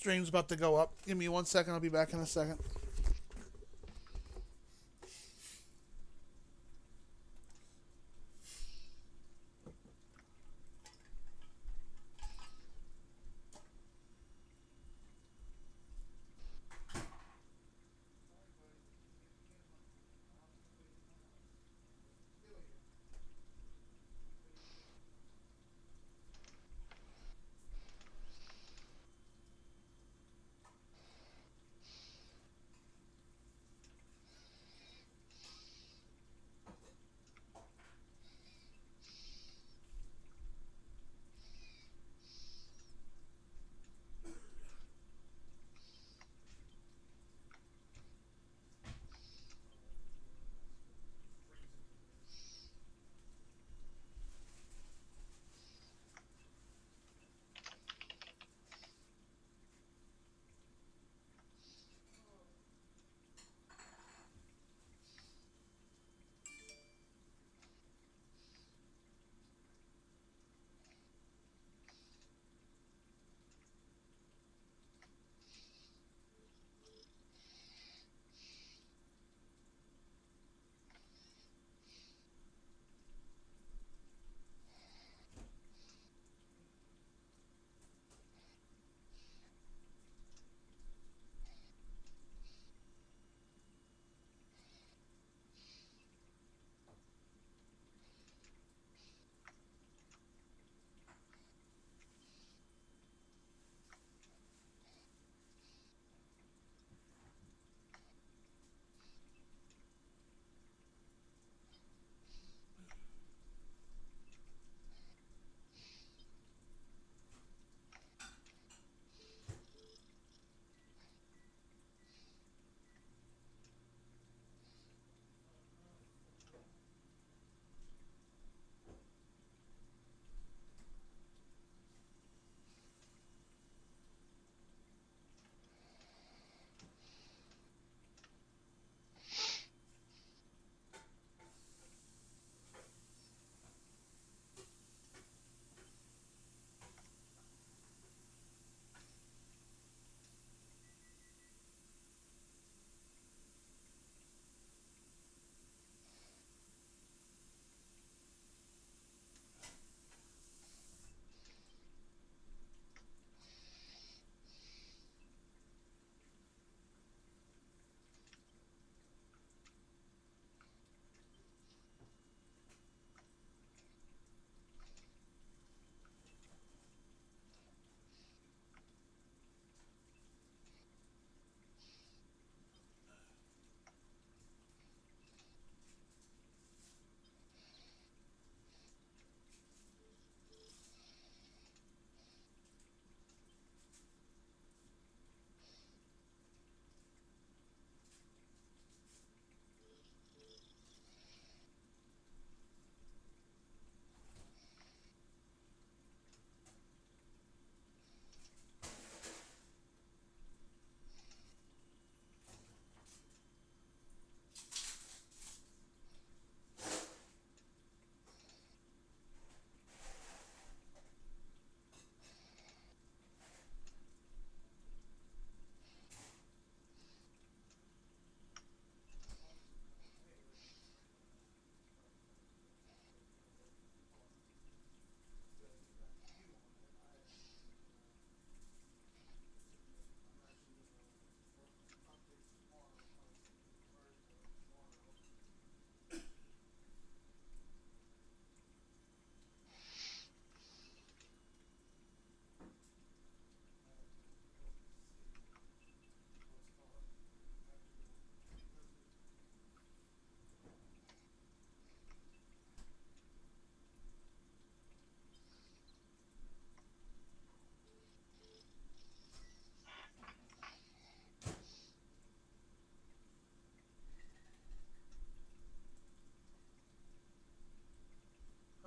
Stream's about to go up. Give me 1 second. I'll be back in a second.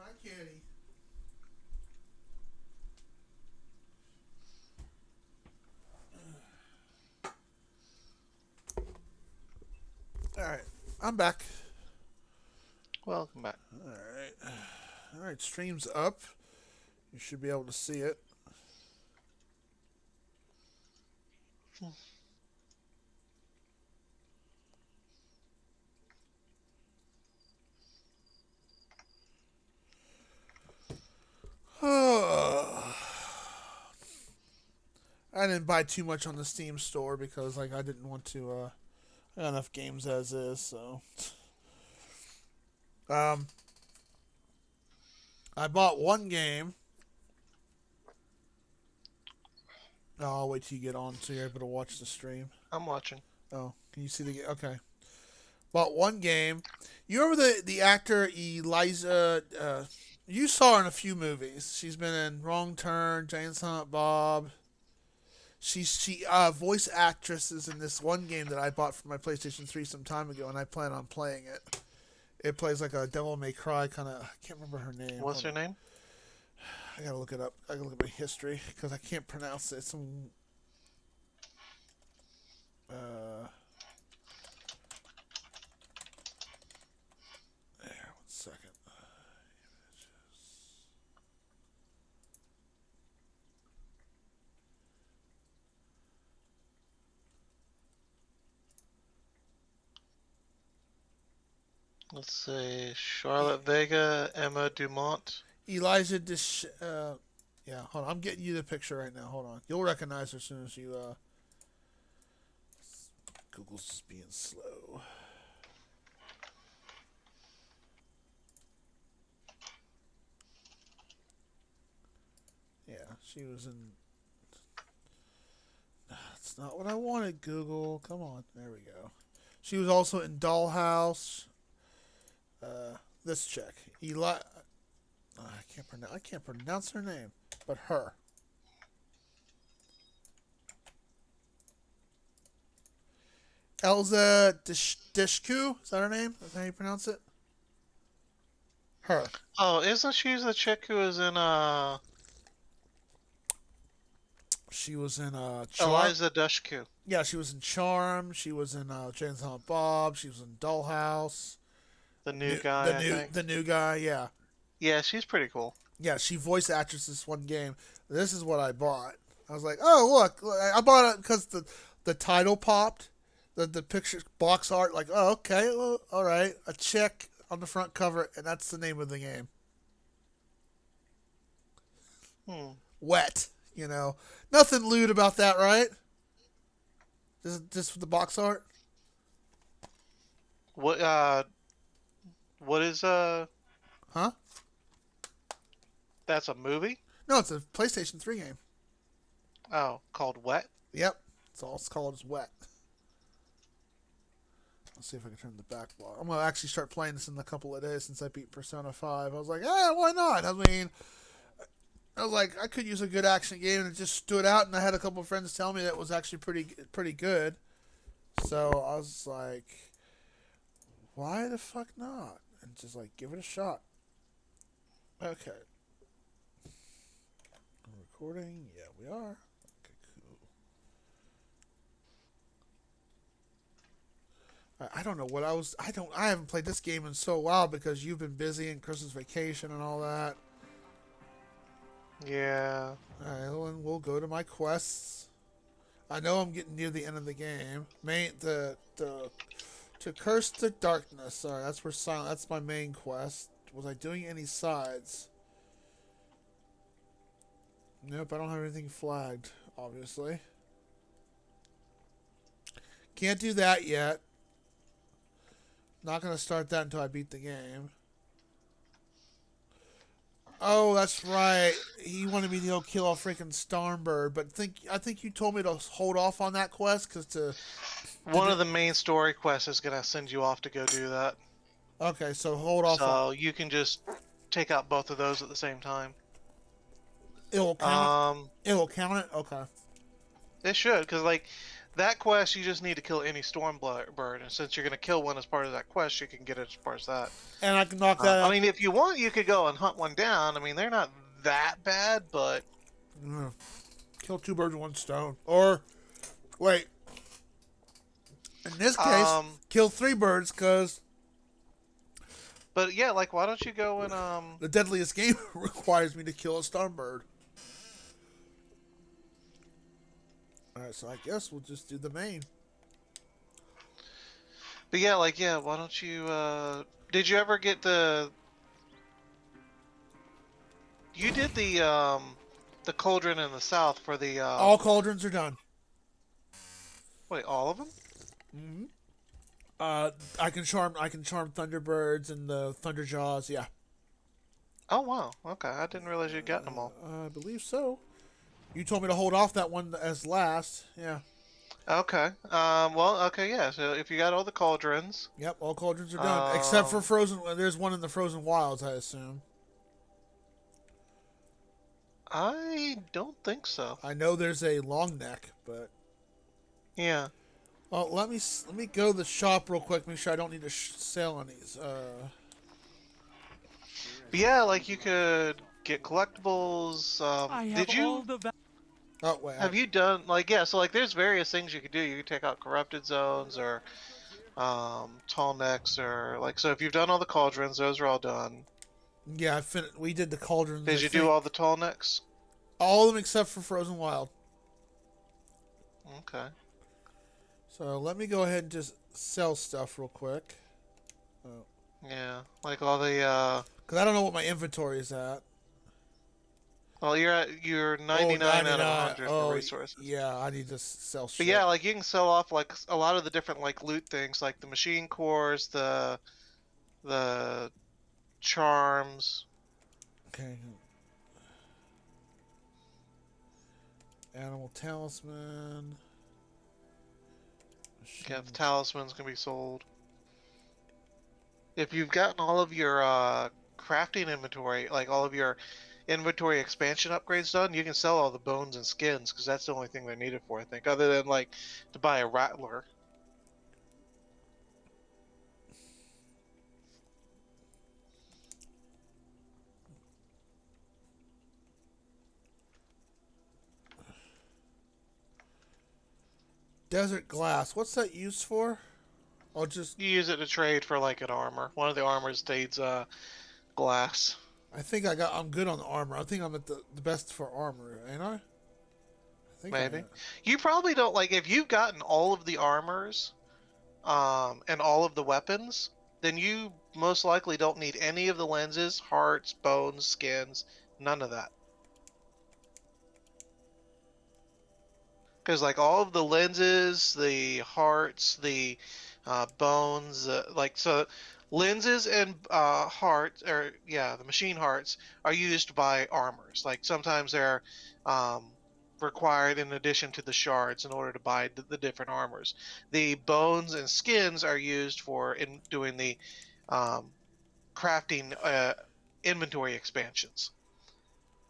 Hi, Kitty. All right, I'm back. Welcome back. All right, all right. Stream's up. You should be able to see it. I didn't buy too much on the Steam store because like I didn't want to. I got enough games as is, so. Um, I bought one game. Oh, I'll wait till you get on so you're able to watch the stream. I'm watching. Oh, can you see the game? Okay. Bought one game. You remember the actor Eliza? You saw her in a few movies. She's been in Wrong Turn, Jane Silent Bob. She voice actress is in this one game that I bought for my PlayStation 3 some time ago, and I plan on playing it. It plays like a Devil May Cry kind of. I can't remember her name. What's her name? I gotta look it up. I gotta look at my history because I can't pronounce it. Some. There, 1 second. Let's see. Charlotte Vega, Emma Dumont. Elijah yeah, hold on. I'm getting you the picture right now. Hold on. You'll recognize her as soon as you Google's just being slow. Yeah, she was in. That's not what I wanted, Google. Come on. There we go. She was also in Dollhouse. This chick. I can't pronounce her name, but her. Elza Dishku, is that her name? Is that how you pronounce it? Her. Oh, isn't she the chick who was in She was in Charm. Eliza Dushku? Yeah, she was in Charm. She was in Jane Silent Bob. She was in Dollhouse. The new guy, I think. The new guy, yeah. Yeah, she's pretty cool. Yeah, she voice actress this one game. This is what I bought. I was like, oh, look. I bought it because the title popped. The picture, box art, like, oh, okay, well, all right. A chick on the front cover, and that's the name of the game. Wet, you know. Nothing lewd about that, right? Just for the box art? What is Huh? That's a movie? No, it's a PlayStation 3 game. Oh, called Wet? Yep. That's all it's called is Wet. Let's see if I can turn the back block. I'm going to actually start playing this in a couple of days since I beat Persona 5. I was like, why not? I mean, I was like, I could use a good action game, and it just stood out, and I had a couple of friends tell me that it was actually pretty good. So I was like, why the fuck not? And just like, give it a shot. Okay. Recording? Yeah, we are. Okay, cool. I don't know what I haven't played this game in so while because you've been busy and Christmas vacation and all that. Yeah. Alright, well, and we'll go to my quests. I know I'm getting near the end of the game. To curse the darkness. Sorry, that's my main quest. Was I doing any sides? Nope, I don't have anything flagged, obviously. Can't do that yet. Not going to start that until I beat the game. Oh, that's right. He wanted me to go kill a freaking Starmbird, but I think you told me to hold off on that quest because one of the main story quests is gonna send you off to go do that. Okay, so hold off. So you can just take out both of those at the same time. It will count. It will count it. Okay. It should, because like that quest, you just need to kill any Stormbird, and since you're gonna kill one as part of that quest, you can get it as part of that. And I can knock that out. I mean, if you want, you could go and hunt one down. I mean, they're not that bad, but kill two birds with one stone. Or wait, in this case, kill three birds because. But yeah, like why don't you go and The deadliest game requires me to kill a Starmbird. Alright, so I guess we'll just do the main. But yeah, like yeah, why don't you? Did you ever get the? You did the cauldron in the south for the All cauldrons are done. Wait, all of them? Mm-hmm. I can charm Thunderbirds and the Thunderjaws. Yeah, Oh wow, okay, I didn't realize you'd gotten them all. I believe so. You told me to hold off that one as last. Yeah. Okay, well, okay, yeah. So if you got all the cauldrons, Yep, all cauldrons are done except for um, Frozen. There's one in the Frozen Wilds, I assume. I don't think so. I know there's a long neck, but Yeah. well, let me go to the shop real quick. Make sure I don't need to sell on these. But yeah, like you could get collectibles. I have Did all you the Oh wait, have you done like yeah? So like, there's various things you could do. You could take out corrupted zones or tall necks or like. So if you've done all the cauldrons, those are all done. yeah, we did the cauldrons. I Did you do think all the tall necks? all of them except for Frozen Wild. Okay. So let me go ahead and just sell stuff real quick. Oh. Yeah, like all the Because I don't know what my inventory is at. well, you're Oh, 99 out of 99. 100 for Oh, resources. yeah, I need to sell But shit. yeah, like you can sell off like a lot of the different like loot things, like the machine cores, the charms. Okay. Animal talisman. Yeah, the Machine. talismans can be sold. If you've gotten all of your crafting inventory, like all of your inventory expansion upgrades done, you can sell all the bones and skins because that's the only thing they're needed for, I think, other than like to buy a rattler. Desert glass. What's that used for? Oh, just. You use it to trade for like an armor. One of the armors stays glass. I think I'm good on the armor. I think I'm at the best for armor, ain't I? I think I Maybe. am. You probably don't like if you've gotten all of the armors, and all of the weapons, then you most likely don't need any of the lenses, hearts, bones, skins, none of that. Because like all of the lenses, the hearts, the bones, like so, lenses and hearts, or yeah, the machine hearts are used by armors. Like sometimes they're um, required in addition to the shards in order to buy the different armors. The bones and skins are used for in doing the um, crafting inventory expansions.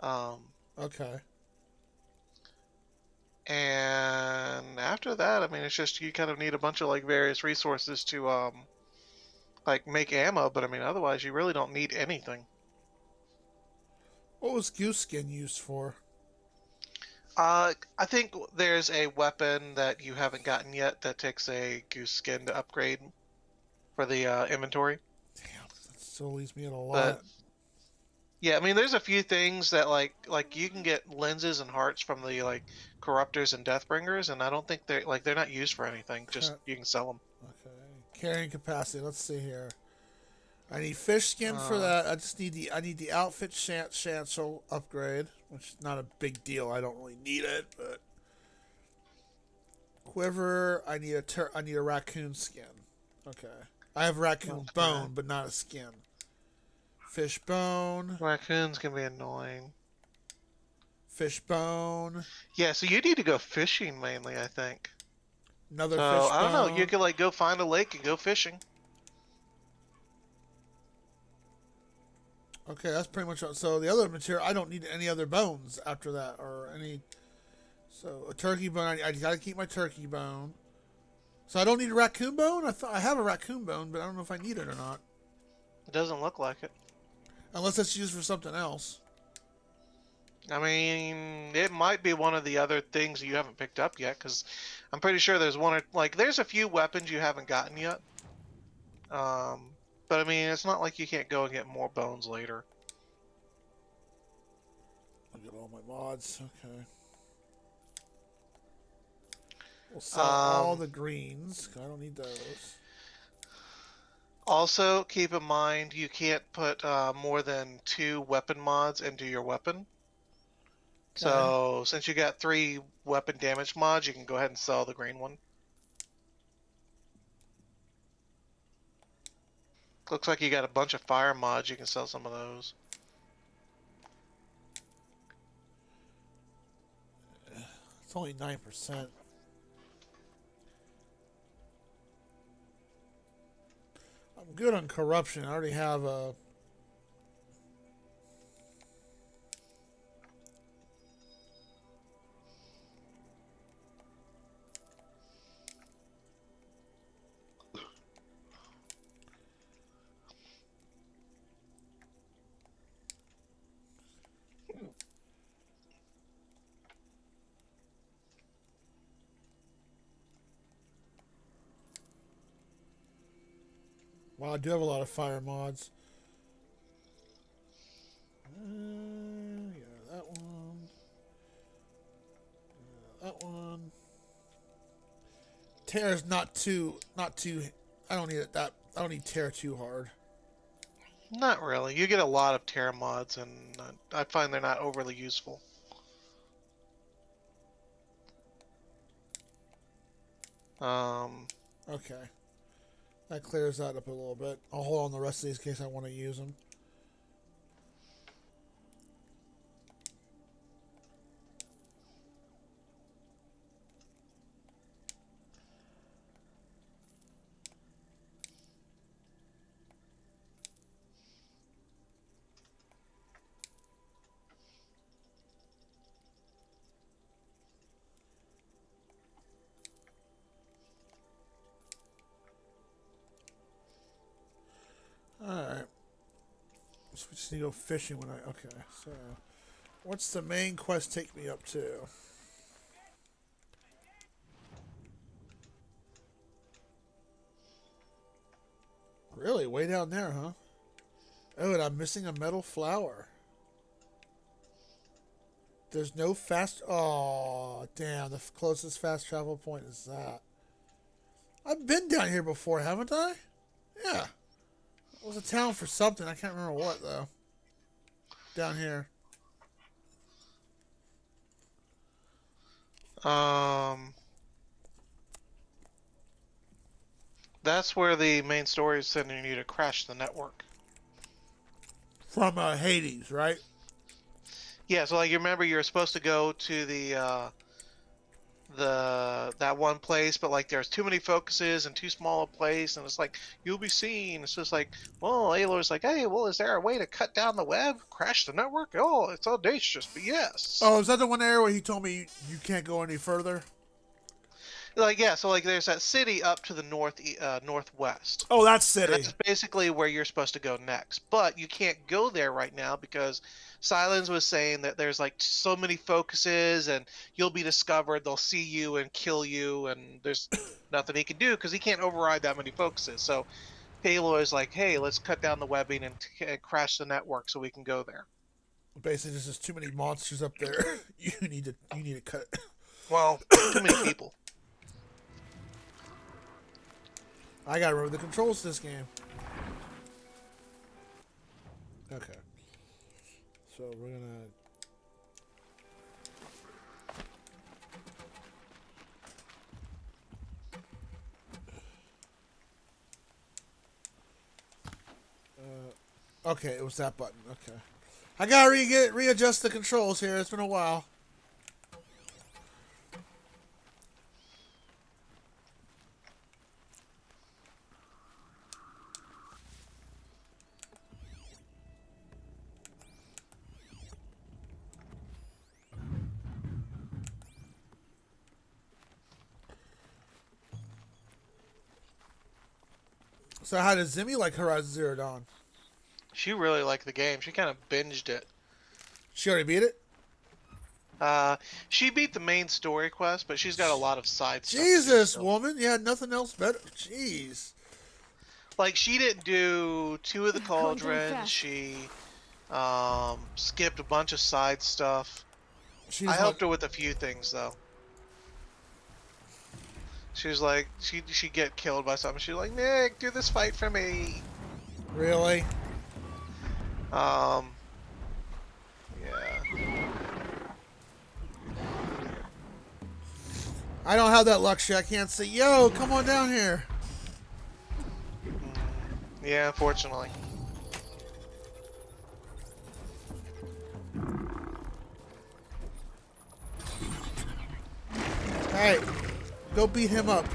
Um, Okay. And after that, I mean, it's just you kind of need a bunch of like various resources to like make ammo, but I mean, otherwise you really don't need anything. What was goose skin used for? I think there's a weapon that you haven't gotten yet that takes a goose skin to upgrade for the inventory. Damn, that still leaves me at a But lot. yeah, I mean, there's a few things that like you can get lenses and hearts from the like corruptors and deathbringers, and I don't think they're not used for anything. Just you can sell them. Okay. Carrying capacity. Let's see here. I need fish skin for Uh, that. I need the outfit chancel upgrade, which is not a big deal. I don't really need it, but quiver. I need a raccoon skin. Okay. I have raccoon okay. bone, but not a skin. Fish bone. Raccoons can be annoying. Fish bone. Yeah, so you need to go fishing mainly, I think. Another So fish I don't know. You bone. could like go find a lake and go fishing. Okay, that's pretty much. So the other material, I don't need any other bones after that, or any. So a turkey bone. I gotta keep my turkey bone. So I don't need a raccoon bone. I have a raccoon bone, but I don't know if I need it or not. It doesn't look like it. Unless it's used for something else. I mean, it might be one of the other things you haven't picked up yet, because I'm pretty sure there's one or like there's a few weapons you haven't gotten yet. But I mean, it's not like you can't go and get more bones later. I'll get all my mods. Okay. We'll sell all Um, the greens. I don't need those. Also, keep in mind you can't put more than 2 weapon mods into your weapon. Okay. So since you got 3 weapon damage mods, you can go ahead and sell the green one. Looks like you got a bunch of fire mods. You can sell some of those. It's only 9%. I'm good on corruption. I already have a. Well, I do have a lot of fire mods. Yeah, that one. That one. Tear is not too. I don't need it that. I don't need tear too hard. Not really. You get a lot of Terra mods, and I find they're not overly useful. Um, Okay, that clears that up a little bit. I'll hold on the rest of these in case I want to use them. All right. So we just need to go fishing when I. Okay. So, what's the main quest take me up to? Really, way down there, huh? Oh, and I'm missing a metal flower. There's no fast. Oh, damn! The closest fast travel point is that. I've been down here before, haven't I? Yeah. It was a town for something. I can't remember what though. Down here. um, that's where the main story is sending you to crash the network. From Hades, right? Yeah, so like you remember you're supposed to go to the that one place, but like there's too many focuses and too small a place, and it's like you'll be seen. It's just like, well, Aloy's like, hey, well, is there a way to cut down the web, crash the network? Oh, it's audacious, but yes. Oh, is that the one area where he told me you can't go any further? Like yeah, so like there's that city up to the northwest. Oh, that's And city. that's basically where you're supposed to go next. But you can't go there right now because Silence was saying that there's like so many focuses and you'll be discovered, they'll see you and kill you, and there's nothing he can do because he can't override that many focuses. So Halo is like, hey, let's cut down the webbing and crash the network so we can go there. Basically, there's just too many monsters up there. You need to cut. Well, too many people. I gotta remember the controls to this game. Okay. So we're gonna. Okay, it was that button. Okay. I gotta readjust the controls here. It's been a while. So how does Zimmy like Horizon Zero Dawn? She really liked the game. She kind of binged it. She already beat it? Uh, she beat the main story quest, but she's got a lot of side stuff to do Jesus, still. woman. You had nothing else better. Jeez. Like she didn't do two of the Going through cauldrons. fast. She skipped a bunch of side stuff. She I just want. helped her with a few things though. She was like, she get killed by something. She's like, Nick, do this fight for me. Really? Um, yeah. I don't have that luxury. I can't say, yo, come on down here. Yeah, unfortunately. Hey, go beat him up.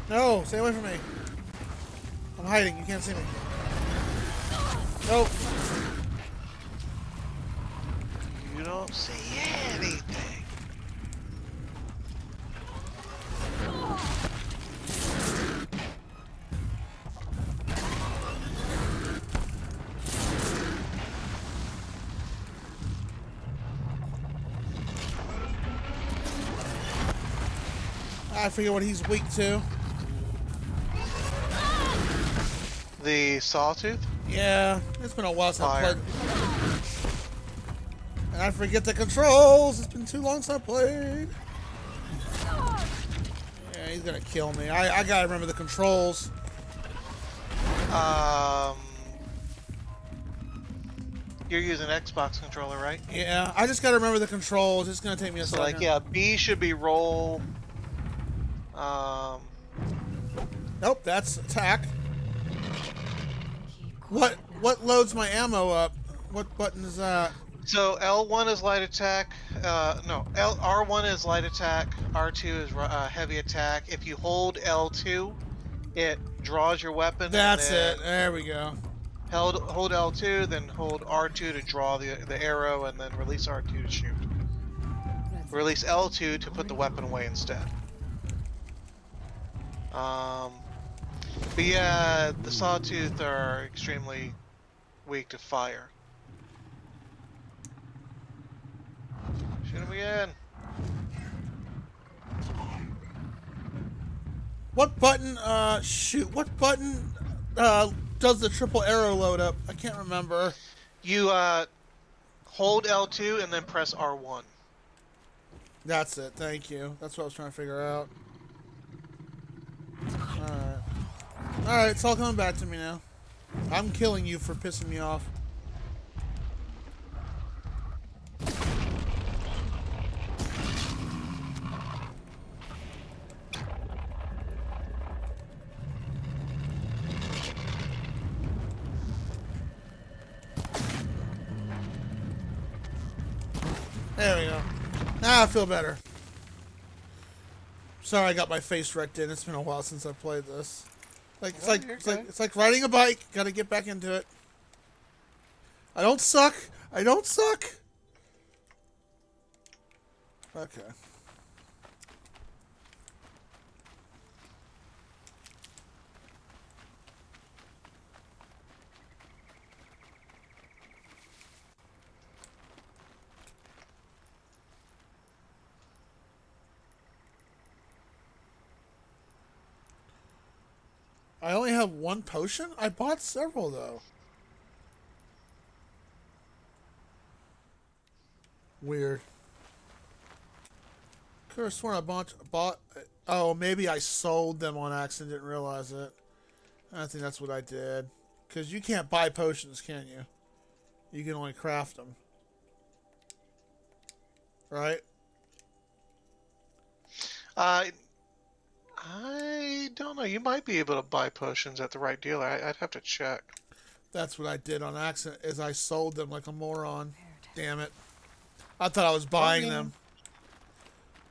No, stay away from me. I'm hiding. You can't see me. Nope. You don't see anything. I forget what he's weak to. The sawtooth? Yeah, it's been a while since I Fire. played. And I forget the controls. It's been too long since I played. Yeah, he's gonna kill me. I gotta remember the controls. Um, you're using Xbox controller, right? Yeah, I just gotta remember the controls. It's gonna take me a So like, second. yeah, B should be roll. Um, Nope, that's attack. What loads my ammo up? What button is that? so L1 is light attack. No, R1 is light attack. R2 is heavy attack. If you hold L2, it draws your weapon, and That's it. then There we go. hold L2, then hold R2 to draw the arrow, and then release R2 to shoot. Release L2 to put the weapon away instead. Um, but yeah, the sawtooth are extremely weak to fire. Shoot him again. What button? Shoot. What button? Does the triple arrow load up? I can't remember. You hold L2 and then press R1. That's it. Thank you. That's what I was trying to figure out. All right. All right. It's all coming back to me now. I'm killing you for pissing me off. There we go. Now I feel better. Sorry, I got my face wrecked in. It's been a while since I played this. Like it's Oh, like you're it's like okay. it's like riding a bike. Got to get back into it. I don't suck. I don't suck. Okay. I only have one potion? I bought several, though. Weird. Could have sworn I bought. Oh, maybe I sold them on accident. Didn't realize it. I think that's what I did. Because you can't buy potions, can you? You can only craft them. Right? Uh, I don't know. You might be able to buy potions at the right dealer. I'd have to check. That's what I did on accident. Is I sold them like a moron. Damn it. I thought I was I buying mean, them.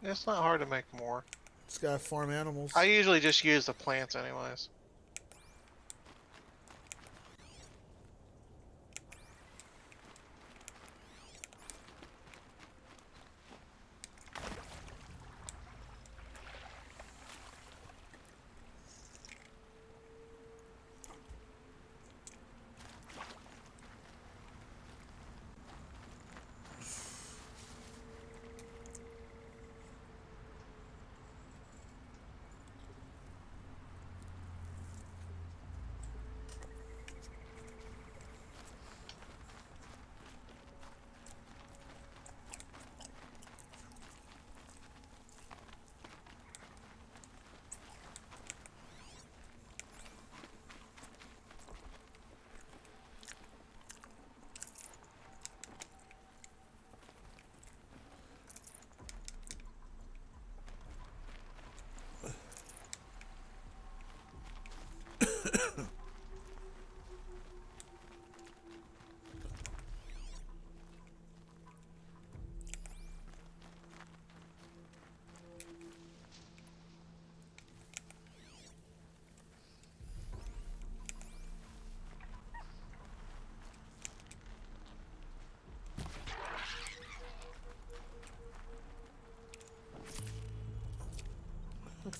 it's not hard to make more. Just gotta farm animals. I usually just use the plants anyways.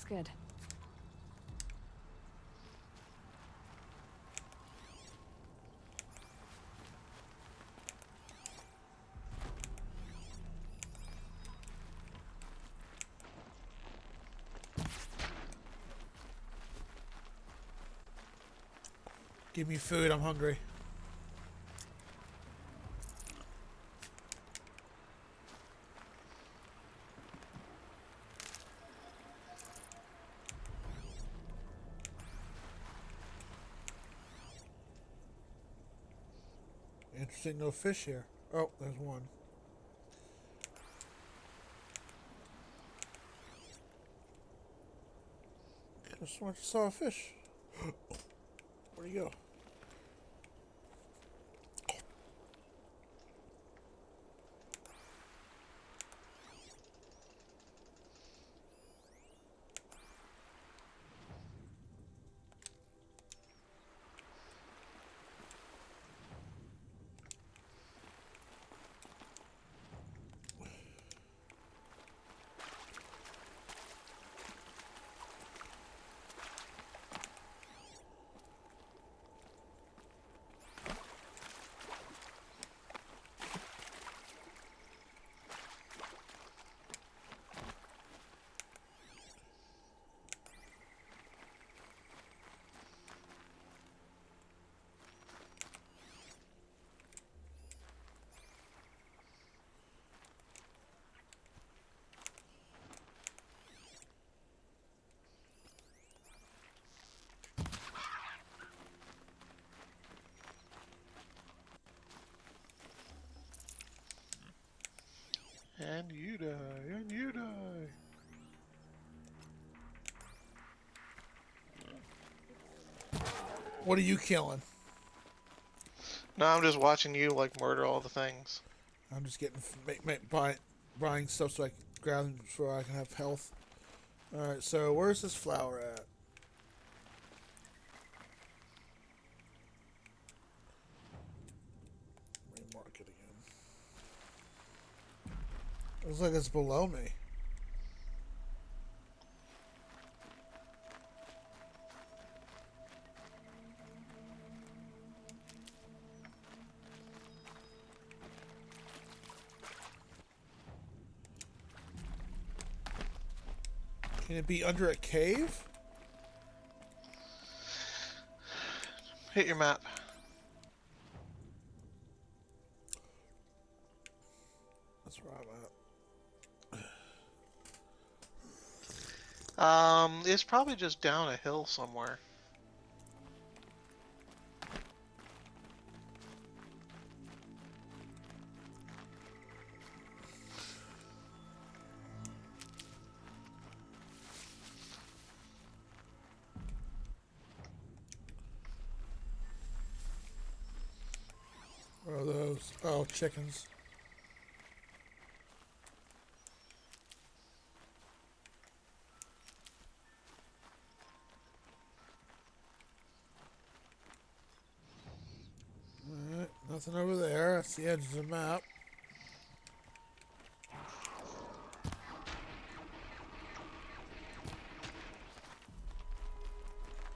good. Give me food. I'm hungry. Interesting, no fish here. Oh, there's one. I just saw a fish. Where'd he go? And you die, and you die. What are you killing? No, I'm just watching you like murder all the things. I'm just getting buying stuff so I can grab them so I can have health. All right, so where's this flower at? Let me mark it again. Looks like it's below me. Can it be under a cave? Hit your map. That's where I'm at. It's probably just down a hill somewhere. Where are those? Oh, chickens. Alright, nothing over there. That's the edge of the map.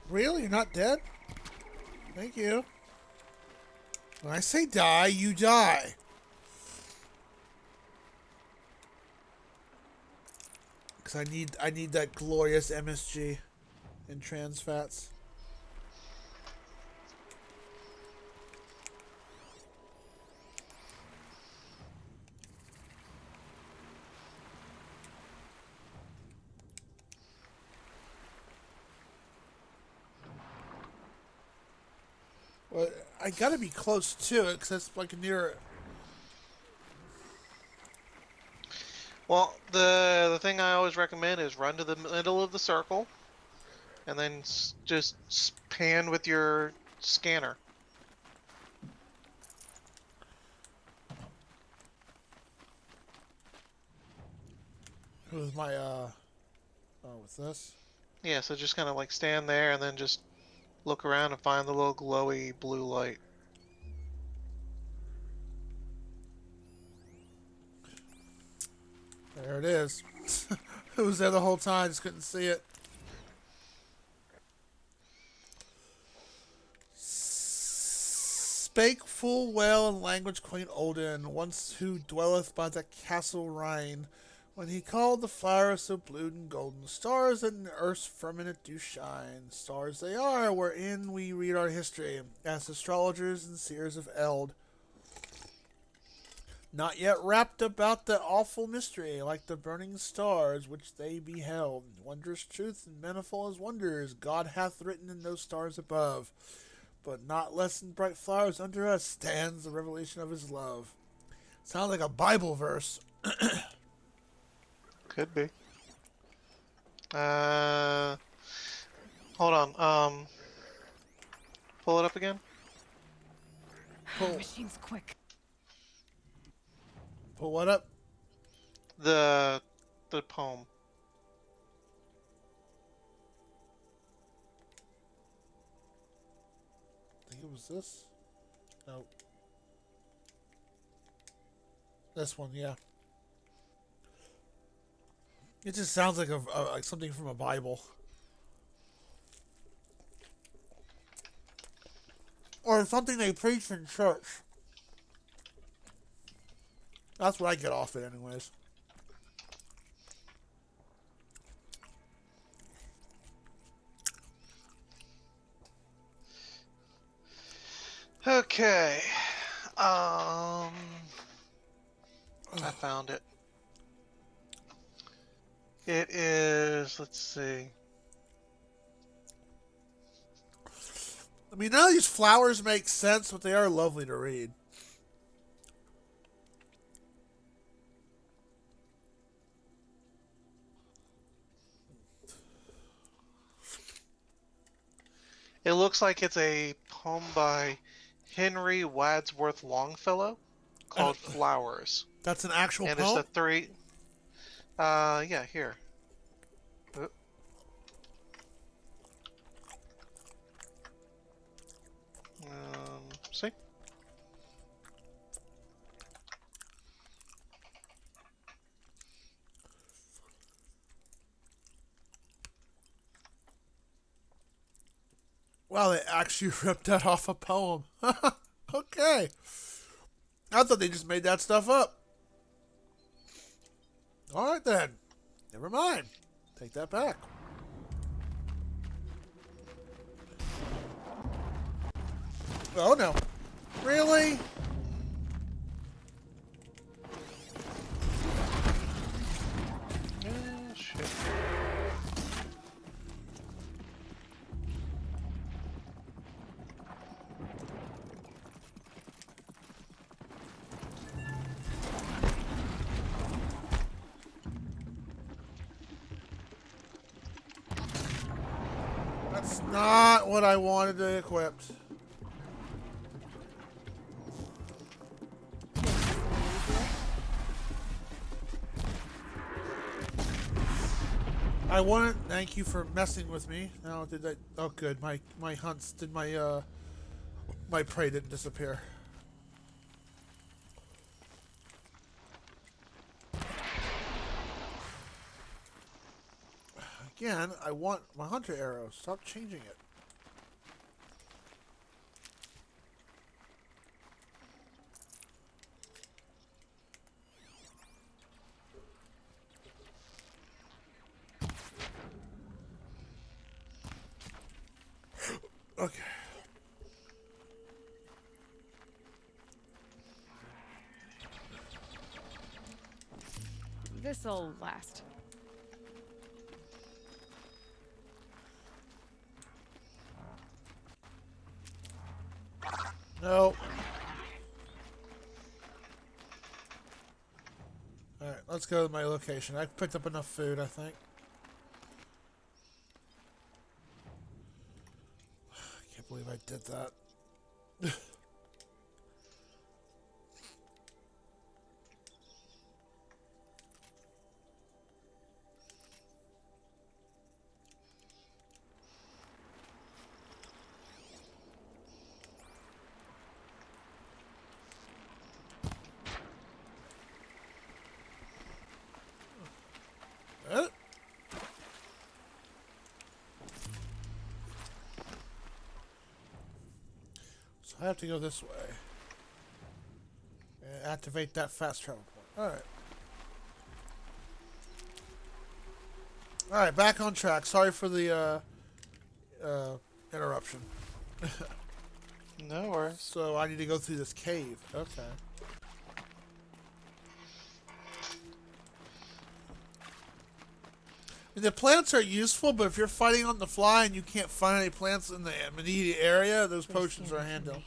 Really? You're not dead? Thank you. When I say die, you die. Cause I need that glorious MSG and trans fats. Well, I gotta be close to it, cause that's like near. Well, the thing I always recommend is run to the middle of the circle, and then just pan with your scanner. With my oh, with this. Yeah, so just kind of like stand there and then just look around and find the little glowy blue light. There it is. It was there the whole time. Just couldn't see it. spake full well in language quaint olden, once who dwelleth by the castle Rhine, when he called the flowers so blue and golden, stars that in earth's firmament do shine. Stars they are, wherein we read our history, as astrologers and seers of eld, not yet wrapped about the awful mystery, like the burning stars which they beheld. Wondrous truth and manifold as wonders God hath written in those stars above. But not less than bright flowers under us stands the revelation of his love. Sounds like a Bible verse. Could be. Uh, Hold on. Pull it up again. Pull, Machine's quick. pull what up? The poem. I think it was this. No. This one, yeah. It just sounds like like something from a Bible. Or something they preach in church. That's what I get off it, anyways. Okay. I found it. It is. Let's see. I mean, none of these flowers make sense, but they are lovely to read. It looks like it's a poem by Henry Wadsworth Longfellow called Flowers. That's an actual And it's poem? the three. Yeah, here. See? Wow, they actually ripped that off a poem. Okay. I thought they just made that stuff up. Alright then. Never mind. Take that back. Oh no. Really? Shit. That's not what I wanted to equip. I wanted. Thank you for messing with me. Now did that? Oh, good. My hunts did my prey didn't disappear. Again, I want my hunter arrow. Stop changing it. Okay. This'll last. No. Alright, let's go to my location. I picked up enough food, I think. I can't believe I did that. Eh? So I have to go this way. And activate that fast travel point. Alright. Alright, back on track. Sorry for the interruption. No worries. So I need to go through this cave. Okay. And the plants are useful, but if you're fighting on the fly and you can't find any plants in the immediate area, those potions are handy.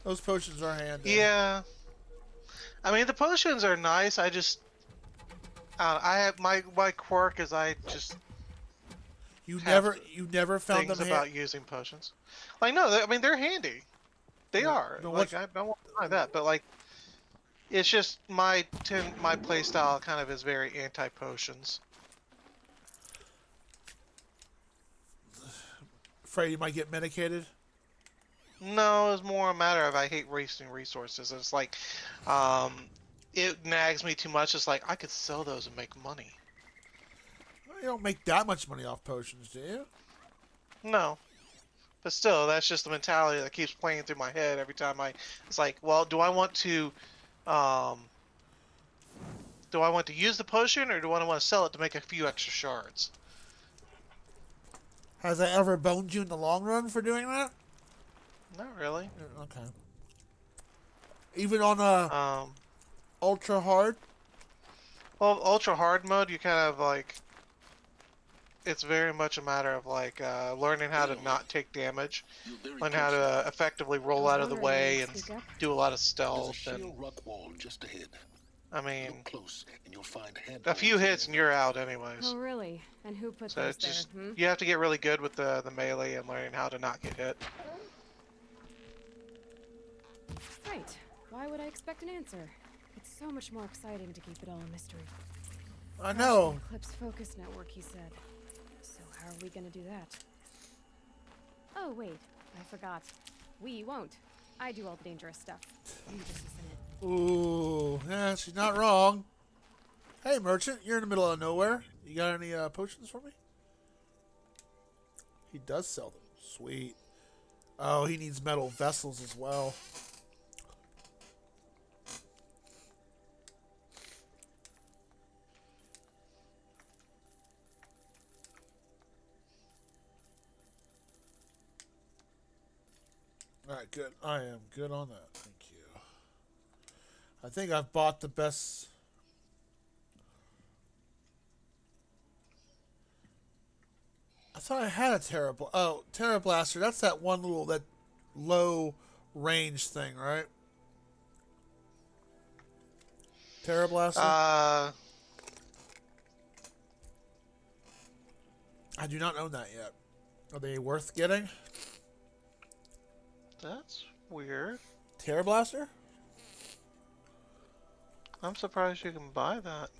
Those potions are handy. Yeah. I mean, the potions are nice. I just, I have my quirk is I just You have never found things them about using potions. Like, no, I mean they're handy. They are. no, Like, I don't want to deny that, but like, it's just my play style kind of is very anti potions. afraid you might get medicated? No, it's more a matter of I hate wasting resources. It's like, um, it nags me too much. It's like I could sell those and make money. Well, you don't make that much money off potions, do you? No, but still, that's just the mentality that keeps playing through my head every time I. It's like, well, um, do I want to use the potion or do I want to sell it to make a few extra shards? Has that ever boned you in the long run for doing that? Not really. Okay. Even on a Um, ultra hard? well, ultra hard mode, you kind of like. It's very much a matter of like learning how to not take damage, learn how to effectively roll out of the way and do a lot of stealth. And rock wall just ahead. I mean, Close, and you'll find a few hits and you're out anyways. Oh, really? And who put So those it's just there? you have to get really good with the melee and learning how to not get hit. Right. Why would I expect an answer? It's so much more exciting to keep it all a mystery. I know. Eclipse Focus Network, he said. So how are we gonna do that? Oh, wait. I forgot. We won't. I do all the dangerous stuff. You just listen in. Ooh, yeah, she's not wrong. Hey, merchant, you're in the middle of nowhere. You got any potions for me? He does sell them. Sweet. Oh, he needs metal vessels as well. Alright, good. I am good on that. Thank you. I think I've bought the best. I thought I had a Terra Blaster. That's that one that low range thing, right? Terra Blaster. Uh, I do not own that yet. Are they worth getting? that's weird. Terra Blaster? I'm surprised you can buy that.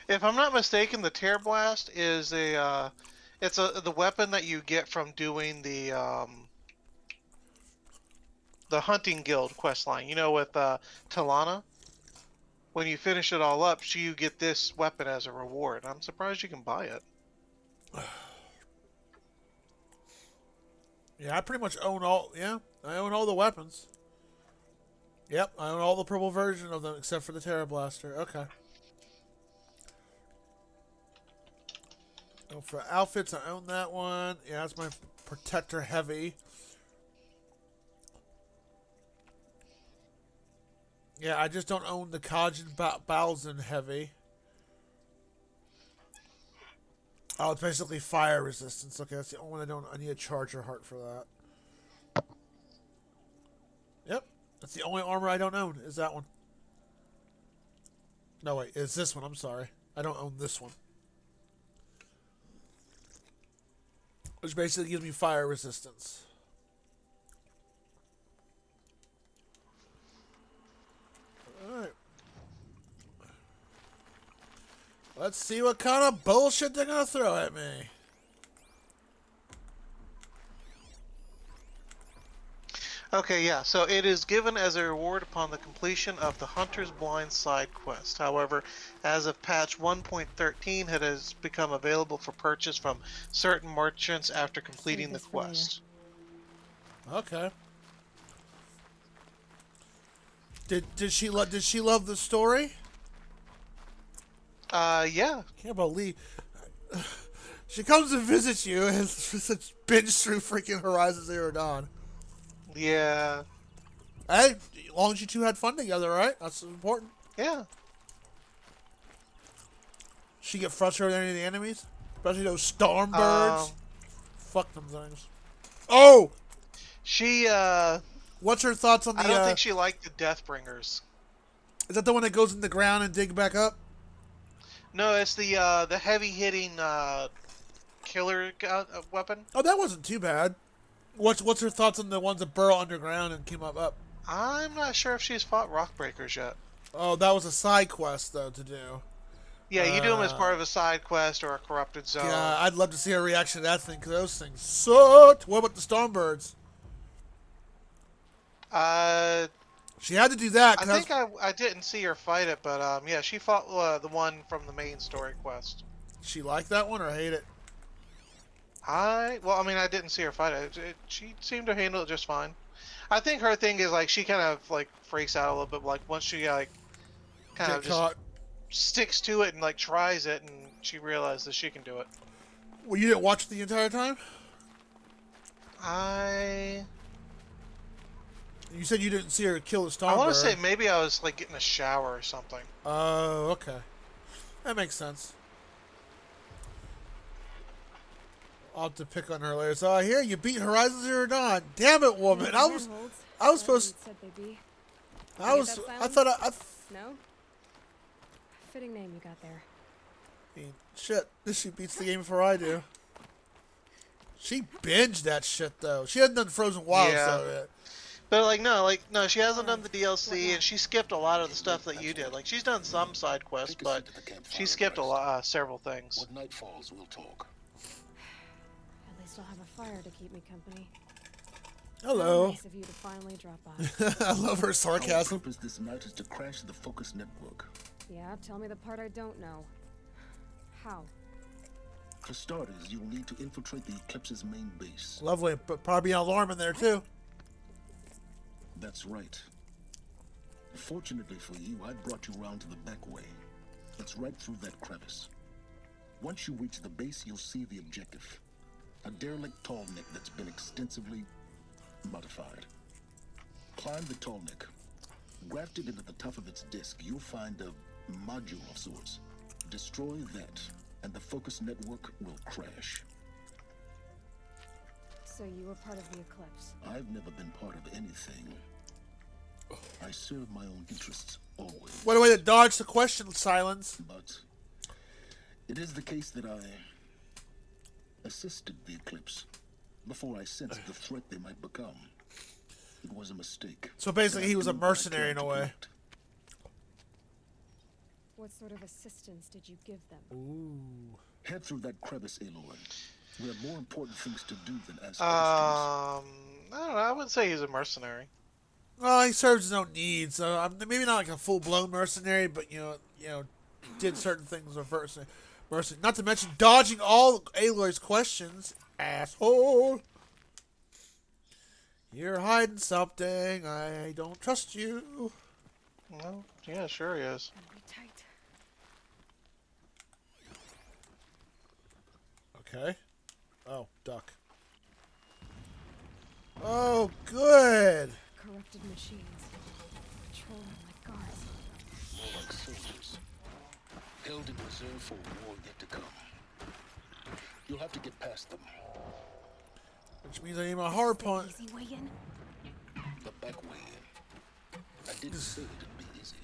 If I'm not mistaken, the Tear Blast is it's the weapon that you get from doing the Hunting Guild quest line. You know, with Talana. When you finish it all up, you get this weapon as a reward. I'm surprised you can buy it. Yeah, I pretty much own all. Yeah, I own all the weapons. Yep, I own all the purple version of them except for the Terra Blaster. Okay. Oh, for outfits, I own that one. Yeah, that's my Protector Heavy. Yeah, I just don't own the Kajin Bowsen Heavy. Oh, it's basically fire resistance. Okay, that's the only one I don't. I need a Charger Heart for that. Yep, that's the only armor I don't own. Is that one? No, wait, it's this one. I'm sorry, I don't own this one. Which basically gives me fire resistance. Alright. Let's see what kind of bullshit they're gonna throw at me. Okay, yeah, so it is given as a reward upon the completion of the Hunter's Blind side quest. However, as of patch 1.13, it has become available for purchase from certain merchants after completing the this for later. quest. Okay. Did she love the story? Yeah. Can't believe she comes to visit you and it's binge through freaking Horizon Zero Dawn. Yeah. Hey, as long as you two had fun together, right? That's important. Yeah. She get frustrated with any of the enemies, especially those storm birds. Um, Fuck them things. Oh, she, what's her thoughts on I the? don't think she liked the Deathbringers. Is that the one that goes in the ground and dig back up? No, it's the heavy hitting, killer weapon. Oh, that wasn't too bad. What's her thoughts on the ones that burrow underground and came up? I'm not sure if she's fought Rockbreakers yet. Oh, that was a side quest though to do. Yeah, you do them as part of a side quest or a corrupted zone. Yeah, I'd love to see her reaction to that thing because those things sucked. What about the Stormbirds? Uh, She had to do that. I think I didn't see her fight it, but yeah, she fought the one from the main story quest. She liked that one or hate it? Well, I mean, I didn't see her fight it. She seemed to handle it just fine. I think her thing is like she kind of like freaks out a little bit. Like once she like kind Get of just caught. sticks to it and like tries it, and she realizes she can do it. Well, you didn't watch it the entire time. You said you didn't see her kill the Stormbird. I want to say maybe I was like getting a shower or something. Oh, okay. That makes sense. I'll have to pick on her later. So I hear you beat Horizon Zero Dawn. Damn it, woman! I was supposed. Said they be. I was. I thought I No. Fitting name you got there. mean, shit. She beats the game before I do. She binged that shit though. She hadn't done Frozen Wilds Yeah. though yet. But like no, she hasn't done the DLC, and she skipped a lot of the stuff that you did. Like she's done some side quests, Take a seat but at the campfire she skipped a first. lot, several things. When night falls, we'll talk. At least I'll have a fire to keep me company. Hello. Nice of you to finally drop by. I love her Our sarcasm. purpose this night is to crash the focus network. Yeah, tell me the part I don't know. How? For starters, you'll need to infiltrate the Eclipse's main base. Lovely, but probably an alarm in there too. That's right. Fortunately for you, I brought you round to the back way. It's right through that crevice. Once you reach the base, you'll see the objective. A derelict tall neck that's been extensively modified. Climb the tall neck. Grafted into the top of its disk, you'll find a module of sorts. Destroy that, and the focus network will crash. So you were part of the Eclipse. I've never been part of anything. I serve my own interests always. What a way to dodge the question, Silence. But it is the case that I assisted the Eclipse before I sensed the threat they might become. It was a mistake. So basically, he was a I do what I mercenary can in a to way. correct. What sort of assistance did you give them? Ooh. Head through that crevice, Aloy. We have more important things to do than ask questions. I don't know. I wouldn't say he's a mercenary. Well, he serves his own needs. Maybe not like a full-blown mercenary, but you know, did certain things with mercenary. Not to mention dodging all Aloy's questions. Asshole. You're hiding something. I don't trust you. Well, yeah, sure he is. Gonna be tight. Okay. Oh, duck. Oh, good. Corrupted machines. Patrolling like guards. More like soldiers. Held in reserve for a war yet to come. You'll have to get past them. Which means I need my hard point. Easy way in? The back way in. I didn't say it'd be easy.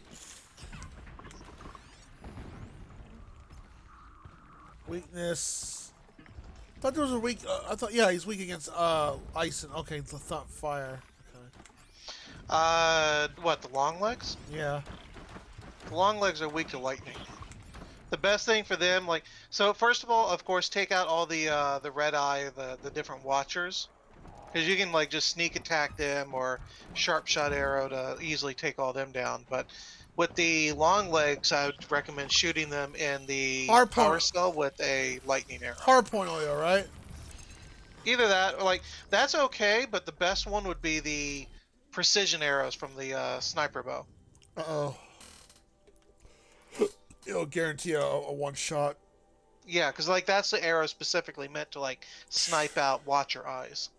Weakness. I thought there was a weak. I thought, yeah, he's weak against ice and okay, the thought fire. Okay. What, the long legs? Yeah. The long legs are weak to lightning. The best thing for them, like, so first of all, of course, take out all the red eye, the different watchers, because you can like just sneak attack them or sharp shot arrow to easily take all them down. But with the long legs, I would recommend shooting them in the Hard point. power cell with a lightning arrow. Hard point oil, right? Either that, or like that's okay, but the best one would be the precision arrows from the sniper bow. Uh-oh. It'll guarantee a one shot. Yeah, because like that's the arrow specifically meant to like snipe out Watcher eyes.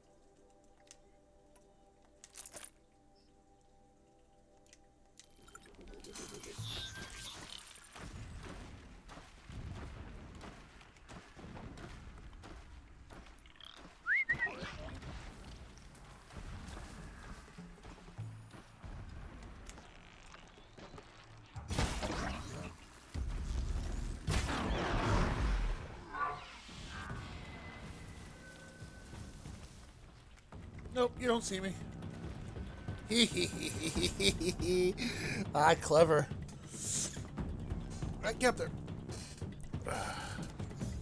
Nope, you don't see me. Ah, clever. I kept it.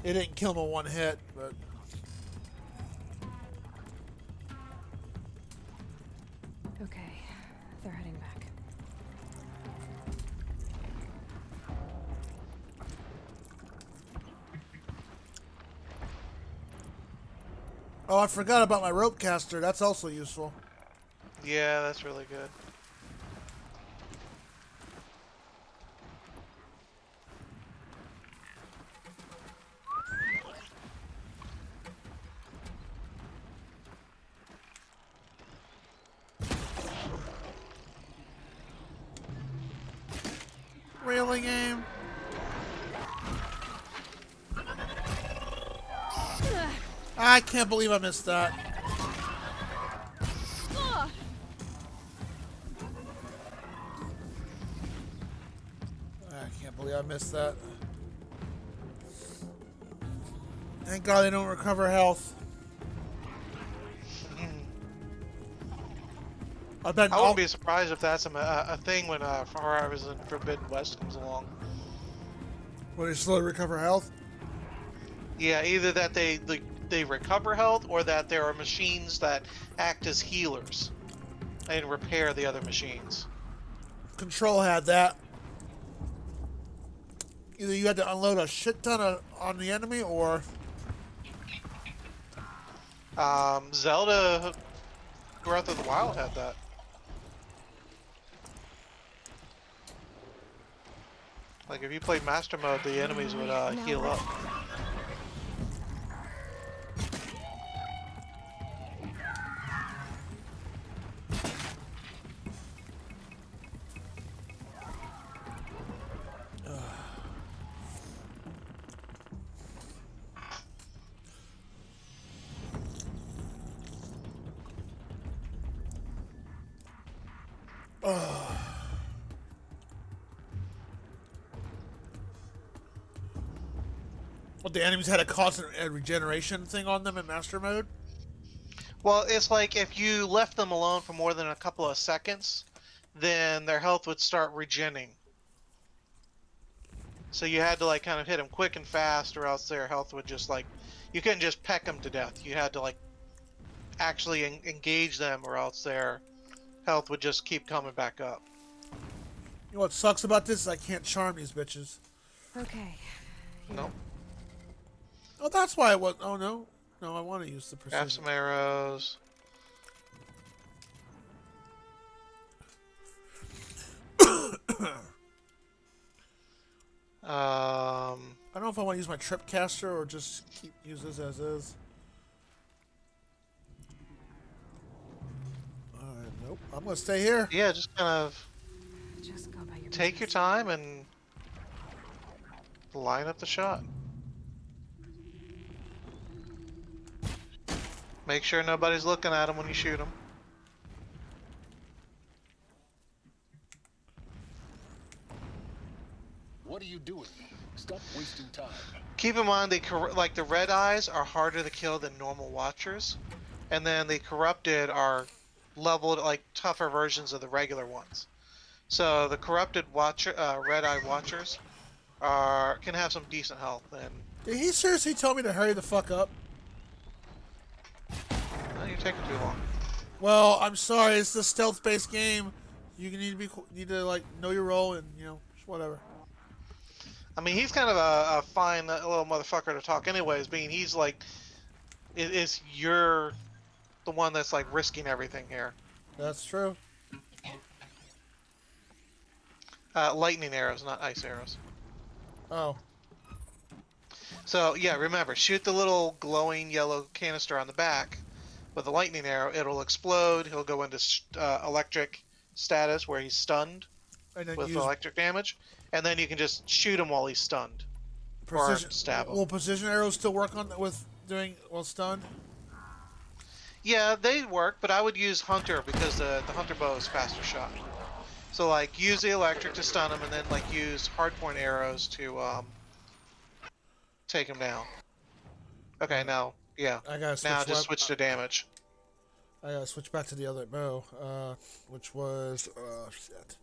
It didn't kill him in one hit, but Okay, they're heading back. oh, I forgot about my rope caster. That's also useful. Yeah, that's really good. Railing game. I can't believe I missed that. I can't believe I missed that. Thank God they don't recover health. I bet I all. wouldn't be surprised if that's a thing when Horizon Forbidden West comes along. When they slowly recover health. Yeah, either that they recover health or that there are machines that act as healers and repair the other machines. Control had that. Either you had to unload a shit ton on the enemy, or Zelda Breath of the Wild had that. Like if you played Master Mode, the enemies would heal up. what the enemies had a constant regeneration thing on them in master mode. Well, it's like if you left them alone for more than a couple of seconds, then their health would start regenning. So you had to like kind of hit them quick and fast, or else their health would just like you couldn't just peck them to death. You had to like actually engage them, or else their health would just keep coming back up. You know what sucks about this is I can't charm these bitches. Okay. Nope. Oh, that's why it was. Oh no, no, I want to use the Have precision. some arrows. I don't know if I want to use my trip caster or just use this as is. Alright, nope. I'm gonna stay here. Yeah, just kind of Just go about your take your business. time and line up the shot. Make sure nobody's looking at them when you shoot them. What are you doing? Stop wasting time. Keep in mind, like the red eyes are harder to kill than normal watchers, and then the corrupted are leveled like tougher versions of the regular ones. So the corrupted red eye watchers can have some decent health, and Did he seriously tell me to hurry the fuck up? you're taking too long. Well, I'm sorry. It's the stealth-based game. You need to like know your role and whatever. I mean, he's kind of a fine little motherfucker to talk, anyways. Being he's like It's you're the one that's like risking everything here. That's true. Lightning arrows, not ice arrows. Oh, So yeah, remember, shoot the little glowing yellow canister on the back with a lightning arrow. It'll explode. He'll go into electric status where he's stunned and then with use electric damage, and then you can just shoot him while he's stunned or precision. stab him. Will precision arrows still work on with doing while stunned? Yeah, they work, but I would use hunter because the hunter bow is faster shot. So like use the electric to stun him, and then like use hardpoint arrows to take him down. Okay, now yeah, I gotta now switch. just switch to damage. I gotta switch back to the other bow, which was shit.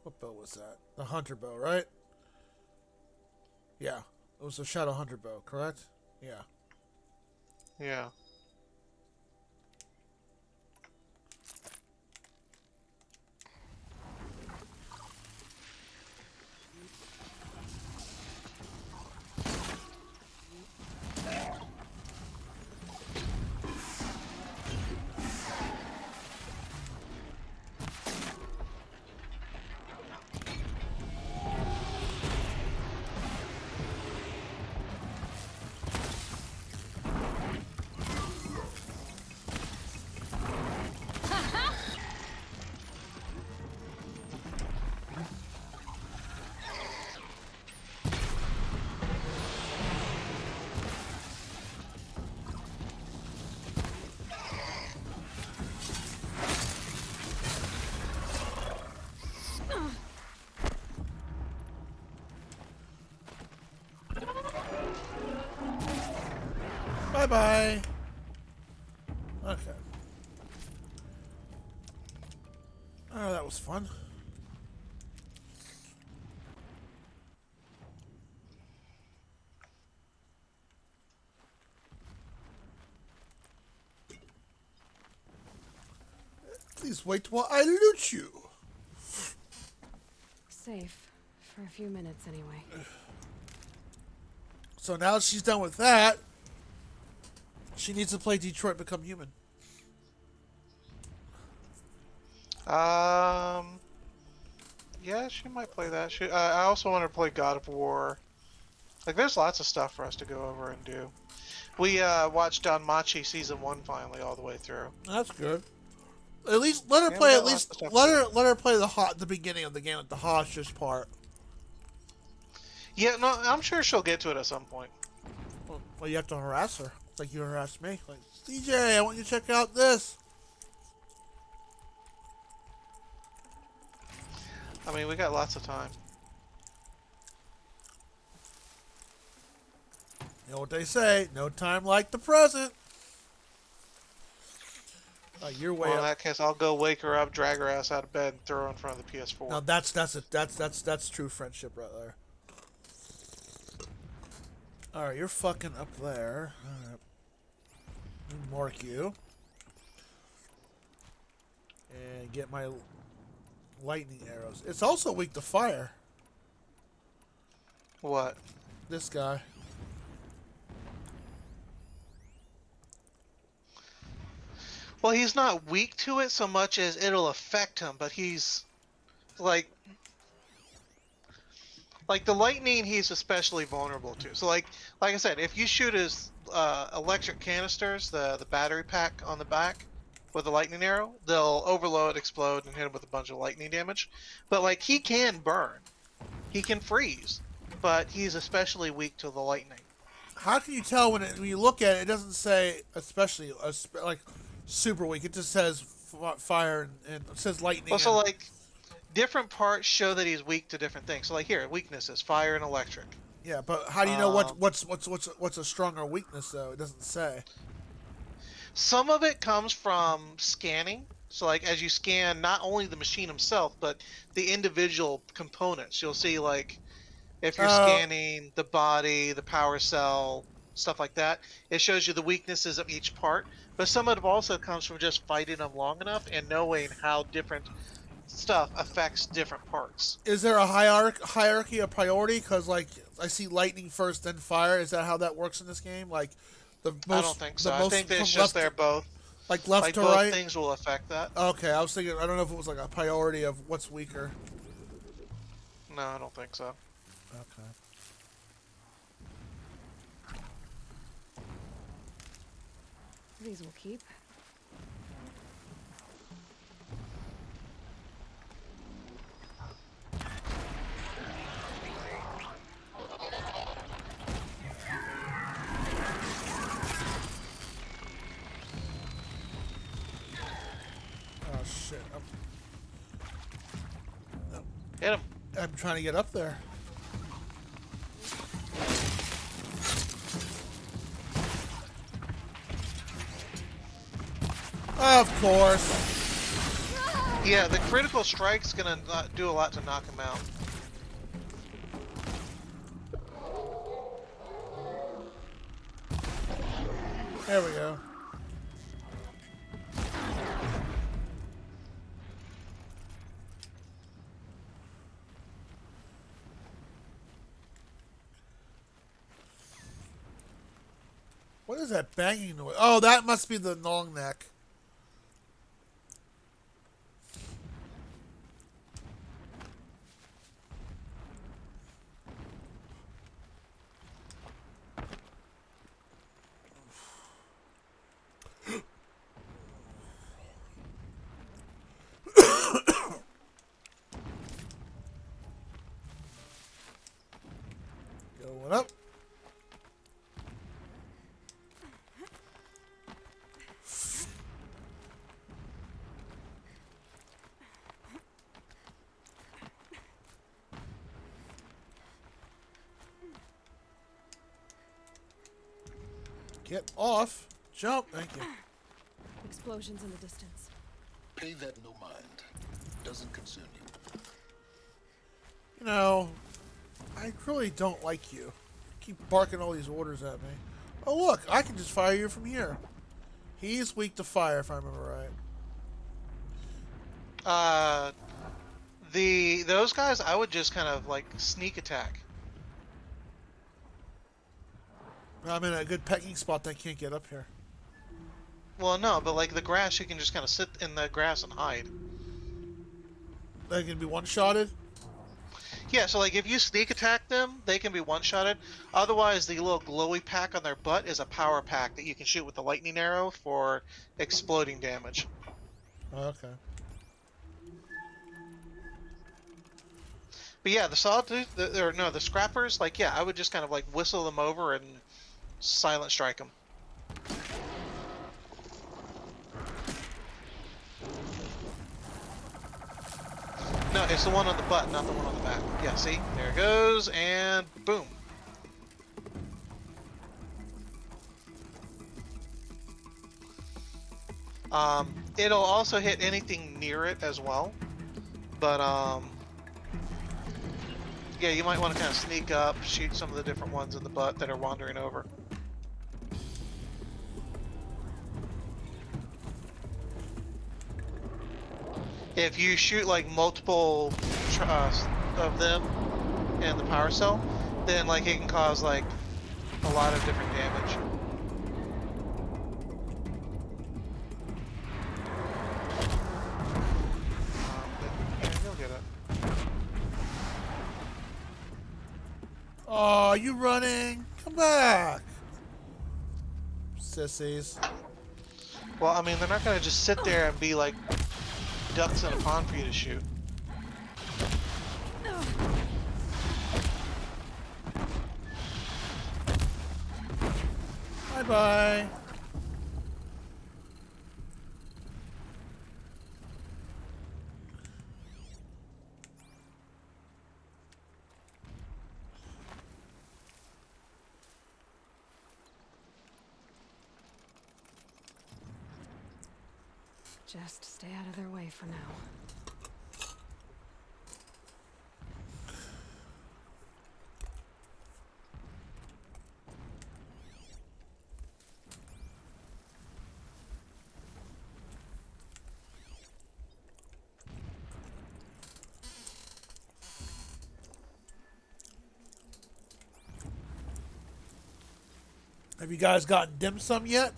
What bow was that? The hunter bow, right? Yeah, it was the shadow hunter bow, correct? Yeah. Yeah. Bye bye. Okay. Oh, that was fun. Please wait while I loot you. Safe. For a few minutes, anyway. So now that she's done with that, she needs to play Detroit Become Human. Yeah, she might play that. I also want her to play God of War. Like, there's lots of stuff for us to go over and do. We watched DanMachi season 1 finally all the way through. That's good. At least let her Yeah, we play. got At lots least of stuff to let her play the beginning of the game, like the hostage part. Yeah, no, I'm sure she'll get to it at some point. Well, you have to harass her, like you harassed me. Like, CJ, I want you to check out this. I mean, we got lots of time. You know what they say? No time like the present. You're way Well, in up. that case, I'll go wake her up, drag her ass out of bed, and throw her in front of the PS4. Now that's true friendship right there. All right, you're fucking up there. All right. Mark you. And get my lightning arrows. It's also weak to fire. What? This guy. Well, he's not weak to it so much as it'll affect him, but he's like the lightning he's especially vulnerable to. So like I said, if you shoot his electric canisters, the battery pack on the back with a lightning arrow, they'll overload, explode, and hit him with a bunch of lightning damage. But like he can burn, he can freeze, but he's especially weak to the lightning. How can you tell when you look at it? It doesn't say especially like super weak. It just says fire and it says lightning. Well, so like different parts show that he's weak to different things. So like here, weaknesses: fire and electric. Yeah, but how do you know what's a stronger weakness though? It doesn't say. Some of it comes from scanning. So like as you scan not only the machine himself, but the individual components, you'll see like if you're scanning the body, the power cell, stuff like that, it shows you the weaknesses of each part. But some of it also comes from just fighting them long enough and knowing how different stuff affects different parts. Is there a hierarchy of priority? Because like I see lightning first, then fire. Is that how that works in this game? Like I don't think the so. I most think that it's from just left, they're both. like left Like to both right. things will affect that. Okay, I was thinking. I don't know if it was like a priority of what's weaker. No, I don't think so. Okay. These will keep. Oh shit! Hit him. I'm trying to get up there. Of course. Yeah, the critical strike's gonna do a lot to knock him out. There we go. What is that banging noise? Oh, that must be the long neck. Going up. Get off. Jump. Thank you. Explosions in the distance. Pay that no mind. Doesn't concern you. You know, I really don't like you. Keep barking all these orders at me. Oh look, I can just fire you from here. He's weak to fire, if I remember right. Those guys, I would just kind of like sneak attack. I'm in a good pecking spot that I can't get up here. Well, no, but like the grass, you can just kind of sit in the grass and hide. They can be one-shotted. Yeah, so like if you sneak attack them, they can be one-shotted. Otherwise, the little glowy pack on their butt is a power pack that you can shoot with the lightning arrow for exploding damage. Okay. But yeah, the sawtooth, the scrappers, like yeah, I would just kind of like whistle them over and silent strike them. No, it's the one on the butt, not the one on the back. Yeah, see? There it goes, and boom. It'll also hit anything near it as well. But, yeah, you might want to kind of sneak up, shoot some of the different ones in the butt that are wandering over. If you shoot like multiple of them in the power cell, then like it can cause like a lot of different damage. Yeah, you'll get it. Oh, you running? Come back. Sissies. Well, I mean, they're not gonna just sit there and be like ducks in a pond for you to shoot. Bye-bye. Just stay out of their way for now. Have you guys gotten dim sum yet?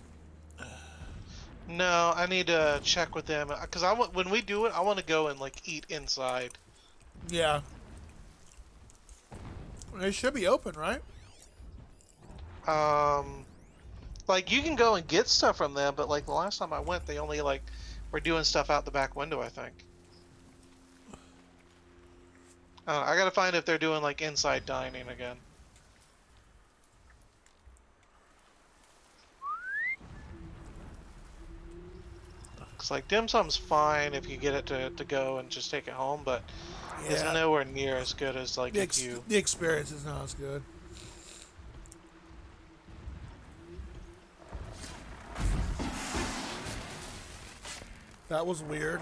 No, I need to check with them because I want when we do it, I want to go and like eat inside. Yeah. They should be open, right? Um, like you can go and get stuff from them, but like the last time I went, they only like were doing stuff out the back window, I think. I gotta find if they're doing like inside dining again. Cause like dim sum's fine if you get it to go and just take it home, but it's Yeah. nowhere near as good as like The, if you. the experience is not as good. That was weird.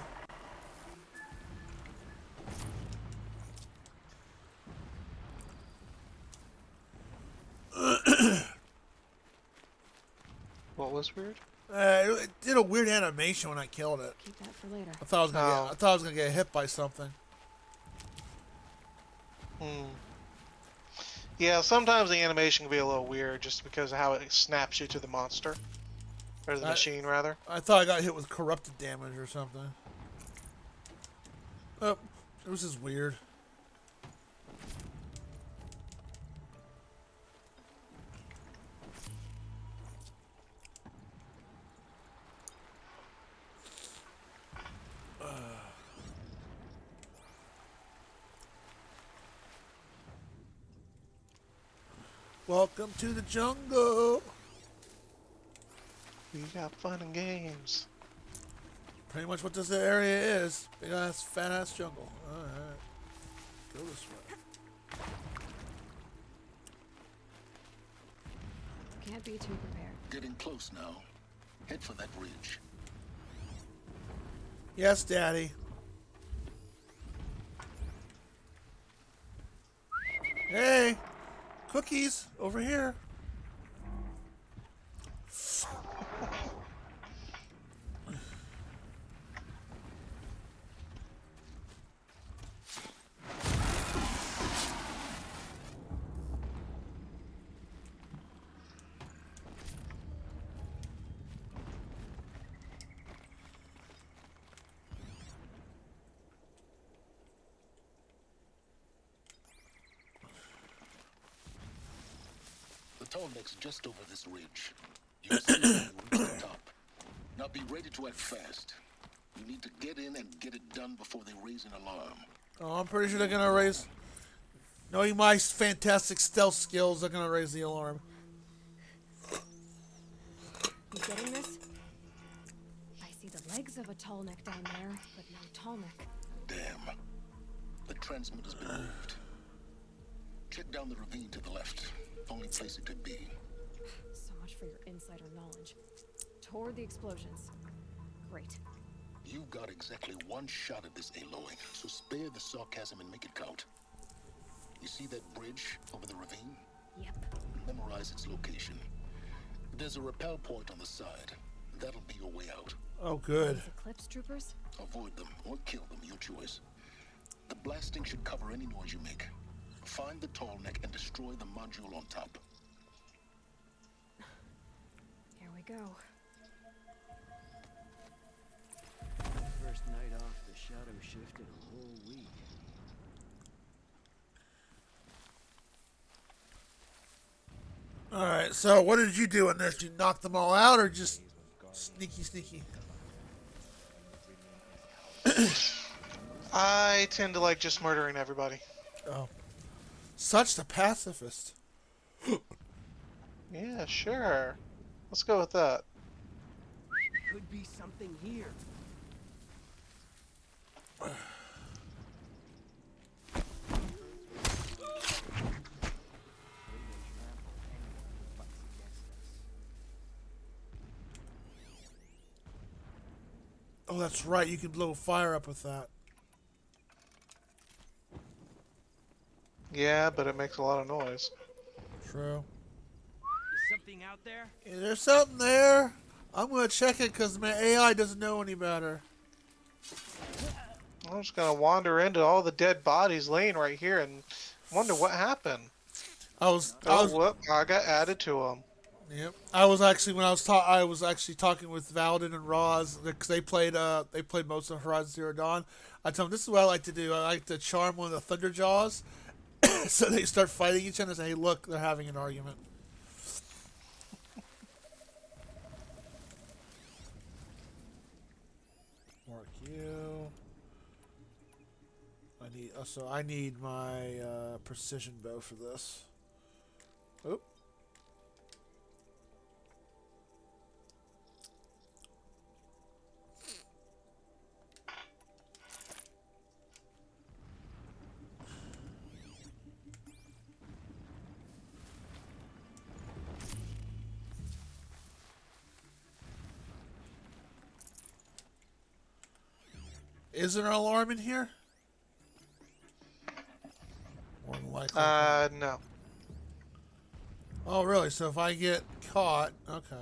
What was weird? It did a weird animation when I killed it. Keep that for later. I thought I was gonna Oh. get. I thought I was gonna get hit by something. Hmm. Yeah, sometimes the animation can be a little weird just because of how it snaps you to the monster. Or the machine, rather. I thought I got hit with corrupted damage or something. Oh, it was just weird. Welcome to the jungle. We got fun and games. Pretty much what this area is. Big ass, fat ass jungle. Alright. Go this way. Can't be too prepared. Getting close now. Head for that ridge. Yes, Daddy. Hey! Cookies! Over here. The tall neck's just over this ridge. You'll see it when you reach the top. Now be ready to act fast. You need to get in and get it done before they raise an alarm. Oh, I'm pretty sure they're gonna raise... Knowing my fantastic stealth skills, they're gonna raise the alarm. You getting this? I see the legs of a tall neck down there, but no tall neck. Damn. The transmitter's been moved. Check down the ravine to the left. Only place it could be. So much for your insider knowledge. Toward the explosions. Great. You got exactly one shot at this, Aloy, so spare the sarcasm and make it count. You see that bridge over the ravine? Yep. Memorize its location. There's a rappel point on the side. That'll be your way out. Oh, good. Those Eclipse troopers? Avoid them or kill them, your choice. The blasting should cover any noise you make. Find the tall neck and destroy the module on top. Here we go. First night off the shadow shift in a whole week. Alright, so what did you do in this? You knock them all out or just sneaky? I tend to like just murdering everybody. Oh. Such the pacifist. Yeah, sure. Let's go with that. Could be something here. Oh, that's right. You can blow fire up with that. Yeah, but it makes a lot of noise. True. Is something out there? Is there something there? I'm going to check it because my AI doesn't know any better. I'm just gonna wander into all the dead bodies laying right here and wonder what happened. I was Oh, whoop! I got added to them. Yep. I was actually when I was actually talking with Valden and Roz because they played most of Horizon Zero Dawn. I told them this is what I like to do. I like to charm one of the Thunder Jaws, so they start fighting each other. And say, hey, look, they're having an argument. Mark you. I need my precision bow for this. Oop. Is there an alarm in here? More than likely. No. Oh, really? So if I get caught, okay.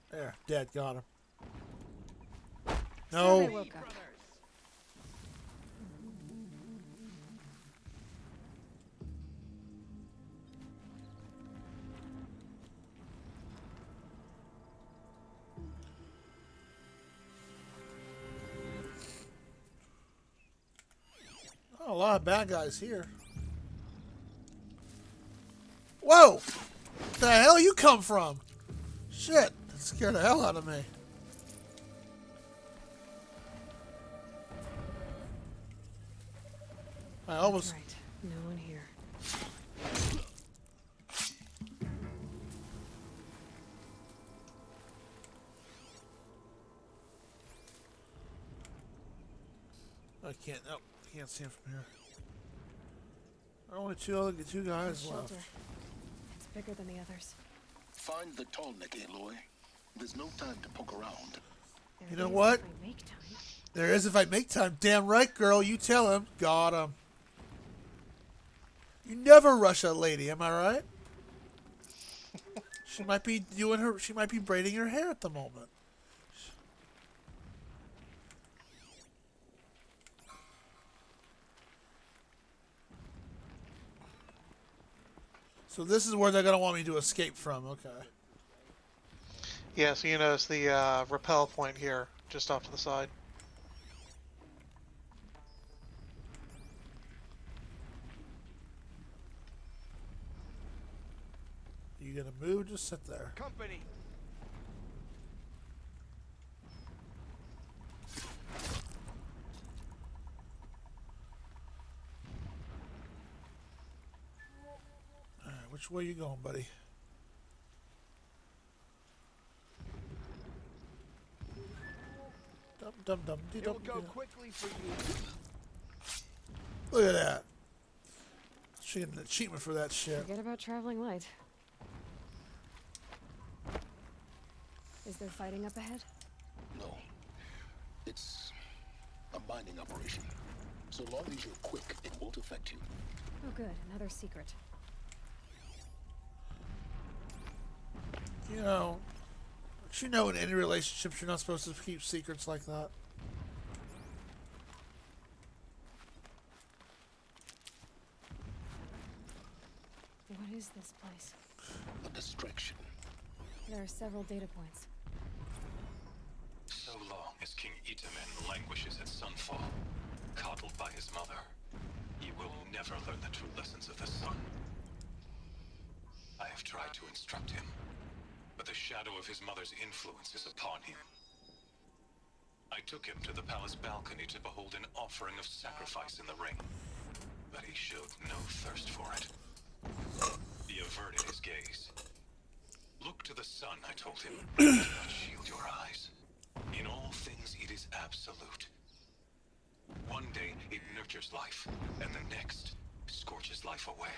There, dead, got him. So they No. woke up. Oh, a lot of bad guys here. Whoa! Where the hell you come from? Shit, that scared the hell out of me. I almost. Right. No one here. I can't. Nope, can't see him from here. Only two guys left. Shelter. It's bigger than the others. Find the tall neck, Aloy. There's no time to poke around. There You know it is what? if I make time. There is if I make time. Damn right, girl. You tell him. Got him. You never rush a lady, am I right? She might be doing her. She might be braiding her hair at the moment. So this is where they're gonna want me to escape from. Okay. Yeah, so you notice the rappel point here, just off to the side. You gonna move? Just sit there. Company. Alright, which way you going, buddy? Dum dum dum dee It dum. will go quickly for you. Look at that. She getting an achievement for that shit. Forget about traveling light. Is there fighting up ahead? No. It's a mining operation. So long as you're quick, it won't affect you. Oh, good. Another secret. You know, don't you know in any relationships you're not supposed to keep secrets like that? What is this place? A distraction. There are several data points. So long as King Itamen languishes at Sunfall, coddled by his mother, he will never learn the true lessons of the sun. I have tried to instruct him, but the shadow of his mother's influence is upon him. I took him to the palace balcony to behold an offering of sacrifice in the ring, but he showed no thirst for it. He averted his gaze. Look to the sun, I told him. Do not shield your eyes. In all things, it is absolute. One day, it nurtures life, and the next, scorches life away.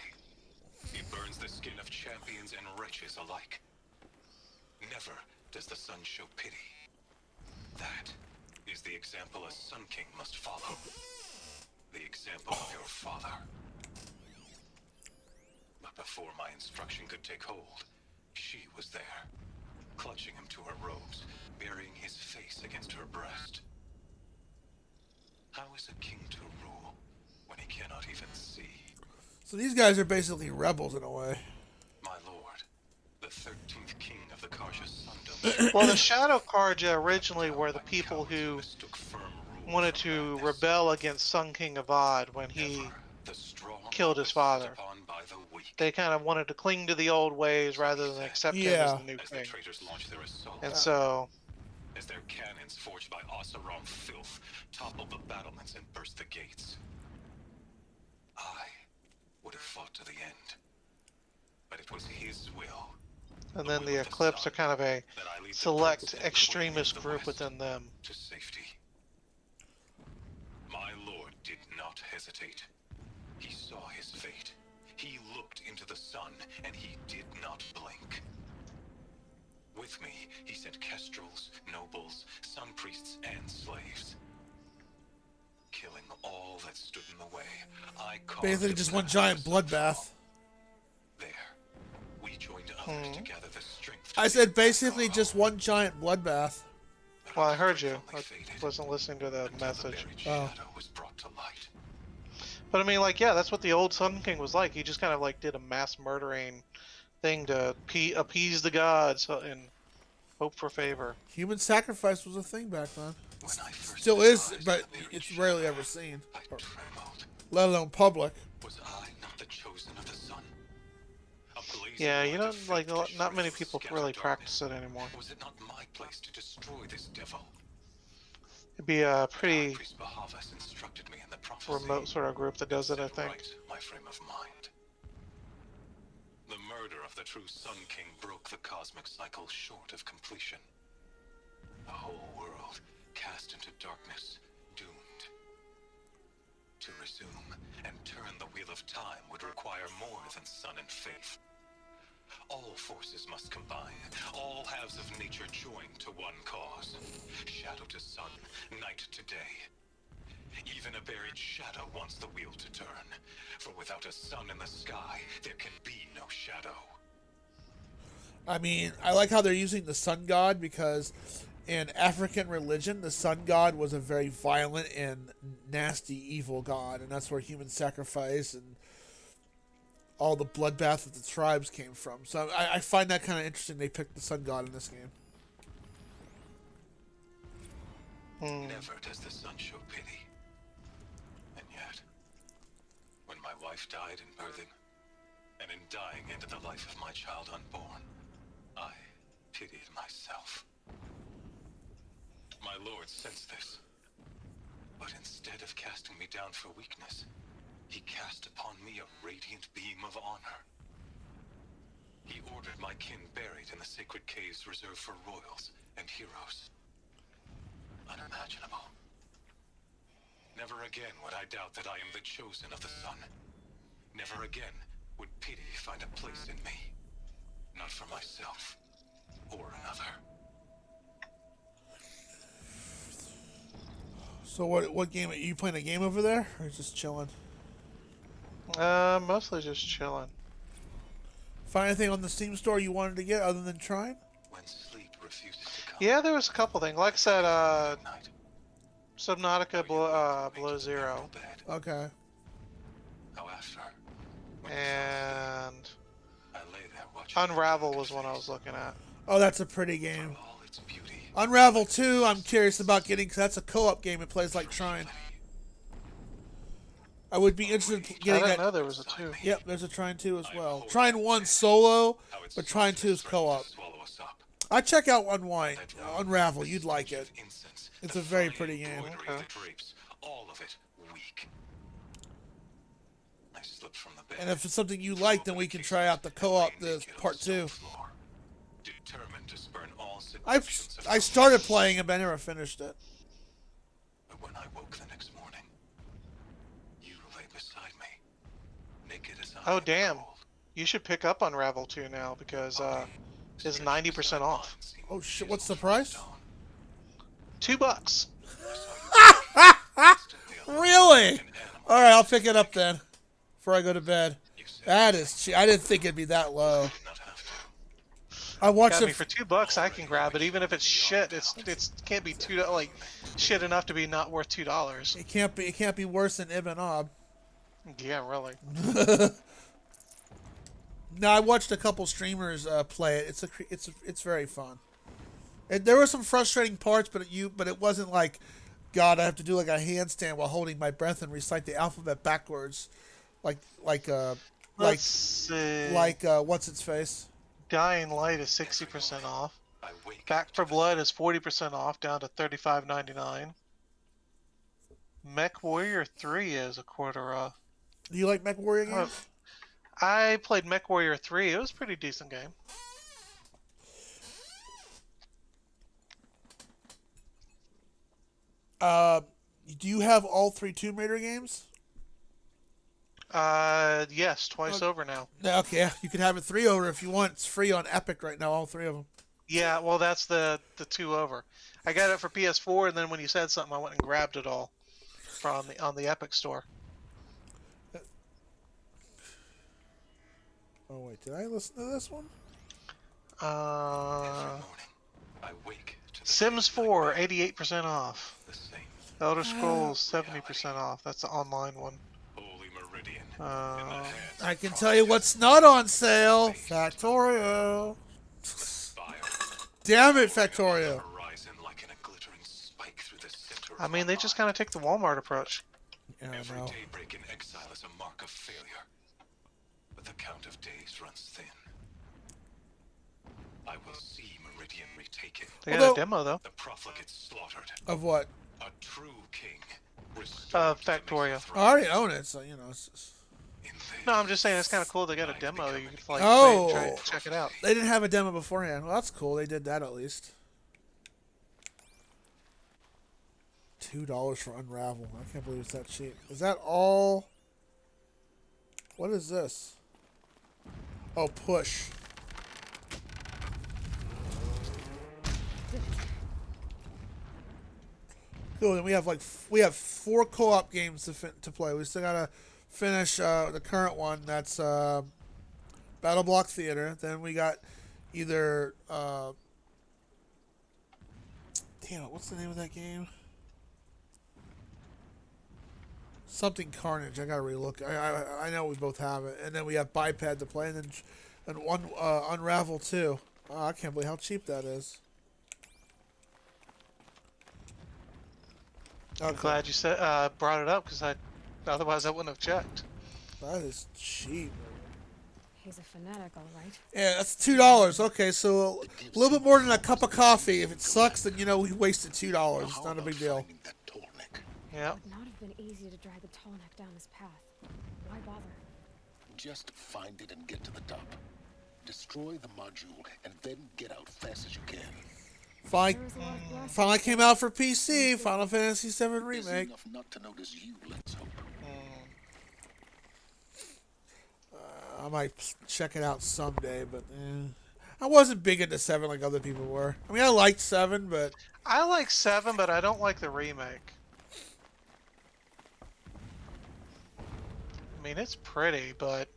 It burns the skin of champions and wretches alike. Never does the sun show pity. That is the example a Sun King must follow. The example of your father. But before my instruction could take hold, she was there. clutching him to her robes, burying his face against her breast. How is a king to rule when he cannot even see? So these guys are basically rebels in a way. My lord, the 13th king of the Karja Sundom. Well, the Shadow Karja originally were the people who Mistook firm rule wanted for to madness. rebel against Sun King Avad when he Ever the strong killed are his set father. upon by the weak. They kind of wanted to cling to the old ways rather than accept him as Yeah. the new As the king. traitors launch their assault, And so, as their cannons forged by Oseram filth toppled the battlements and burst the gates, I would have fought to the end. But it was his will. and The then will the of Eclipse sun, are kind of a that I lead the select prince and queen extremist of the group West within them. to safety. My lord did not hesitate. He saw his fate. He looked into the sun, and he did not blink. With me, he sent kestrels, nobles, sun priests, and slaves. Killing all that stood in the way, I caused Basically a just one massive giant assault. bloodbath. There, we joined others to gather the strength. I said basically just one giant bloodbath. Well, I heard you. I wasn't listening to the message. Shadow was brought to light. But I mean, like, yeah, that's what the old Sun King was like. He just kind of like did a mass murdering thing to appease the gods and hope for favor. Human sacrifice was a thing back then. When I first Still is, despised but the buried it's rarely shadow, ever seen. I trembled. Let alone public. Was I not the chosen of the sun? A blazing Yeah, you light know, of like faith to not many shrivel people scattered really darkness. practice it anymore. Was it not my place to destroy this devil? It'd be a High pretty Priest Bahavas instructed me in the prophecy. remote sort of group that does it, I Set think. right my frame of mind. The murder of the true Sun King broke the cosmic cycle short of completion. The whole world cast into darkness, doomed. To resume and turn the wheel of time would require more than sun and faith. All forces must combine, all halves of nature join to one cause. Shadow to sun, night to day. Even a buried shadow wants the wheel to turn, for without a sun in the sky, there can be no shadow. I mean, I like how they're using the sun god because in African religion, the sun god was a very violent and nasty, evil god, and that's where human sacrifice and all the bloodbath of the tribes came from. So I find that kind of interesting. They picked the sun god in this game. Never does the sun show pity. And yet, when my wife died in birthing, and in dying into the life of my child unborn, I pitied myself. My lord sensed this, but instead of casting me down for weakness, he cast upon me a radiant beam of honor. He ordered my kin buried in the sacred caves reserved for royals and heroes. Unimaginable. Never again would I doubt that I am the chosen of the sun. Never again would pity find a place in me. Not for myself or another. So what game are you playing? A game over there, or just chilling? Mostly just chilling. Find anything on the Steam store you wanted to get other than trying? When sleep refuses to come. Yeah, there was a couple things. Like I said, At night, Subnautica Below Zero, bed. Okay. How after, when and I lay there watching Unravel was one I was looking at. Oh, that's a pretty game. all its beauty. Unravel 2, I'm curious about getting because that's a co-op game. It plays like Trine. I would be interested in I getting didn't that. know there was a 2. Yep, there's a Trine 2 as well. Trine 1 solo, How its but Trine 2 is strength to co-op. swallow us up. I check out Unwind, That room, Unravel. the You'd like stench it. of incense, It's the a very fine pretty game. embroidery Okay. of the drapes, all of it weak. I slipped from the bed. And if it's something you like, then we can try out the co-op, the part 2. Determined to spurn all I seductions of I started playing it, but I never finished it. But when I woke the next morning, you lay beside me, naked as I Oh, am damn. cold. You should pick up Unravel 2 now because it's 90% off. Oh shit! What's the price? $2. Really? All right, I'll pick it up then. Before I go to bed. That is cheap. I didn't think it'd be that low. I watched Got it. me for $2. I can grab it, even if it's shit. It's can't be like shit enough to be not worth $2. It can't be. It can't be worse than Ibn Ob. Yeah, really. No, I watched a couple streamers play it. It's very fun. There were some frustrating parts, but it wasn't like, God, I have to do like a handstand while holding my breath and recite the alphabet backwards, like like uh like Let's see. what's its face? Dying Light is 60% off. I wake Back to for the Blood is 40% off, down to $35.99. Mech Warrior 3 is a quarter off. Do you like Mech Warrior Oh, games? I played Mech Warrior 3. It was a pretty decent game. Do you have all three Tomb Raider games? Yes, twice over now. Okay, yeah, you can have it 3 over if you want. It's free on Epic right now, all 3 of them. Yeah, well, that's the 2 over. I got it for PS4, and then when you said something, I went and grabbed it all from on the Epic store. Oh wait, did I listen to this one? Uh, every morning. I wake to the Sims daylight 4, back, 88% off. the same Elder Scrolls, 70% off. That's the online one. holy meridian in the Uh, hands I of can tell you prostitutes. what's not on sale. Factorio. Fire Damn it, on the Factorio. horizon like in a glittering spike through the center I of mean, my they just mind. kind of take the Walmart approach. Yeah, I Every know. daybreak in exile is a mark of failure, but the count of days runs thin. I will see Meridian retaken, They got Although- a demo, though. the profligates slaughtered, Of what? a true king restored to make the Factorio. I throne. already own it, so you know. It's just... In No, I'm this, just saying it's kind of cool they got a I demo. become You an can like Oh. play it and try and check it out. They didn't have a demo beforehand. Well, that's cool. They did that at least. $2 for Unravel. I can't believe it's that cheap. Is that all? What is this? Oh, push. Cool. Then we have we have 4 co-op games to play. We still gotta finish the current one. That's Battle Block Theater. Then we got either damn it, what's the name of that game? Something Carnage. I gotta relook. I know we both have it, and then we have Biped to play, and one Unravel too. Oh, I can't believe how cheap that is. I'm glad you said brought it up because otherwise I wouldn't have checked. That is cheap. He's a fanatic, all right. Yeah, that's $2. Okay, so a little bit more than a cup of coffee. If it sucks, then you know we wasted $2. It's not a big deal. That Tornik. Yeah. Would not have been easy to drag the tall neck down this path. Why bother? Just find it and get to the top. Destroy the module and then get out fast as you can. Finally, There was a lot of blessing. finally came out for PC. Final Fantasy VII Busy Remake. enough not to notice you, let's hope. I might check it out someday, but I wasn't big into 7 like other people were. I mean, I liked 7, but I like 7, but I don't like the remake. I mean, it's pretty, but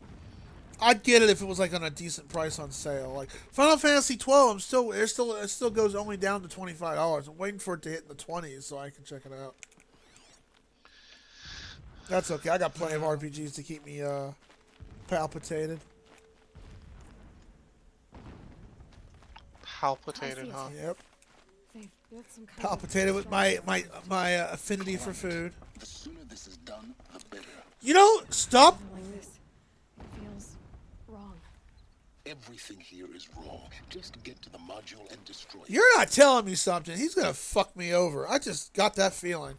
I'd get it if it was like on a decent price on sale. Like Final Fantasy 12, it still goes only down to $25. I'm waiting for it to hit in the 20s so I can check it out. That's okay. I got plenty of RPGs to keep me palpitated. palpitated, huh? Yep, They've built some kind of palpitated with my affinity for food. The sooner this is done, the better. You know, stop. like this. It feels wrong. Everything here is wrong. Just get to the module and destroy it. You're not telling me something. He's gonna fuck me over. I just got that feeling.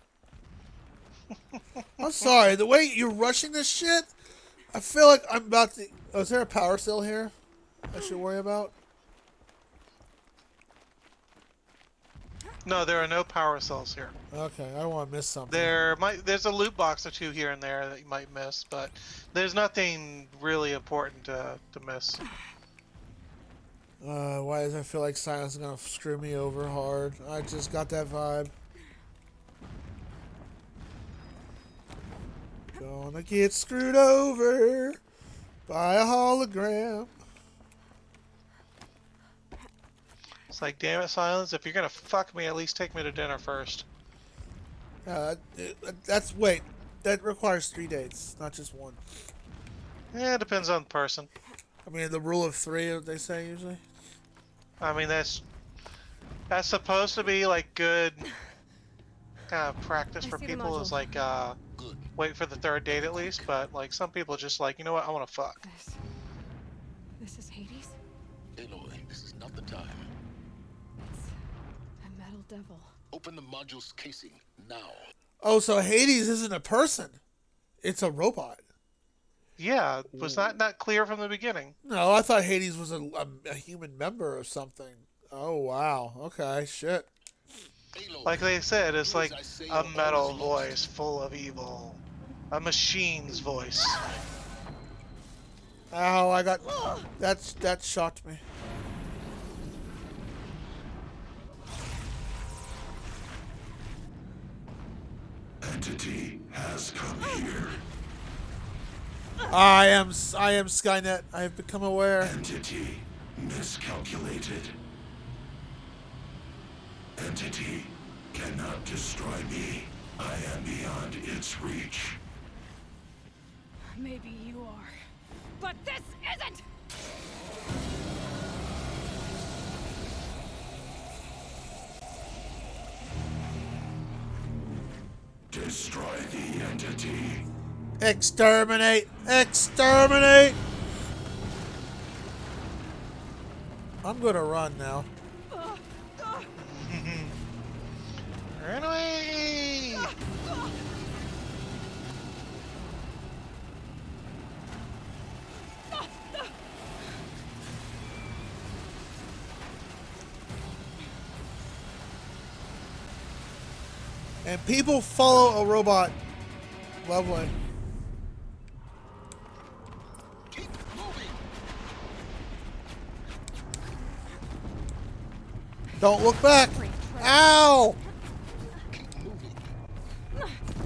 I'm sorry. The way you're rushing this shit, I feel like I'm about to. Oh, is there a power cell here I should worry about? No, there are no power cells here. Okay, I don't want to miss something. There's a loot box or two here and there that you might miss, but there's nothing really important to miss. Why does I feel like Silence is gonna screw me over hard? I just got that vibe. Gonna get screwed over by a hologram. It's like, damn it, Silence. If you're gonna fuck me, at least take me to dinner first. Wait. That requires 3 dates, not just one. Yeah, it depends on the person. I mean, the rule of 3, they say usually. I mean, that's supposed to be like good kind of practice I for see the people. Is module. like Good. wait for the 3rd date at least. But like some people just like, you know what, I want to fuck. This is Hades? Aloy, this is not the time. It's a metal devil. Open the module's casing now. Oh, so Hades isn't a person. It's a robot. Yeah, was that not clear from the beginning? No, I thought Hades was a human member or something. Oh, wow. Okay, shit. Aloy, Like they said, it's do as like I say a or all metal is lost. voice full of evil, a machine's voice. Ow, I got... That shocked me. Entity has come here. I am Skynet. I have become aware. Entity miscalculated. Entity cannot destroy me. I am beyond its reach. Maybe you are. But this isn't! Destroy the entity. Exterminate! Exterminate! I'm gonna run now. Run away! And people follow a robot. Lovely. Keep moving. Don't look back. Ow! Keep moving.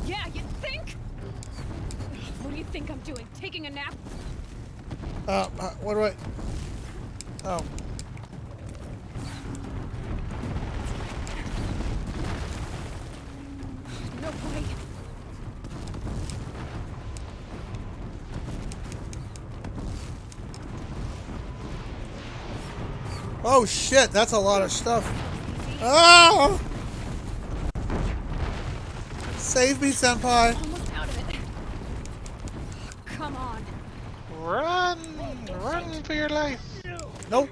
Yeah, you think? What do you think I'm doing? Taking a nap? What do I... Oh. No way. Oh shit, that's a lot of stuff. Ah! Save me, Senpai. Almost out of it. Come on. Run! Run for your life! Nope.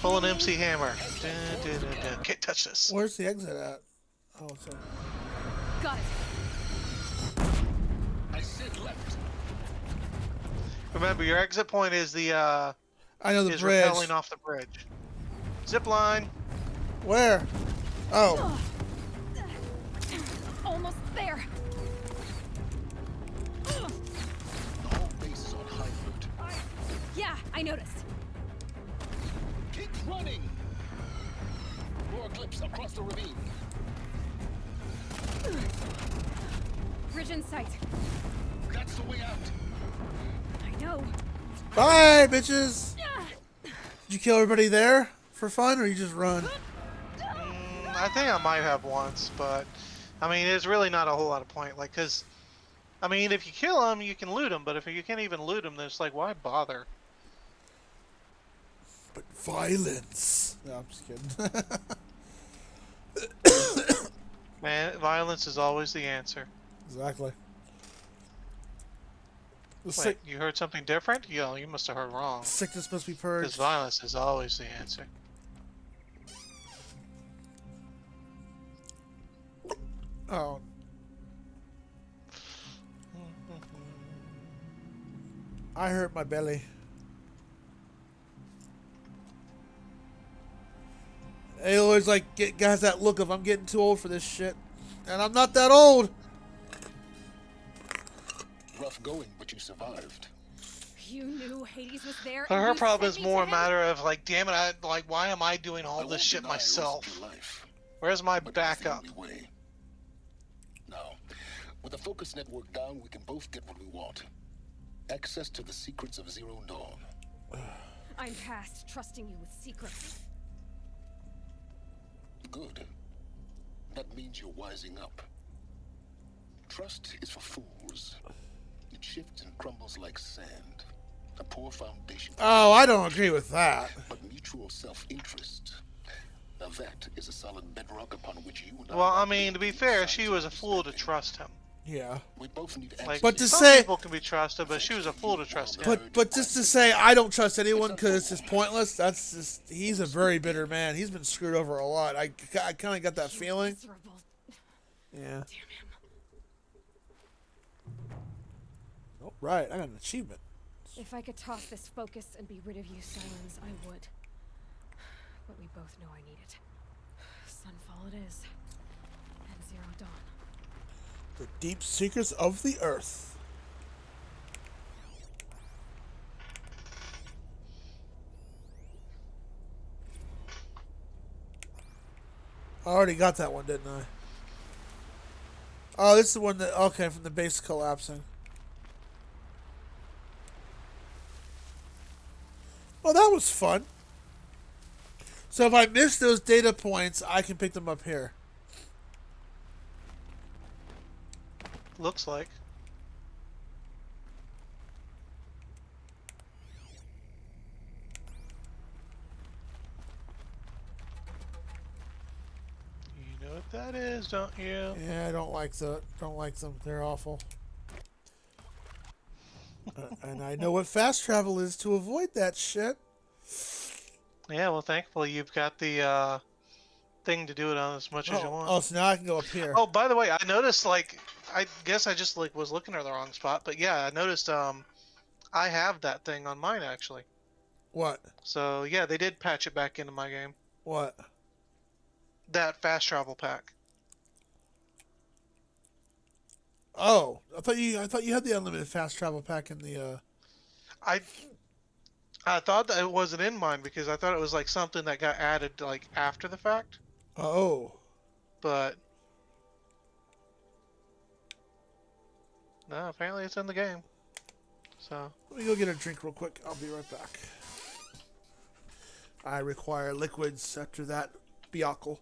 Pull an MC Hammer. Dun, dun, dun, dun. Can't touch this. Where's the exit at? Oh, sorry. Got it. I said left. Remember, your exit point is the I know the is bridge. rappelling off the bridge. Zip line. Where? Oh. Almost there. The whole base is on high alert. Yeah, I noticed. Keep running. More clips across the ravine. Bridge in sight. That's the way out. I know. Bye, bitches. Did you kill everybody there for fun, or you just run? I think I might have once, but I mean, it's really not a whole lot of point. Like, cause I mean, if you kill them, you can loot them, but if you can't even loot them, then it's like, why bother? But violence. No, I'm just kidding. Man, violence is always the answer. Exactly. The Wait, you heard something different? Yo, you must have heard wrong. sickness must be Because purged. violence is always the answer. Oh. I hurt my belly. Aloy's like, guys, that look of I'm getting too old for this shit. And I'm not that old. Rough going, but you survived. You knew Hades was there. But and her you problem sent is me more to a him? matter of like, damn it, why am I doing all I this won't shit deny I risked myself? your life, Where's my but it was the backup? only way. Now, with the focus network down, we can both get what we want. Access to the secrets of Zero Dawn. I'm past trusting you with secrets. Good. That means you're wising up. Trust is for fools. It shifts and crumbles like sand. A poor foundation. Oh, I don't agree with that. But mutual self-interest. Now that is a solid bedrock upon which you and Well, I might mean, to build be deep fair, she was a scientific fool to understanding. trust him. Yeah. We both need Like, But to some say- people can be trusted, but she was a fool to trust him. But just to say I don't trust anyone because it's just pointless. That's just he's a very bitter man. He's been screwed over a lot. I kind of got that feeling. Miserable. Yeah. Damn him. Oh, right. I got an achievement. If I could toss this focus and be rid of you, Silence, I would. But we both know I need it. Sunfall it is. And Zero Dawn. The deep secrets of the earth. I already got that one, didn't I? Oh, this is the one that... Okay, from the base collapsing. Well, that was fun. So if I miss those data points, I can pick them up here. Looks like. You know what that is, don't you? Yeah, I don't like them. They're awful. And I know what fast travel is to avoid that shit. Yeah, well, thankfully you've got the thing to do it on as much as you want. Oh, so now I can go up here. Oh, by the way, I noticed, like, I guess I just, like, was looking at the wrong spot, but yeah, I noticed, I have that thing on mine, actually. What? So, yeah, they did patch it back into my game. What? That fast travel pack. Oh, I thought you had the unlimited fast travel pack in the. I thought that it wasn't in mine because I thought it was, like, something that got added, like, after the fact. Oh. But no, apparently it's in the game. So Let me go get a drink real quick. I'll be right back. I require liquids after that Biacle.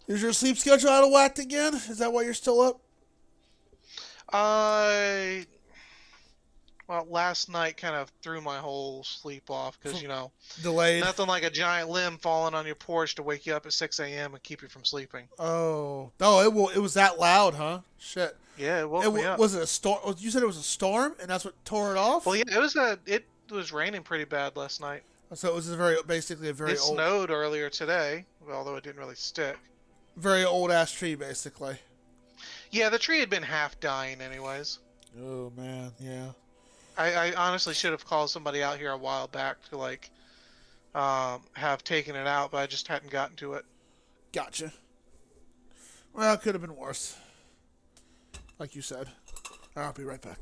Is your sleep schedule out of whack again? Is that why you're still up? well, last night kind of threw my whole sleep off because, you know, Delayed. nothing like a giant limb falling on your porch to wake you up at 6 a.m. and keep you from sleeping. Oh, it was that loud, huh? Shit. Yeah, it woke me up. Was it a storm? You said it was a storm, and that's what tore it off. Well, yeah, it was raining pretty bad last night. So it was basically a very It old, snowed earlier today, although it didn't really stick. very old ass tree, basically. Yeah, the tree had been half dying anyways. Oh man, yeah. I honestly should have called somebody out here a while back to, like, have taken it out, but I just hadn't gotten to it. Gotcha. Well, it could have been worse. Like you said. I'll be right back.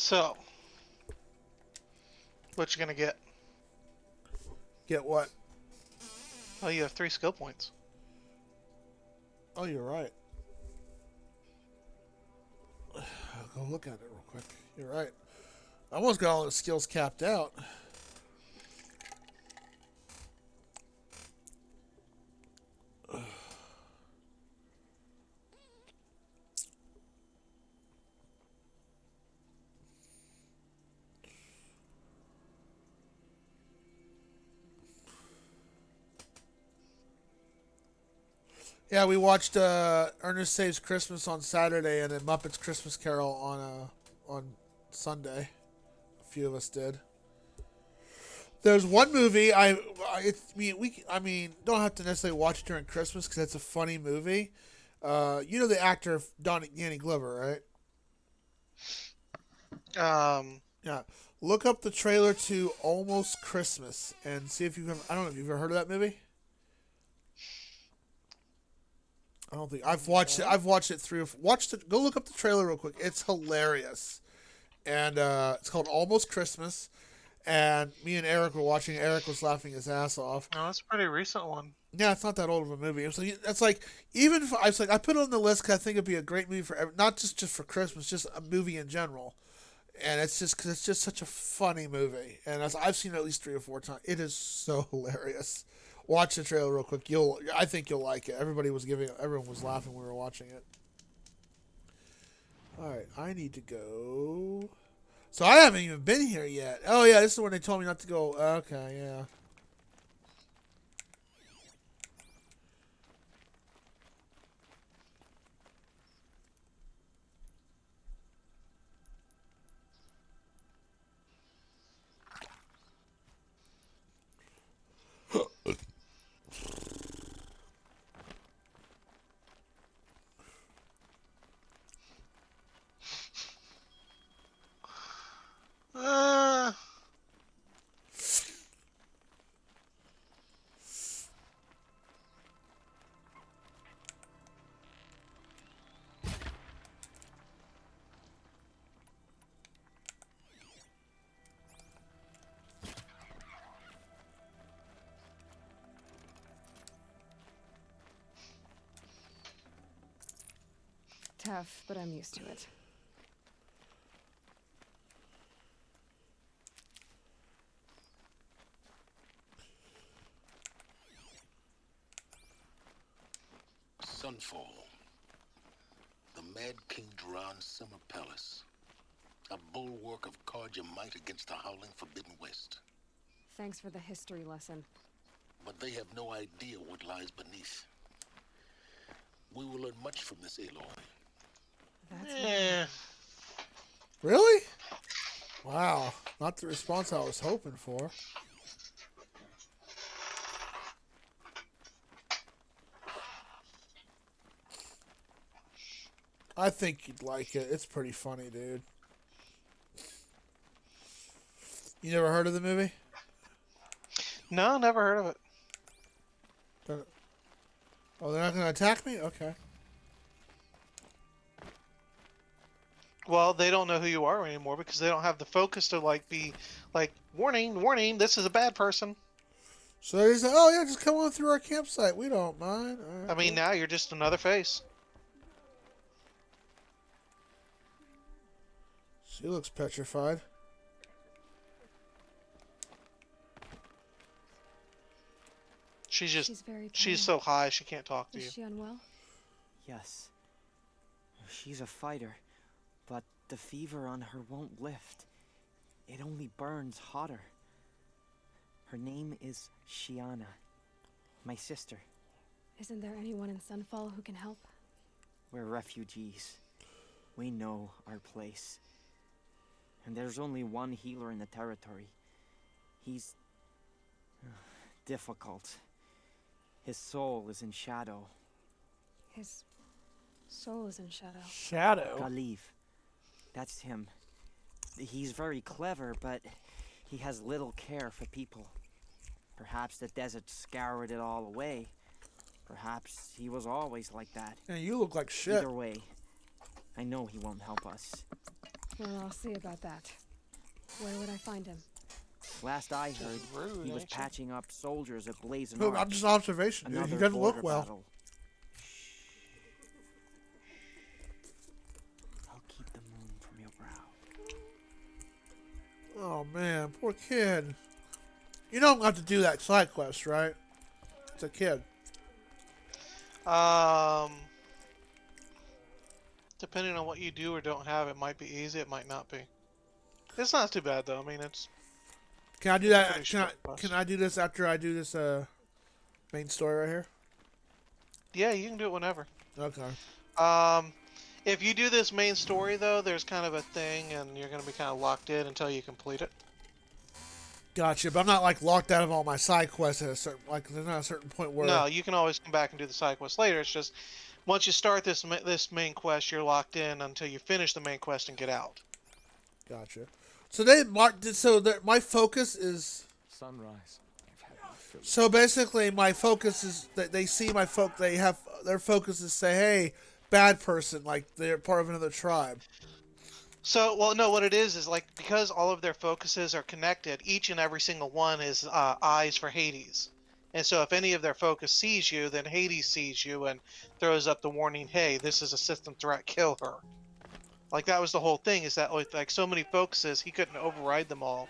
So, what you gonna get? Get what? Oh, you have 3 skill points. Oh, you're right. I'll go look at it real quick. You're right. I almost got all the skills capped out. Yeah, we watched Ernest Saves Christmas on Saturday and then Muppets Christmas Carol on Sunday. A few of us did. There's one movie I mean don't have to necessarily watch it during Christmas because it's a funny movie. You know the actor Danny Glover, right? Um, Yeah. Look up the trailer to Almost Christmas and see if I don't know if you've ever heard of that movie. I don't think I've watched it. I've watched it watched it. Go look up the trailer real quick. It's hilarious, and it's called Almost Christmas. And me and Eric were watching. Eric was laughing his ass off. no, that's a pretty recent one. Yeah, it's not that old of a movie. It's like even if I was like I put it on the list because I think it'd be a great movie for not just for Christmas, just a movie in general. And it's just because it's just such a funny movie, and I've seen it at least 3 or 4 times. It is so hilarious. Watch the trailer real quick. I think you'll like it. Everyone was laughing when we were watching it. All right, I need to go. So I haven't even been here yet. Oh yeah, this is when they told me not to go. Okay, yeah. Uh, Tough, but I'm used to it. Sunfall. The Mad King Duran's summer palace. A bulwark of Carja might against the howling Forbidden West. Thanks for the history lesson. But they have no idea what lies beneath. We will learn much from this Aloy. That's eh. Really? Wow, not the response I was hoping for. I think you'd like it. It's pretty funny, dude. You never heard of the movie? No, never heard of it. Oh, they're not going to attack me? Okay. Well, they don't know who you are anymore because they don't have the focus to be like, warning, warning, this is a bad person. So they say, oh yeah, just come on through our campsite. We don't mind. All right, I mean, cool. now you're just another face. She looks petrified. She's very pale. she's so high she can't talk to you. Is she unwell? Yes. She's a fighter, but the fever on her won't lift. It only burns hotter. Her name is Shiana, my sister. Isn't there anyone in Sunfall who can help? We're refugees. We know our place. And there's only one healer in the territory. He's difficult. His soul is in shadow. His soul is in shadow. Shadow? Khalif. That's him. He's very clever, but he has little care for people. Perhaps the desert scoured it all away. Perhaps he was always like that. And you look like shit. Either way, I know he won't help us. Well, I'll see about that. Where would I find him? Last I heard, rude, he was ain't you? patching up soldiers at Blazing Look, I'm Arch. just observation. Dude. He Another doesn't border look well. battle. I'll keep the moon from your brow. Oh man, poor kid. You know I'm going to have to do that side quest, right? It's a kid. Um, depending on what you do or don't have, it might be easy. It might not be. It's not too bad though. I mean, it's Can I do it's a that? pretty Can I, short quest. can I do this after I do this main story right here? Yeah, you can do it whenever. Okay. If you do this main story though, there's kind of a thing, and you're gonna be kind of locked in until you complete it. Gotcha, but I'm not like locked out of all my side quests at a certain there's not a certain point where No, you can always come back and do the side quest later. It's just once you start this main quest, you're locked in until you finish the main quest and get out. Gotcha. So they marked it so that my focus is Sunrise. I've had my fill. so basically my focus is that they see my they have their focus is say, hey, bad person, like they're part of another tribe. So, well, no, what it is like because all of their focuses are connected, each and every single one is eyes for Hades. And so if any of their focus sees you, then Hades sees you and throws up the warning, hey, this is a system threat, kill her. Like that was the whole thing, is that with like so many focuses, he couldn't override them all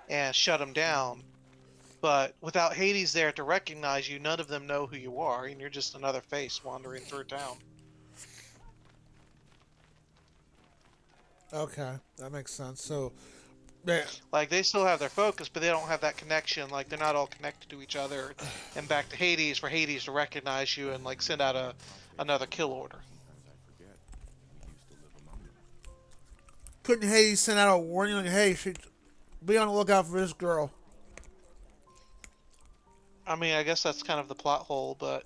and shut them down. But without Hades there to recognize you, none of them know who you are, and you're just another face wandering through town. Okay, that makes sense. So, yeah, Like they still have their focus, but they don't have that connection. Like they're not all connected to each other and back to Hades for Hades to recognize you and like send out another kill order. Sometimes I forget. We used to live among them. couldn't Hades send out a warning like, hey, be on the lookout for this girl? I mean, I guess that's kind of the plot hole, but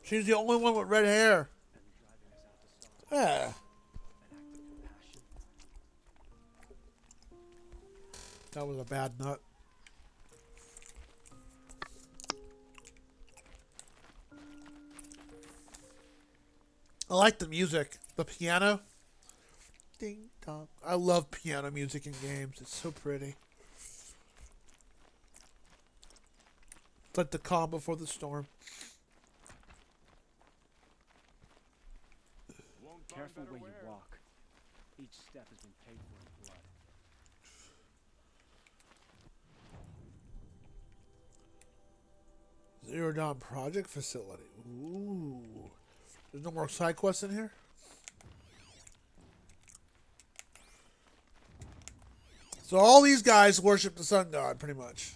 She's the only one with red hair. Yeah. That was a bad nut. I like the music. The piano. Ding dong. I love piano music in games. It's so pretty. It's like the calm before the storm. Careful where you walk. Each step has been paid for in blood. Zero Dawn Project Facility. Ooh. There's no more side quests in here? So all these guys worship the sun god, pretty much.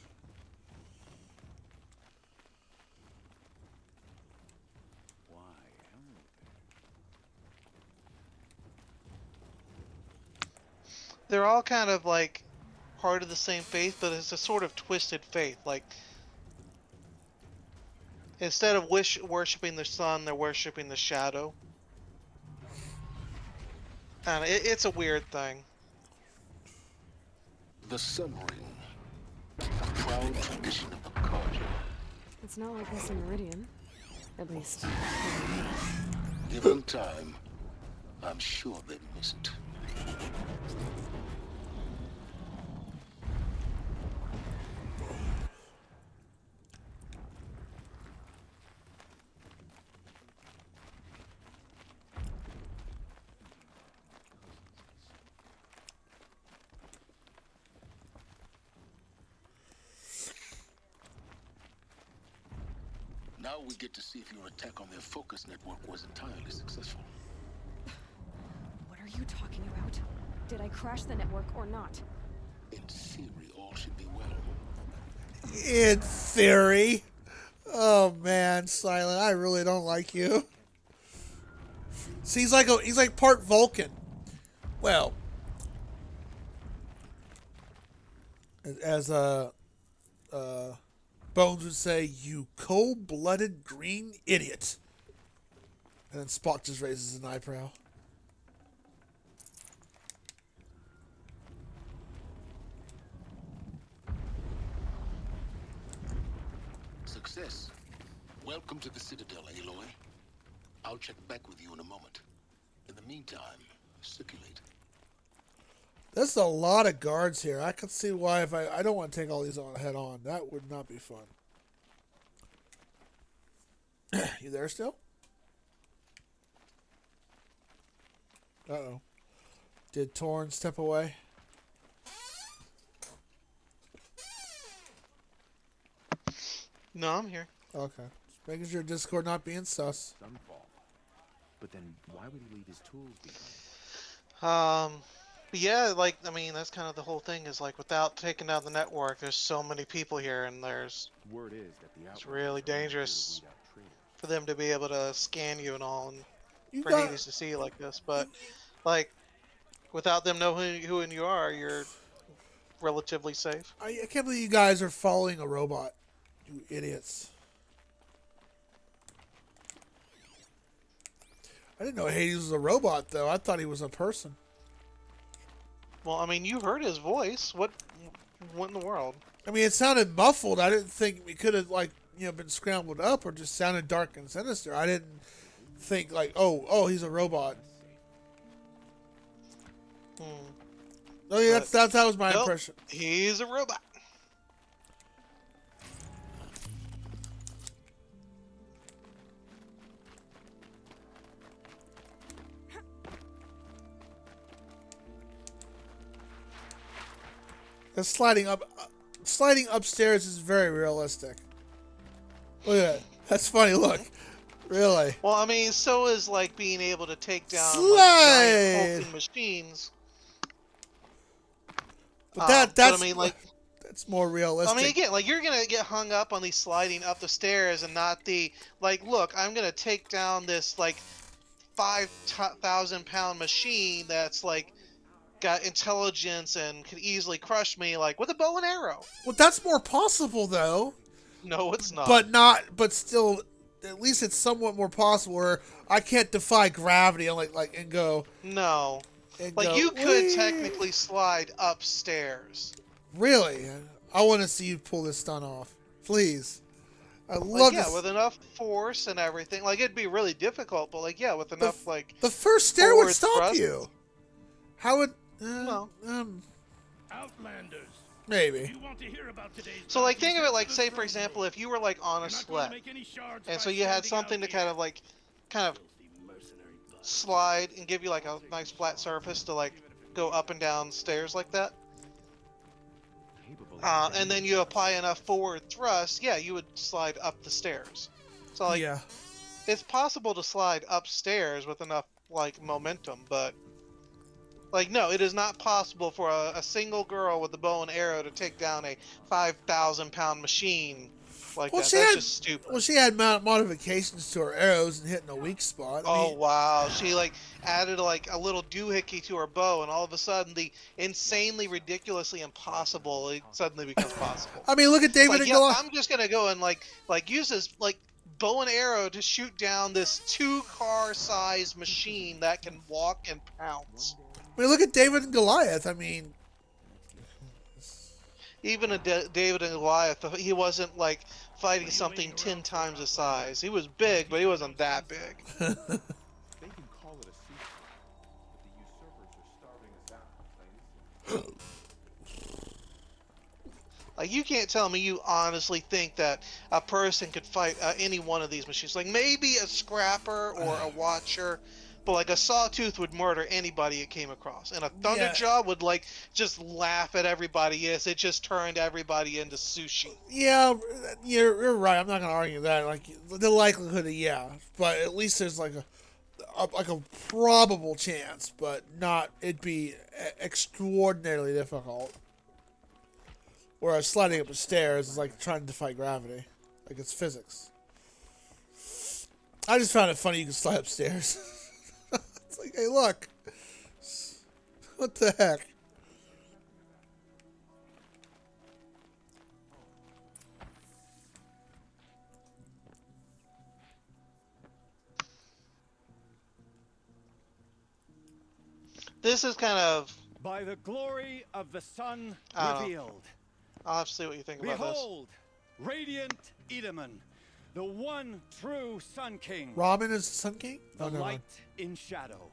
Why, hello they're all kind of like part of the same faith, but it's a sort of twisted faith. Like instead of worshiping the sun, they're worshiping the shadow. And it's a weird thing. The Sun Ring, a proud tradition of the Carja. It's not like this in Meridian. At least. Given time, I'm sure they'd miss it. Now we get to see if your attack on their focus network was entirely successful. What are you talking about? Did I crash the network or not? In theory, all should be well. In theory. Oh man, Silent, I really don't like you. See, he's like part Vulcan. Well, as Bones would say, you cold-blooded green idiot. And then Spock just raises an eyebrow. Success. Welcome to the Citadel, Aloy. I'll check back with you in a moment. In the meantime, circulate. There's a lot of guards here. I can see why if I don't want to take all these on head on. That would not be fun. You there still? Uh-oh. Did Torren step away? No, I'm here. Okay. Just making sure Discord not being sus. Sunfall. But then why would he leave his tools behind? But yeah, like, I mean, that's kind of the whole thing is like without taking down the network, there's so many people here, and Word is that the it's Outlanders really are only here to dangerous weed out traitors. for them to be able to scan you and all, and You for got... Hades to see you like this. But like, without them knowing who you are, you're relatively safe. I can't believe you guys are following a robot. You idiots. I didn't know Hades was a robot, though. I thought he was a person. Well, I mean, you heard his voice. What in the world? I mean, it sounded muffled. I didn't think we could have, like, been scrambled up or just sounded dark and sinister. I didn't think, like, oh, he's a robot. Oh, yeah, that was my Nope, impression. he's a robot. The sliding upstairs is very realistic. Look at that. That's funny. Look, really. Well, I mean, so is like being able to take down like, Slide! giant hulking machines. But But I mean, like, that's more realistic. I mean, again, like you're gonna get hung up on the sliding up the stairs and not the like. Look, I'm gonna take down this like 5,000-pound machine that's like got intelligence and could easily crush me like with a bow and arrow. Well, that's more possible though. No, it's not. But still, at least it's somewhat more possible. Where I can't defy gravity and go. No. And Like go, you could "Whee!" technically slide upstairs. Really, I want to see you pull this stunt off, please. I Like love yeah, this. with enough force and everything. Like it'd be really difficult, but like yeah, with enough like The first stair would forward stop thrust. you. How would? No. Outlanders. Maybe. You want to hear about today's So like think of it like bounty? say for example if you were like on a You're not sled gonna make any shards and by so you had standing something to out kind here. of Filthy mercenary bust. slide and give you like a nice flat surface to like go up and down stairs like that. Capable of And then you apply enough forward thrust, yeah, you would slide up the stairs. So like Yeah. it's possible to slide upstairs with enough like momentum, but like no, it is not possible for a single girl with a bow and arrow to take down a 5,000-pound machine like Well, that. she That's had- just stupid. Well, she had modifications to her arrows and hitting a weak spot. I Oh mean, wow, she like added like a little doohickey to her bow, and all of a sudden the insanely, ridiculously impossible it suddenly becomes possible. I mean, look at David Like, and yeah, Goliath. I'm just gonna go and like use this like bow and arrow to shoot down this 2-car sized machine that can walk and pounce. I mean, look at David and Goliath. I mean, Even David and Goliath, he wasn't like fighting something 10 times his size. He was big, but he wasn't that big. They can call it a secret, but the usurpers are starving us out, plain and simple. Like you can't tell me you honestly think that a person could fight any one of these machines. Like maybe a scrapper or a watcher, but like a sawtooth would murder anybody it came across, and a thunderjaw would like just laugh at everybody as it just turned everybody into sushi. yeah, you're right. I'm not gonna argue that. Like the likelihood of but at least there's like a probable chance, but not. It'd be extraordinarily difficult. Whereas sliding up the stairs is like trying to defy gravity. Like it's physics. I just found it funny you can slide upstairs. It's like, hey, look. What the heck? This is kind of By the glory of the sun I don't know. revealed. I'll have to see what you think about this. Behold, radiant Edaman, the one true Sun King, Robin is the Sun King? the Oh, never light mind. in shadow.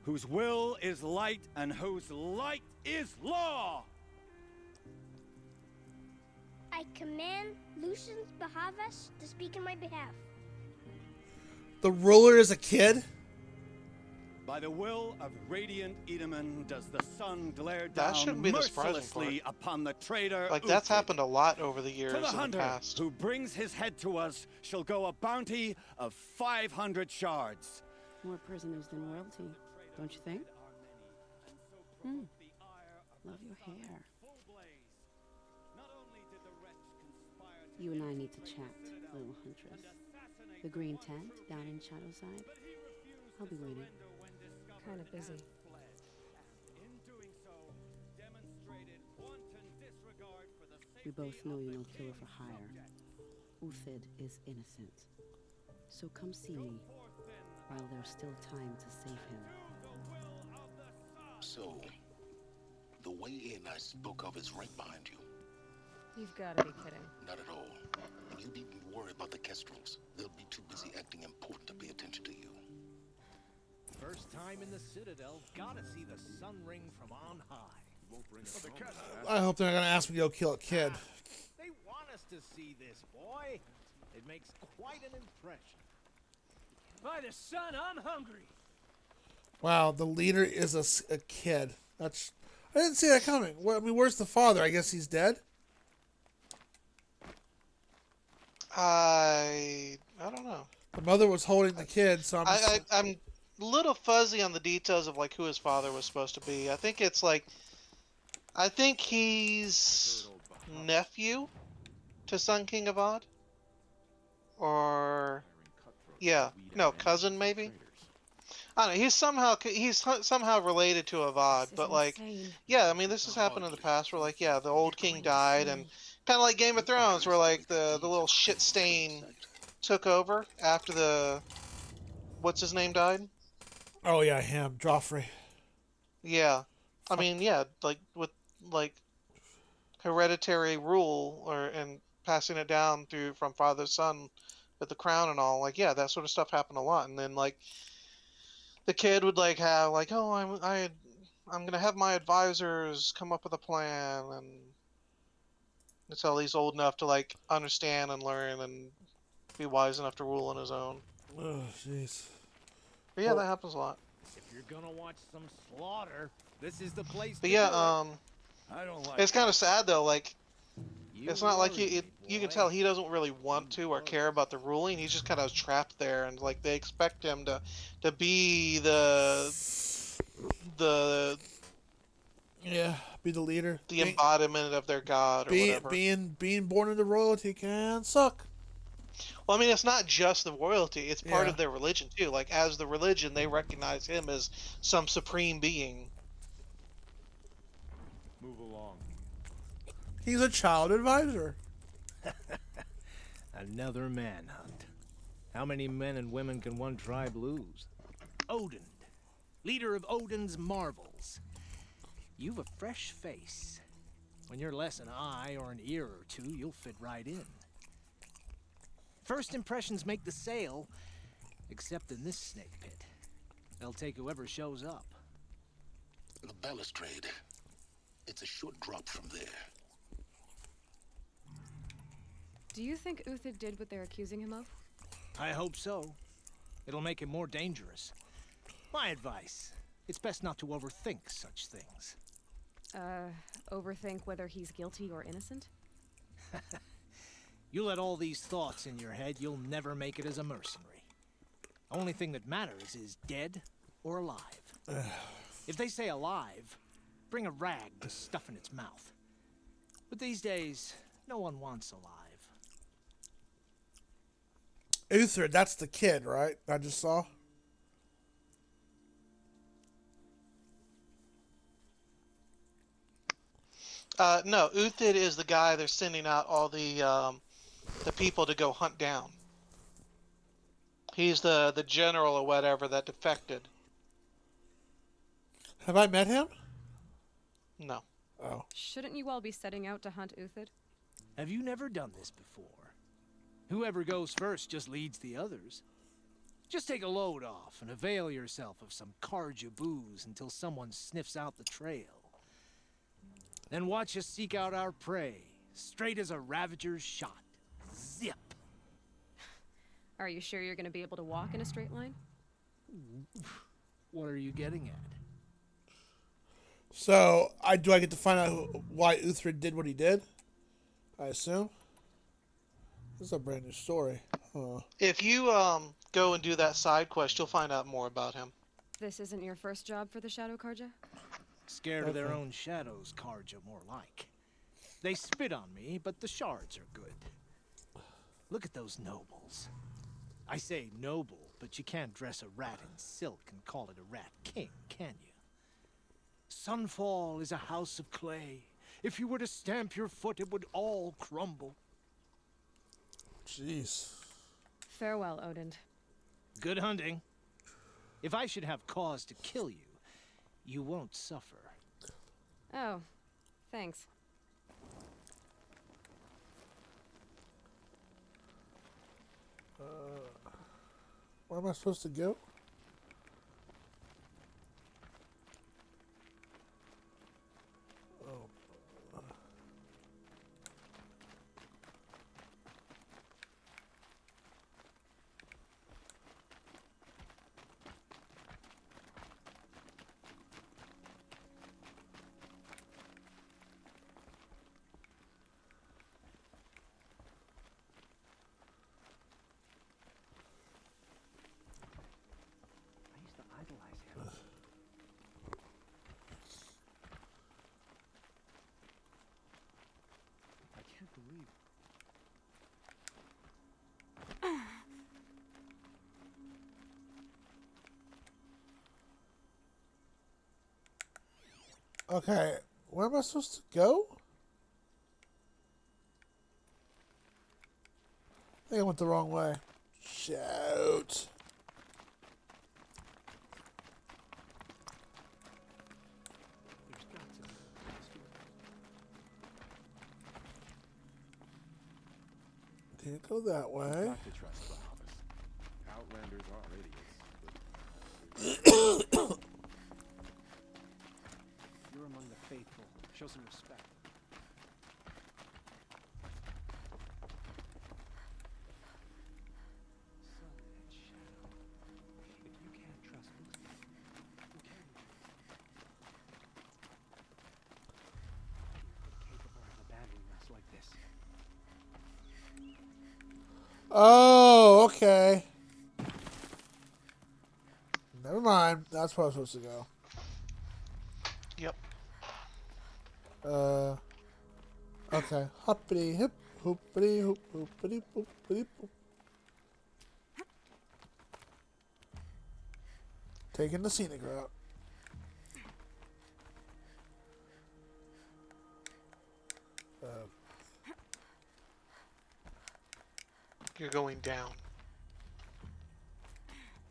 whose will is light and whose light is law. I command Lucius Bahavas to speak in my behalf. The ruler is a kid? By the will of radiant Edaman does the sun glare That down shouldn't be the surprising mercilessly upon the traitor Like, that's Uthid. happened a lot over the years To the in the hunter past. who brings his head to us shall go a bounty of 500 shards. More prisoners than royalty, don't you think? Love your hair. You and I need to chat, little huntress. The green tent down in Shadowside. I'll be waiting. Kind of busy. We both know you're no killer for hire. Uthid is innocent. So come see me while there's still time to save him. So, the way in I spoke of is right behind you. You've got to be kidding. Not at all. And you needn't worry about the Kestrels. They'll be too busy acting important to pay attention to you. First time in the Citadel, gotta see the sun ring from on high. I hope they're not going to ask me to go kill a kid. They want us to see this, boy. It makes quite an impression. By the sun, I'm hungry. Wow, the leader is a kid. That's I didn't see that coming. I mean, where's the father? I guess he's dead. I don't know. The mother was holding the kid, so I'm a little fuzzy on the details of like who his father was supposed to be. I think it's like, I think he's nephew to Sun King Avad, or yeah, no, cousin maybe. I don't know. He's somehow related to Avad, but like, yeah, I mean, this has happened in the past where like, yeah, the old king died, and kind of like Game of Thrones, where like the little shit stain took over after the what's his name died. Oh yeah, him, Joffrey. Yeah, I mean, yeah, like with like hereditary rule and passing it down through from father to son with the crown and all. Like, yeah, that sort of stuff happened a lot, and then like the kid would like have like, oh, I'm gonna have my advisors come up with a plan, and until he's old enough to like understand and learn and be wise enough to rule on his own. Oh, jeez. But yeah, that happens a lot. If you're gonna watch some slaughter, this is the place But to yeah, do it. I don't like it's kind of sad though. Like, You it's not like worry me, you can boy. tell he doesn't really want to or care about the ruling. He's just kind of trapped there, and like they expect him to be the Yeah, be the leader. the embodiment of their god or whatever. Being born into royalty can suck. Well, I mean, it's not just the royalty; it's part Yeah. of their religion too. Like, as the religion, they recognize him as some supreme being. Move along. He's a child advisor. Another manhunt. How many men and women can one tribe lose? Odin, leader of Odin's marvels. You've a fresh face. When you're less an eye or an ear or two, you'll fit right in. First impressions make the sale, except in this snake pit. They'll take whoever shows up. The balustrade. It's a short drop from there. Do you think Uthid did what they're accusing him of? I hope so. It'll make him more dangerous. My advice, it's best not to overthink such things. Overthink whether he's guilty or innocent? You let all these thoughts in your head, you'll never make it as a mercenary. Only thing that matters is dead or alive. If they say alive, bring a rag to stuff in its mouth. But these days, no one wants alive. Uthrid, that's the kid, right? I just saw. No, Uthid is the guy they're sending out all the people to go hunt down. He's the general or whatever that defected. Have I met him? No. Oh. Shouldn't you all be setting out to hunt Uthid? Have you never done this before? Whoever goes first just leads the others. Just take a load off and avail yourself of some Karja booze until someone sniffs out the trail. Then watch us seek out our prey, straight as a Ravager's shot. Zip! Are you sure you're gonna be able to walk in a straight line? What are you getting at? So, do I get to find out why Uthred did what he did? I assume. This is a brand new story. Huh. If you go and do that side quest, you'll find out more about him. This isn't your first job for the Shadow Karja? Scared of their own shadows, Karja, more like. They spit on me, but the shards are good. Look at those nobles. I say noble, but you can't dress a rat in silk and call it a rat king, can you? Sunfall is a house of clay. If you were to stamp your foot, it would all crumble. Jeez. Farewell, Odin. Good hunting. If I should have cause to kill you, you won't suffer. Oh, thanks. Where am I supposed to go? I used to idolize him. I can't believe. Okay, where am I supposed to go? I think I went the wrong way. Shoot. There's got to be. Can't go that way. Not to trust Bahamas. Outlanders are idiots. You're among the faithful. Show some respect. Sun and shadow. If you can't trust Lucy, who can you trust? Capable of abandoning us like this. Oh, okay. Never mind. That's where I was supposed to go. Yep. Okay. Hoppity hip, hoopity hoop, hoopity hoopity hoop. Taking the scenic route. You're going down.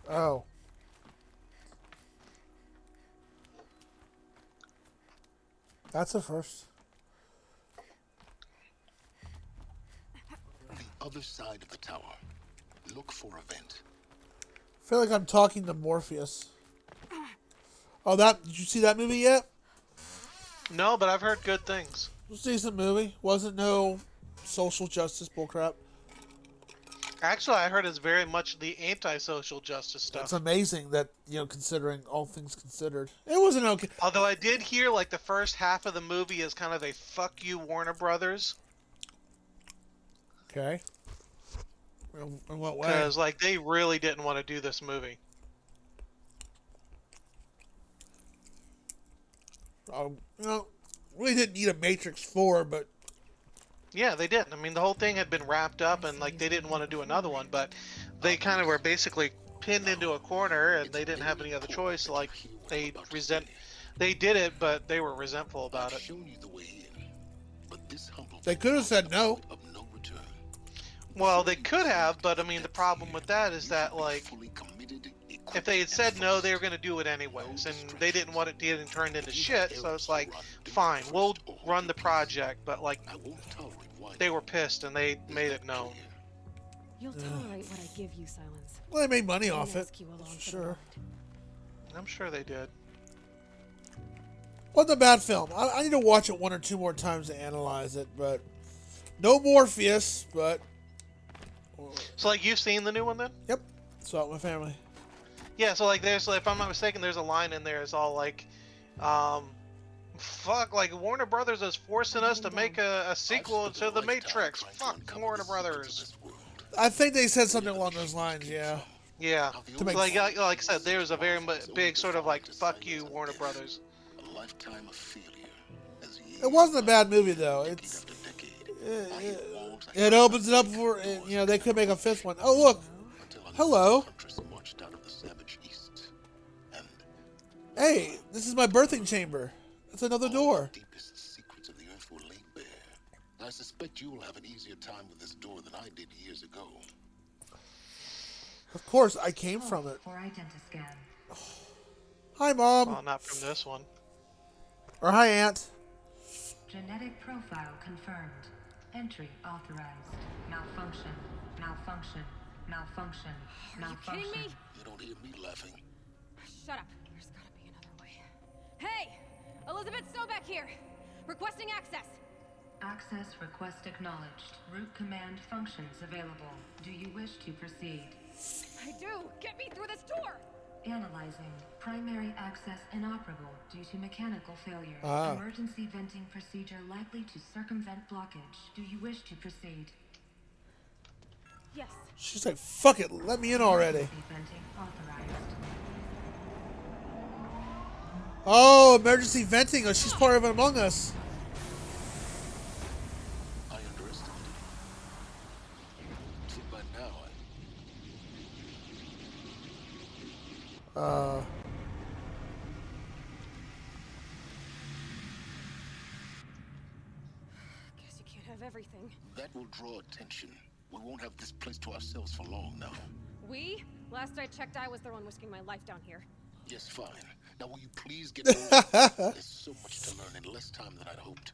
Oh. That's a first. The other side of the tower. Look for a vent. I feel like I'm talking to Morpheus. Oh, did you see that movie yet? No, but I've heard good things. It was a decent movie. Wasn't no social justice bullcrap. Actually, I heard it's very much the anti-social justice stuff. It's amazing that, considering all things considered. It wasn't okay. Although I did hear, like, the first half of the movie is kind of a fuck you, Warner Brothers. Okay. In what way? Because, like, they really didn't want to do this movie. We didn't need a Matrix 4, but... Yeah, they didn't. I mean, the whole thing had been wrapped up, and, like, they didn't want to do another one, but they kind of were basically pinned into a corner, and they didn't have any other choice. Like, they did it, but they were resentful about it. They could have said no. Well, they could have, but I mean, the problem with that is that, like, if they had said no, they were going to do it anyways, and they didn't want it getting turned into shit, so it's like, fine, we'll run the project, but, like, they were pissed, and they made it known. You'll tolerate what I give you, Silence. Well, they made money I off won't it. ask you along That's for for the sure. ride. I'm sure they did. Wasn't a bad film. I need to watch it one or two more times to analyze it, but no Morpheus, but So like you've seen the new one then? yep, saw it with my family. Yeah. So like there's, if I'm not mistaken, there's a line in there. It's all like, fuck, like Warner Brothers is forcing us to make a sequel to The Matrix. Fuck Warner Brothers. I think they said something along those lines. Yeah. Yeah. To So make like I said, there's a very big sort of like fuck you Warner Brothers. A lifetime of failure. As it wasn't a bad movie though. It's it opens it up for you know they could make a fifth one. Oh look, hello. marched out of the savage east, and Hey, this is my birthing chamber. That's another door. the deepest secrets of the earth were laid bare. I suspect you will have an easier time with this door than I did years ago. Of course, I came from it. For identiscan. Hi, Mom. Well, not from this one. Or hi, Aunt. Genetic profile confirmed. Entry authorized. Malfunction. Malfunction. Malfunction. Are you kidding me? You don't hear me laughing. Shut up. There's gotta be another way. Hey! Elizabeth Sobeck here! Requesting access! Access request acknowledged. Root command functions available. Do you wish to proceed? I do! Get me through this door! Analyzing. Primary access inoperable due to mechanical failure. Ah. Emergency venting procedure likely to circumvent blockage. Do you wish to proceed? Yes. She's like, fuck it, let me in already. Emergency venting authorized. Oh, emergency venting. Oh, she's part of it Among Us. I underestimated. See, by now, Guess you can't have everything. that will draw attention. We won't have this place to ourselves for long now. We? Last I checked, I was the one risking my life down here. Yes, fine. Now will you please get moving? There's so much to learn in less time than I'd hoped.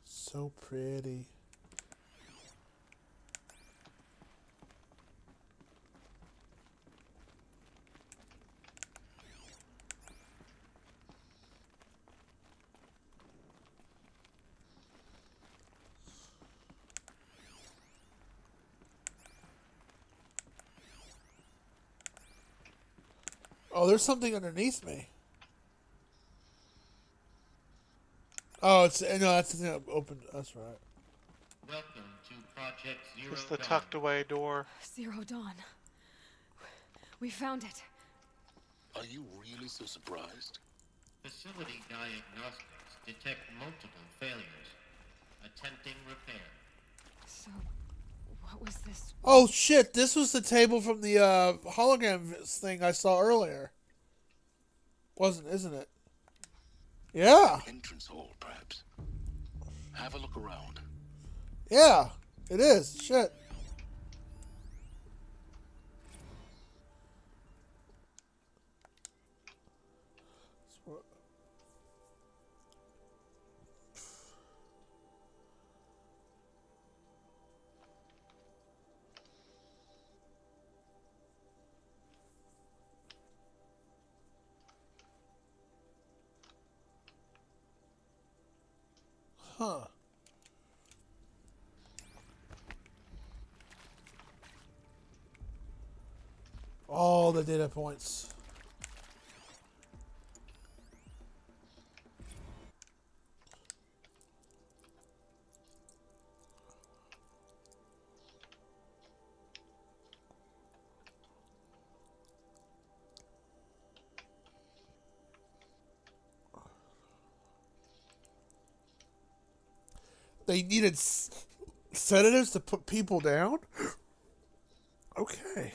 So pretty. Oh, there's something underneath me. Oh, it's no, that's the thing that opened. That's right. Welcome to Project Zero It's the Dawn. tucked away door. Zero Dawn. We found it. Are you really so surprised? Facility diagnostics detect multiple failures. Attempting repair. So, what was this? Oh shit! This was the table from the hologram thing I saw earlier. Isn't it? Yeah. Entrance hall, perhaps. Have a look around. Yeah, it is. Shit. Huh. All the data points. They needed sedatives to put people down? Okay.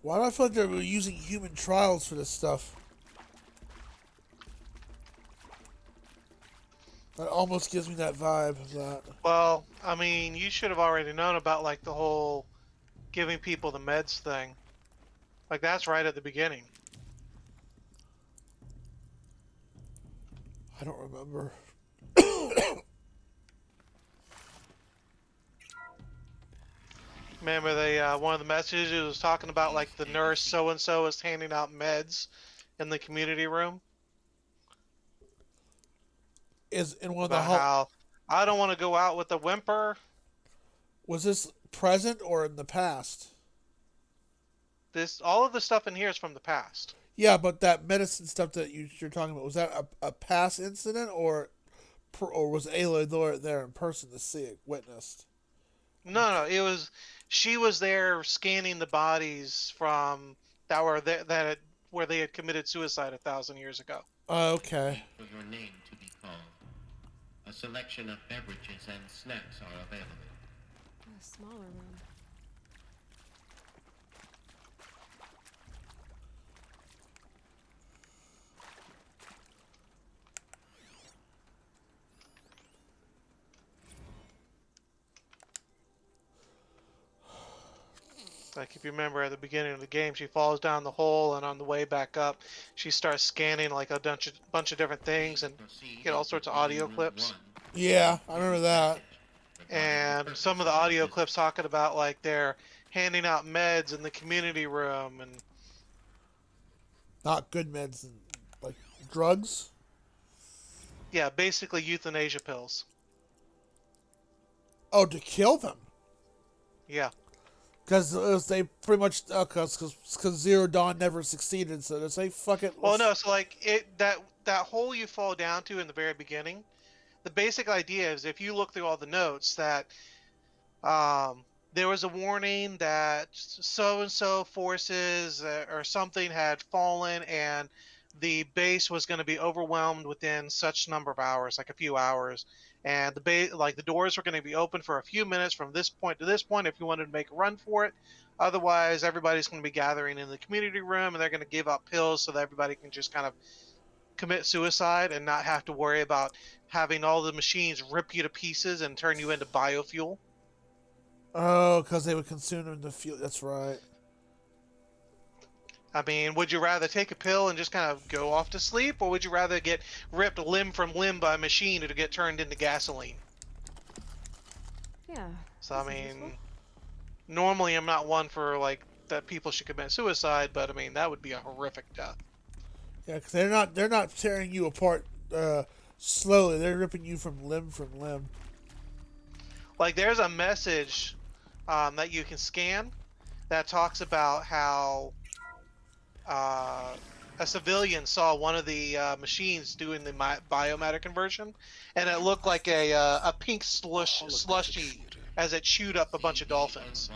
Why do I feel like they were using human trials for this stuff? That almost gives me that vibe of that. Well, I mean, you should have already known about like the whole giving people the meds thing. Like, that's right at the beginning. I don't remember. Remember, the one of the messages was talking about like the nurse so and so is handing out meds in the community room Is in one of the about how I don't want to go out with a whimper. Was this present or in the past? This all of the stuff in here is from the past. Yeah, but that medicine stuff that you're talking about, was that a past incident, or was Aloy there in person to see it, witnessed? No, it was she was there scanning the bodies from that were where they had committed suicide 1,000 years ago. Okay. For your name to be called. A selection of beverages and snacks are available. A smaller room. Like, if you remember at the beginning of the game, she falls down the hole, and on the way back up, she starts scanning like a bunch of different things and get all sorts of audio clips. Yeah, I remember that. And some of the audio clips talking about like they're handing out meds in the community room and Not good meds, like drugs. yeah, basically euthanasia pills. Oh, to kill them. Yeah. Because they pretty much because Zero Dawn never succeeded, so they say fuck it. Well, no, so like that hole you fall down to in the very beginning. The basic idea is if you look through all the notes that there was a warning that so and so forces or something had fallen and the base was going to be overwhelmed within such number of hours, like a few hours, and the doors were going to be open for a few minutes from this point to this point if you wanted to make a run for it. Otherwise, everybody's going to be gathering in the community room and they're going to give out pills so that everybody can just kind of commit suicide and not have to worry about having all the machines rip you to pieces and turn you into biofuel. Oh, because they would consume them to fuel. That's right. I mean, would you rather take a pill and just kind of go off to sleep, or would you rather get ripped limb from limb by a machine to get turned into gasoline? Yeah. So I mean, normally I'm not one for like that people should commit suicide, but I mean that would be a horrific death. Yeah, because they're not tearing you apart slowly. They're ripping you from limb from limb. Like there's a message that you can scan that talks about how a civilian saw one of the machines doing the biomatter conversion, and it looked like a pink slushy as it chewed up a bunch of dolphins.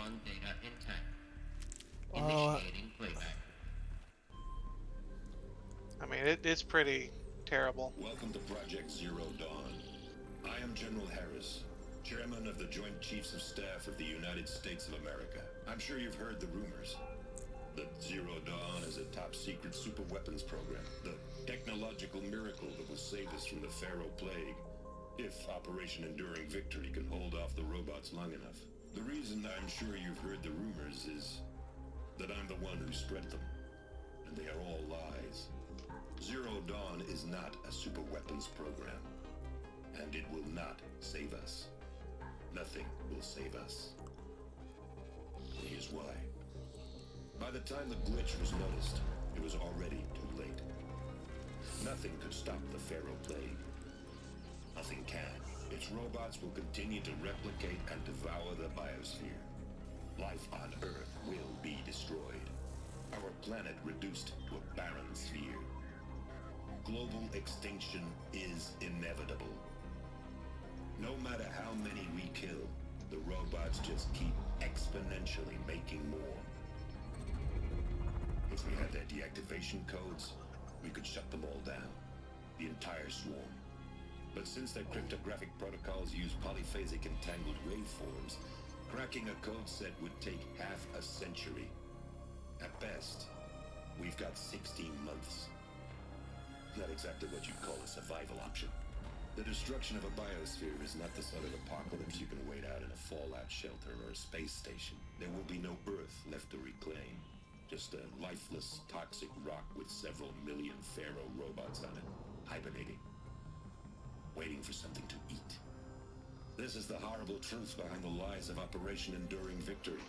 Initiating playback. I mean, it's pretty terrible. Welcome to Project Zero Dawn. I am General Harris, Chairman of the Joint Chiefs of Staff of the United States of America. I'm sure you've heard the rumors that Zero Dawn is a top-secret super-weapons program, the technological miracle that will save us from the Pharaoh Plague, if Operation Enduring Victory can hold off the robots long enough. The reason I'm sure you've heard the rumors is that I'm the one who spread them, and they are all lies. Zero Dawn is not a super-weapons program, and it will not save us. Nothing will save us. Here's why. By the time the glitch was noticed, it was already too late. Nothing could stop the Pharaoh Plague. Nothing can. Its robots will continue to replicate and devour the biosphere. Life on Earth will be destroyed. Our planet reduced to a barren sphere. Global extinction is inevitable. No matter how many we kill, the robots just keep exponentially making more. If we had their deactivation codes, we could shut them all down. The entire swarm. But since their cryptographic protocols use polyphasic entangled waveforms, cracking a code set would take half a century. At best, we've got 16 months. Not exactly what you'd call a survival option. The destruction of a biosphere is not the sort of apocalypse you can wait out in a fallout shelter or a space station. There will be no Earth left to reclaim. Just a lifeless, toxic rock with several million Pharaoh robots on it, hibernating, waiting for something to eat. This is the horrible truth behind the lies of Operation Enduring Victory.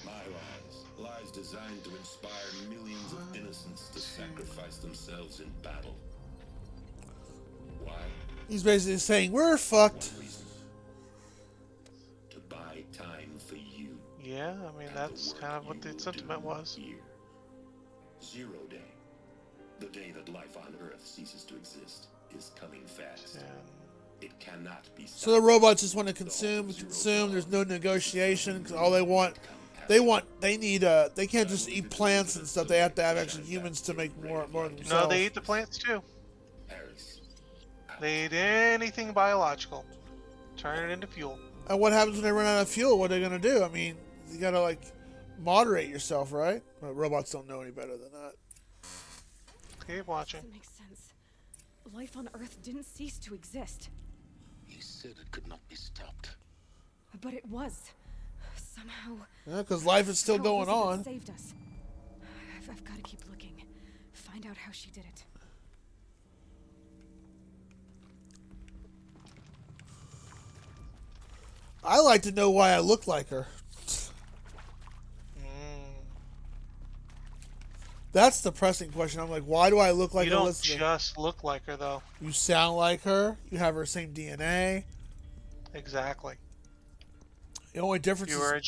My lies. Lies designed to inspire millions of innocents to sacrifice themselves in battle. Why? He's basically saying, we're fucked. One reason. To buy time for you. Yeah, I mean, and that's the kind work of what you the will sentiment do was. Here. 0 Day. The day that life on Earth ceases to exist is coming fast. It cannot be stopped. So the robots just want to consume. There's no negotiation because all they can't just eat plants and stuff. They have to have actually humans to make more themselves. No, they eat the plants too. They eat anything biological. Turn it into fuel. And what happens when they run out of fuel? What are they gonna do? I mean, you gotta like moderate yourself, right? Well, robots don't know any better than that. Keep watching. Doesn't make sense. Life on Earth didn't cease to exist. He said it could not be stopped. But it was. Somehow. Yeah, because life is still going Elizabeth on. Saved us. I've got to keep looking. Find out how she did it. I like to know why I look like her. That's the pressing question. I'm like, why do I look like Elizabeth? You don't just look like her, though. You sound like her. You have her same DNA. Exactly. The only difference you are a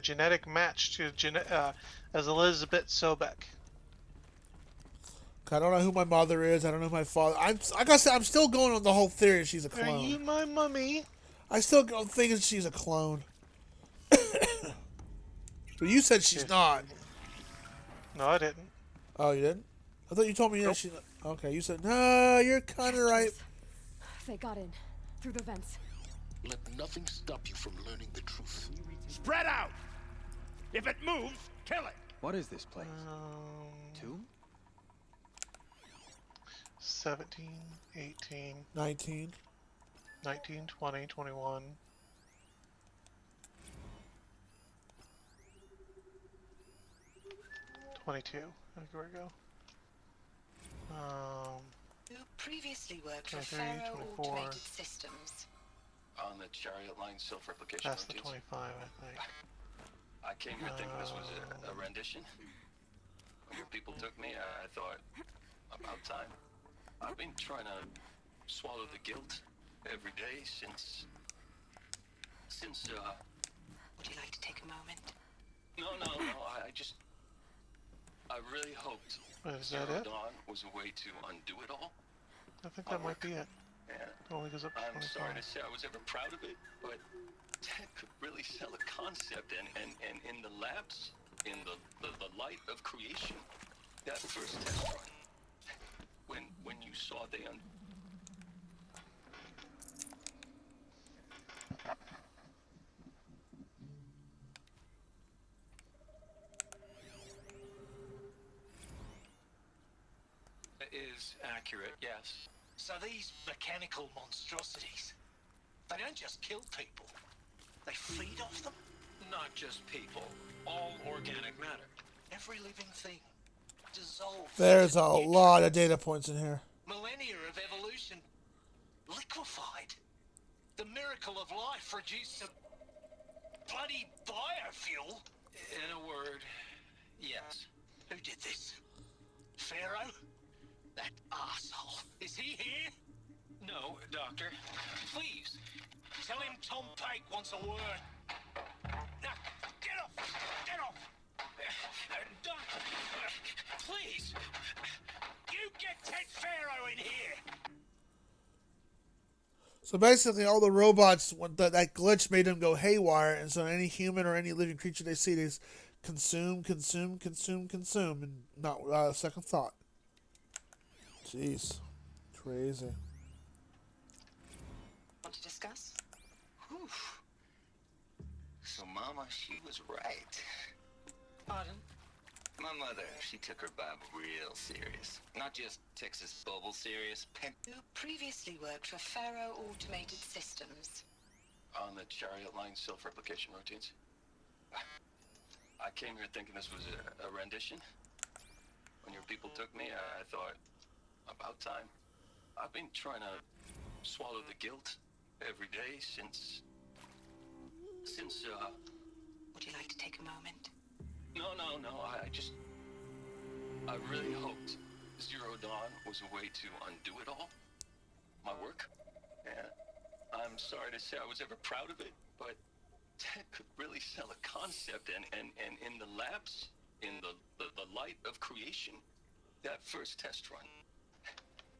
genetic match to as Elizabeth Sobek. I don't know who my mother is. I don't know who my father. Like I said, I'm still going on the whole theory she's a clone. Are you my mummy? I still go thinking she's a clone. But you said she's not. No, I didn't. Oh, you didn't? I thought you told me that she's not. Okay, you said, no, you're kind of right. They got in. Through the vents. Let nothing stop you from learning the truth. Spread out! If it moves, kill it! What is this place? 2? 17, 18, 19, 19, 20, 21. Where we go? Who previously worked for 23, Pharaoh 24. Automated Systems. On the chariot line self-replication That's the routines. 25, I think. I came here thinking this was a rendition. When your people took me, I thought, about time. I've been trying to swallow the guilt every day since Would you like to take a moment? No, I really hoped Is that Zero it? Dawn was a way to undo it all. I think that might be it. Yeah. Only goes up to I'm 25. sorry to say I was ever proud of it, but Ted could really sell a concept, and in the labs, in the light of creation, that first test run, when you saw they is accurate, yes. So these mechanical monstrosities, they don't just kill people, they feed off them? Not just people, all organic matter. Every living thing dissolves. There's a lot of data points in here. Millennia of evolution liquefied. The miracle of life reduced to bloody biofuel. In a word, yes. Who did this? Pharaoh? That arsehole. Is he here? No, Doctor. Please, tell him Tom Pake wants a word. Now, get off! Get off! Doctor, please, you get Ted Pharaoh in here! So basically, all the robots, that glitch made them go haywire, and so any human or any living creature they see, they consume, and not a second thought. Jeez. Crazy. Want to discuss? Whew. So Mama, she was right. Pardon? My mother, she took her Bible real serious. Not just Texas bubble serious. Who previously worked for Pharaoh Automated Systems. On the chariot line self-replication routines. I came here thinking this was a rendition. When your people took me, I thought, about time. I've been trying to swallow the guilt every day since. Would you like to take a moment? No. I really hoped Zero Dawn was a way to undo it all. My work. And I'm sorry to say I was ever proud of it, but Ted could really sell a concept, and in the labs, in the light of creation, that first test run,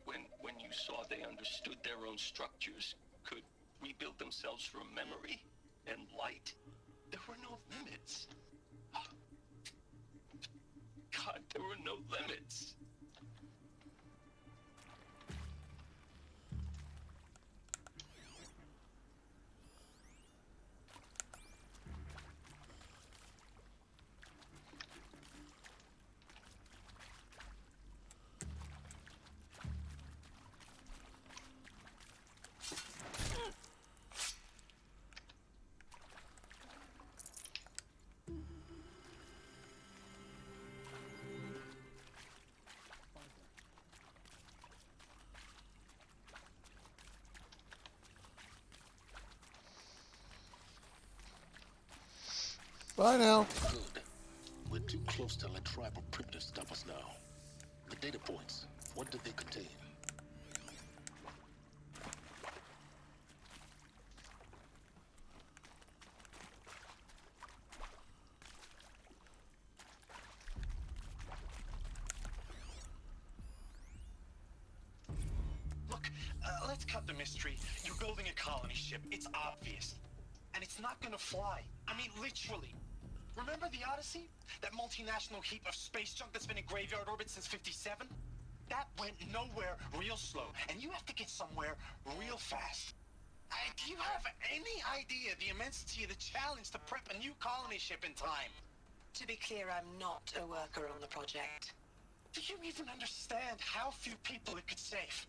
when you saw they understood their own structures, could rebuild themselves from memory and light, there were no limits. God, there were no limits. Bye now. Good. We're too close to let tribal primitives stop us now. The data points, what did they contain? Look, let's cut the mystery. You're building a colony ship. It's obvious. And it's not gonna fly. I mean, literally. Remember the Odyssey? That multinational heap of space junk that's been in graveyard orbit since '57? That went nowhere real slow. And you have to get somewhere real fast. Do you have any idea the immensity of the challenge to prep a new colony ship in time? To be clear, I'm not a worker on the project. Do you even understand how few people it could save?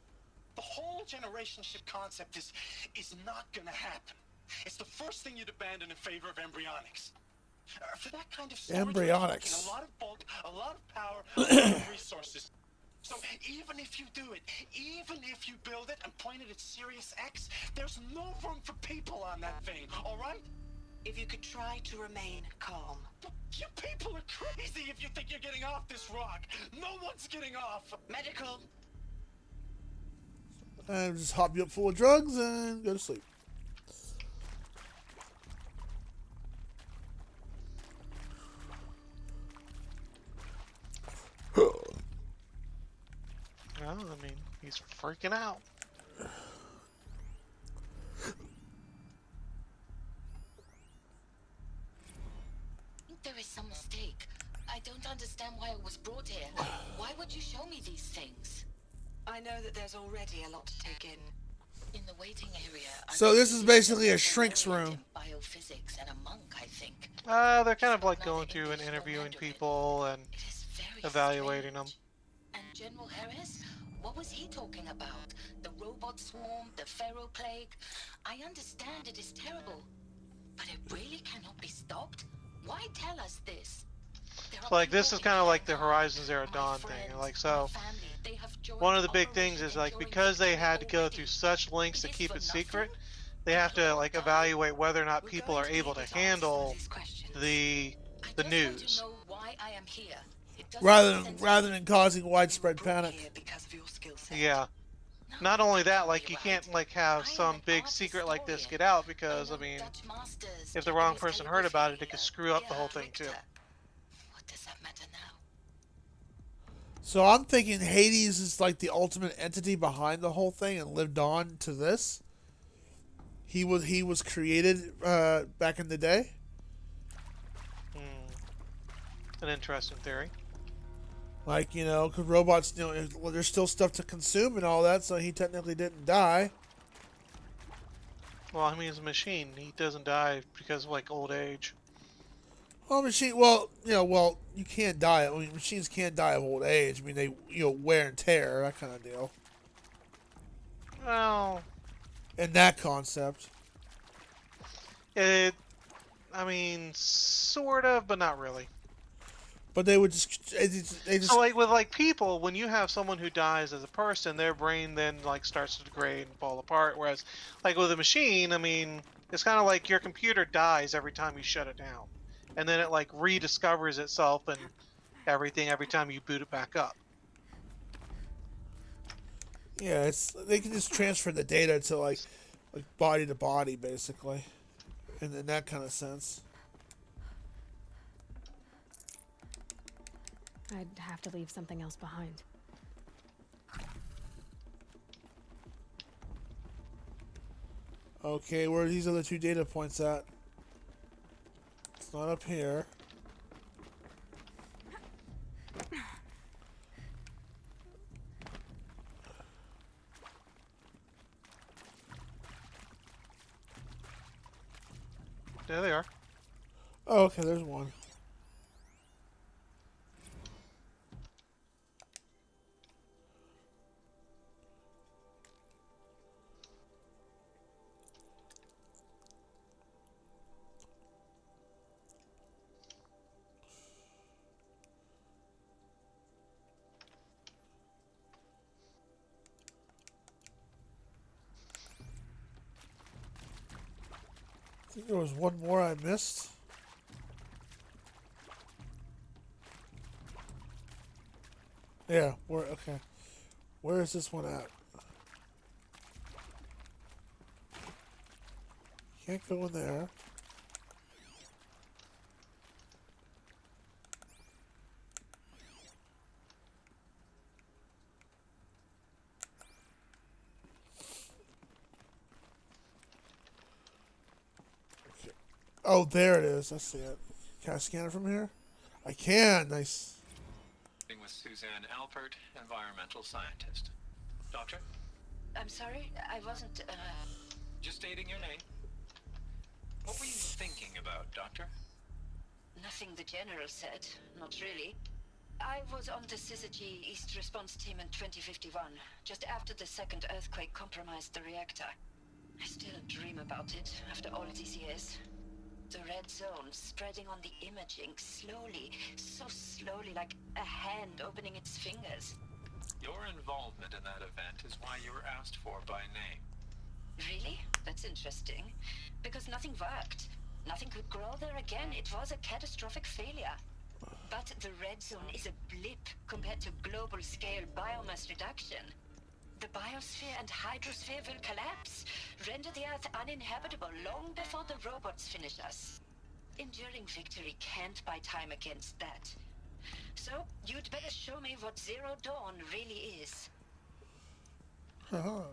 The whole generation ship concept is not gonna happen. It's the first thing you'd abandon in favor of embryonics. For that kind of storage, Embryonics. a lot of bulk, a lot of power, a lot of resources. So even if you do it, even if you build it and point it at Sirius X, there's no room for people on that thing, all right? If you could try to remain calm. You people are crazy if you think you're getting off this rock. No one's getting off. Medical. And just hop you up full of drugs and go to sleep. Well, I mean, he's freaking out. There is some mistake. I don't understand why I was brought here. Why would you show me these things? I know that there's already a lot to take in. In the waiting area. So this is basically a shrink's room. Biophysics and a monk, I think. They're kind of like going through and interviewing people and evaluating them. And General Harris? What was he talking about? The robot swarm, the pharaoh plague? I understand it is terrible. But it really cannot be stopped? Why tell us this? So, like, this is kind of like the Horizon Zero Dawn thing. Like, so, one of the big things is, like, because they had to go through such lengths to keep it secret, they have to, like, evaluate whether or not people are able to handle the news. Rather than causing widespread panic. Yeah. Not only that, like, you can't, like, have some big secret like this get out because, I mean, if the wrong person heard about it, it could screw up the whole thing, too. So I'm thinking Hades is like the ultimate entity behind the whole thing and lived on to this. He was created back in the day. An interesting theory. Like, you know, because robots, you know, well, there's still stuff to consume and all that, so he technically didn't die. Well, I mean, he's a machine. He doesn't die because of, like, old age. Well, you can't die. I mean, machines can't die of old age. I mean, they, wear and tear, that kind of deal. Well, in that concept. It I mean, sort of, but not really. But they would they So just like with like people, when you have someone who dies as a person, their brain then like starts to degrade and fall apart. Whereas like with a machine, I mean, it's kind of like your computer dies every time you shut it down, and then it like rediscovers itself and everything every time you boot it back up. yeah, it's they can just transfer the data to like body to body basically, in that kind of sense. I'd have to leave something else behind. Okay, where are these other two data points at? It's not up here. There they are. Oh, okay, there's one. I think there was one more I missed. Yeah, where? Okay, where is this one at? Can't go in there. Okay. Oh, there it is. I see it. Can I scan it from here? I can. Nice. With Suzanne Alpert, environmental scientist. Doctor? I'm sorry, I wasn't, Just stating your name. What were you thinking about, Doctor? Nothing the General said, not really. I was on the Syzygy East Response Team in 2051, just after the second earthquake compromised the reactor. I still dream about it, after all these years. The red zone spreading on the imaging, slowly, so slowly, like a hand opening its fingers. Your involvement in that event is why you were asked for by name. Really? That's interesting. Because nothing worked. Nothing could grow there again. It was a catastrophic failure. But the red zone is a blip compared to global-scale biomass reduction. The biosphere and hydrosphere will collapse, render the Earth uninhabitable long before the robots finish us. Enduring victory can't buy time against that. So, you'd better show me what Zero Dawn really is. Now,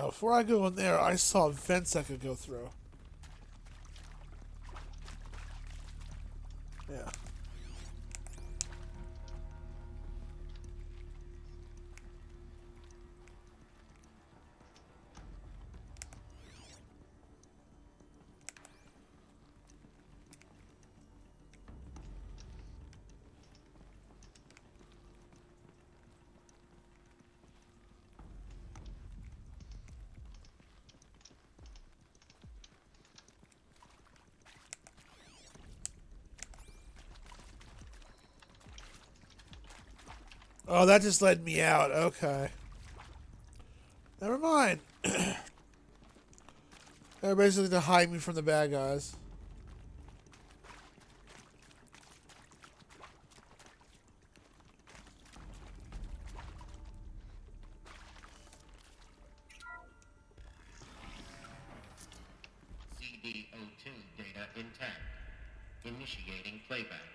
before I go in there, I saw vents I could go through. Yeah. Oh, that just led me out. Okay. Never mind. They're basically to hide me from the bad guys. CD02 data intact. Initiating playback.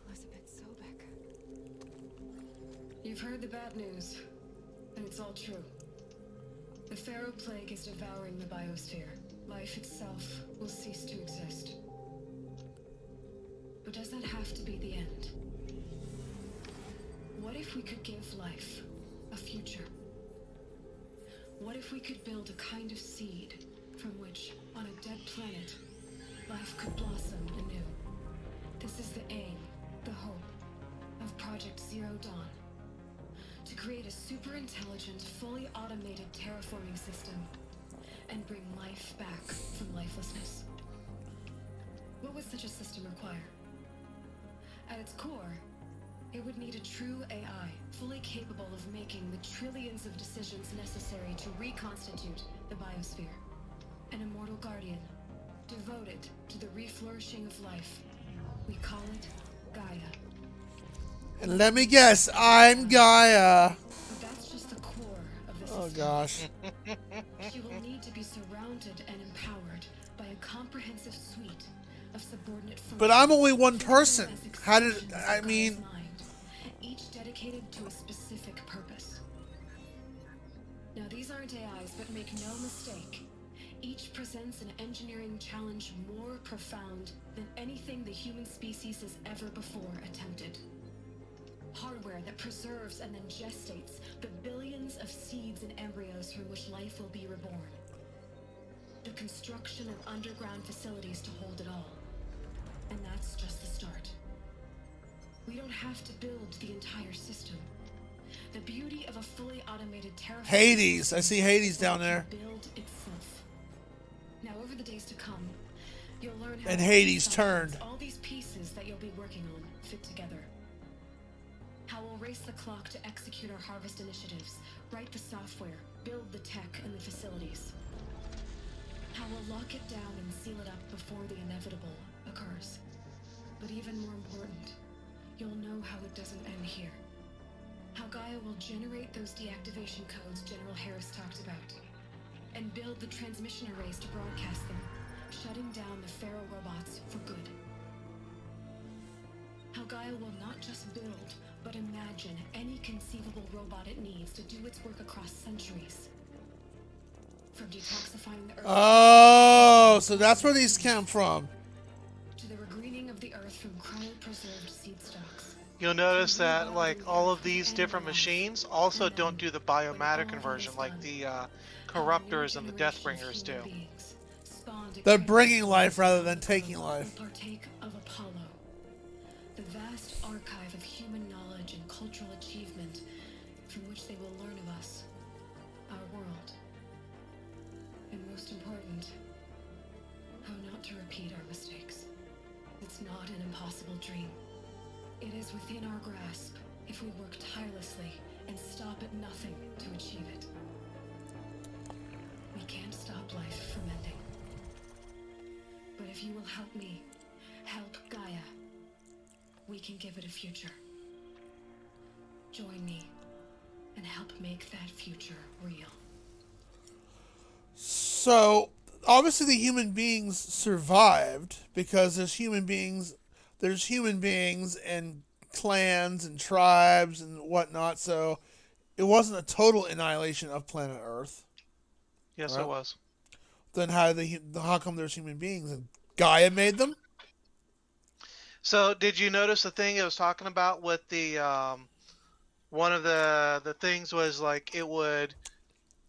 Elizabeth Sobek. You've heard the bad news, and it's all true. The Pharaoh Plague is devouring the biosphere. Life itself will cease to exist. But does that have to be the end? What if we could give life a future? What if we could build a kind of seed from which, on a dead planet, life could blossom anew? This is the aim, the hope, of Project Zero Dawn. To create a super intelligent, fully automated terraforming system and bring life back from lifelessness. What would such a system require? At its core, it would need a true AI, fully capable of making the trillions of decisions necessary to reconstitute the biosphere. An immortal guardian, devoted to the reflourishing of life. We call it Gaia. And let me guess, I'm Gaia. But that's just the core of the Oh system. gosh. She will need to be surrounded and empowered by a comprehensive suite of subordinate functions. But I'm only one person. How did I Gaia's mean? mind, each dedicated to a specific purpose. Now these aren't AIs, but make no mistake. Each presents an engineering challenge more profound than anything the human species has ever before attempted. Hardware that preserves and then gestates the billions of seeds and embryos from which life will be reborn. The construction of underground facilities to hold it all. And that's just the start. We don't have to build the entire system. The beauty of a fully automated terraforming Hades. I see Hades down there. build itself. Now over the days to come, you'll learn how And to Hades sometimes turned. all these pieces that you'll be working on fit together. How we'll race the clock to execute our harvest initiatives, write the software, build the tech and the facilities. How we'll lock it down and seal it up before the inevitable occurs. But even more important, you'll know how it doesn't end here. How Gaia will generate those deactivation codes General Harris talked about, and build the transmission arrays to broadcast them, shutting down the Pharaoh robots for good. How Gaia will not just build, but imagine any conceivable robot it needs to do its work across centuries. From detoxifying the Earth Oh, so that's where these come from. to the regreening of the Earth from cryopreserved seed stocks. You'll notice that like all of these different machines also don't do the biomatter conversion like the corruptors and the Deathbringers do. They're bringing life rather than taking life. Partake of Apollo, the vast archive of human knowledge and cultural achievement from which they will learn of us, our world, and most important, how not to repeat our mistakes. It's not an impossible dream. It is within our grasp if we work tirelessly and stop at nothing to achieve it. We can't stop life from ending. But if you will help me, help Gaia, we can give it a future. Join me and help make that future real. So obviously the human beings survived because there's human beings and clans and tribes and whatnot, so it wasn't a total annihilation of planet Earth. Yes, Right? it was. Then how come there's human beings and Gaia made them? So did you notice the thing it was talking about with the one of the things was like it would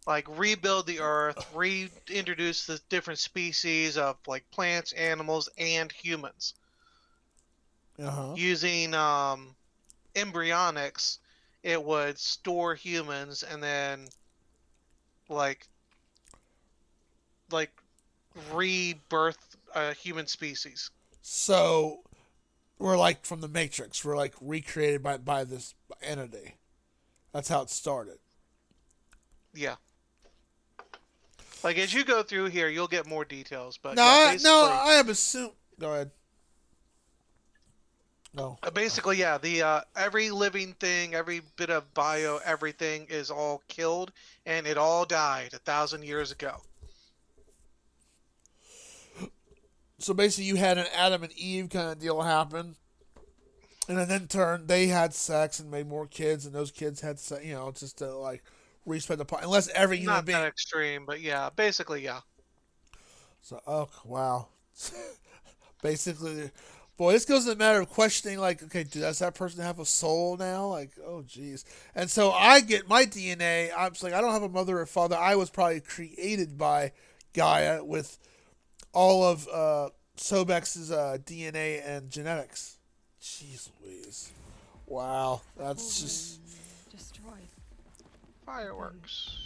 like rebuild the earth, reintroduce the different species of like plants, animals, and humans. Uh-huh. Using embryonics, it would store humans and then like like rebirth a human species. So we're like from the Matrix. We're like recreated by this entity. That's how it started. Yeah. Like as you go through here, you'll get more details. But No, yeah, basically, I have assumed. Go ahead. No. Basically, yeah. The every living thing, every bit of bio, everything is all killed, and it all died 1,000 years ago. So basically, you had an Adam and Eve kind of deal happen, and then they had sex and made more kids, and those kids had sex, just to like respread the pot. Unless every human Not being. that extreme, but yeah, basically, yeah. So wow, basically, boy, this goes to the matter of questioning. Like, okay, does that person have a soul now? Like, oh geez. And so I get my DNA. I'm just like, I don't have a mother or father. I was probably created by Gaia with all of Sobek's DNA and genetics. Jeez Louise. Wow. That's just... Destroyed. fireworks.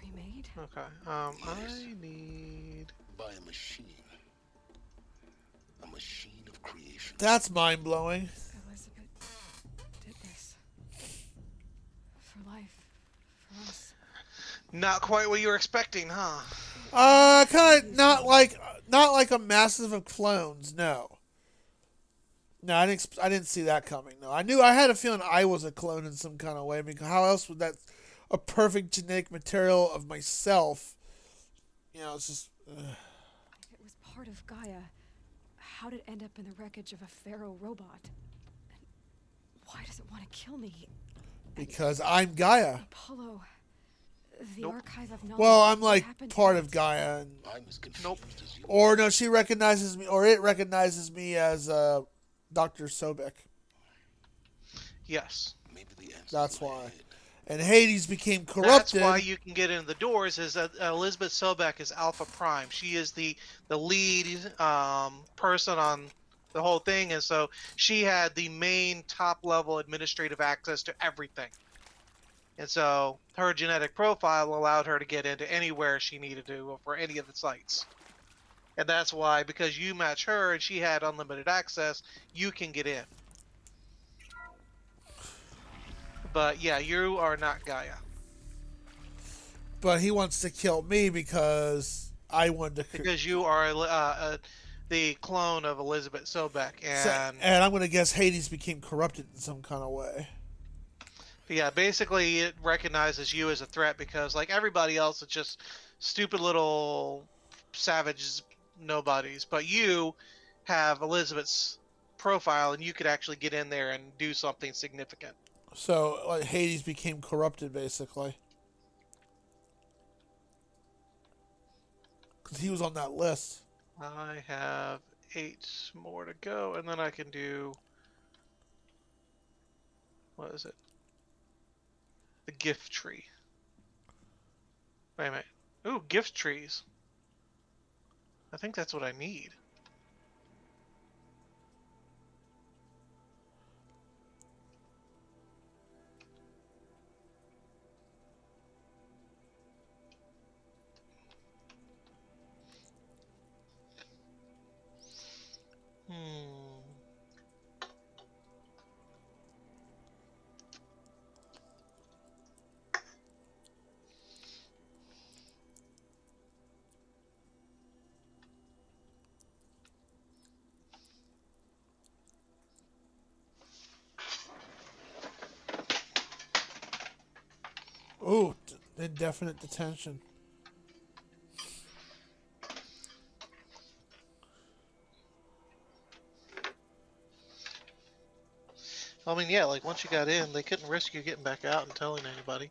Remade? Okay. I need. By a machine. A machine of creation. That's mind blowing. Elizabeth did this. For life. For us. Not quite what you were expecting, huh? Kind of not like a massive of clones. No. No, I didn't see that coming. No, I had a feeling I was a clone in some kind of way. Because how else would that a perfect genetic material of myself? You know, it's just. If it was part of Gaia, how did it end up in the wreckage of a Pharaoh robot? And why does it want to kill me? Because I'm Gaia. Apollo, the archive of knowledge. Well, I'm like part of Gaia. And, I'm as confused as you. or no, she recognizes me, or it recognizes me as Dr. Sobek. Yes. Maybe the answer. That's why. And Hades became corrupted. That's why you can get into the doors. Is that Elizabeth Sobek is Alpha Prime? She is the lead person on the whole thing, and so she had the main top level administrative access to everything. And so her genetic profile allowed her to get into anywhere she needed to for any of the sites. And that's why, because you match her and she had unlimited access, you can get in. But yeah, you are not Gaia. But he wants to kill me because I wanted to. Because you are the clone of Elizabeth Sobek, and I'm going to guess Hades became corrupted in some kind of way. Yeah, basically it recognizes you as a threat because, like everybody else, it's just stupid little savage nobodies. But you have Elizabeth's profile, and you could actually get in there and do something significant. So, like, Hades became corrupted, basically. Because he was on that list. I have 8 more to go, and then I can do... What is it? The gift tree. Wait a minute. Ooh, gift trees. I think that's what I need. Ooh, indefinite detention. I mean, yeah, like once you got in, they couldn't risk you getting back out and telling anybody.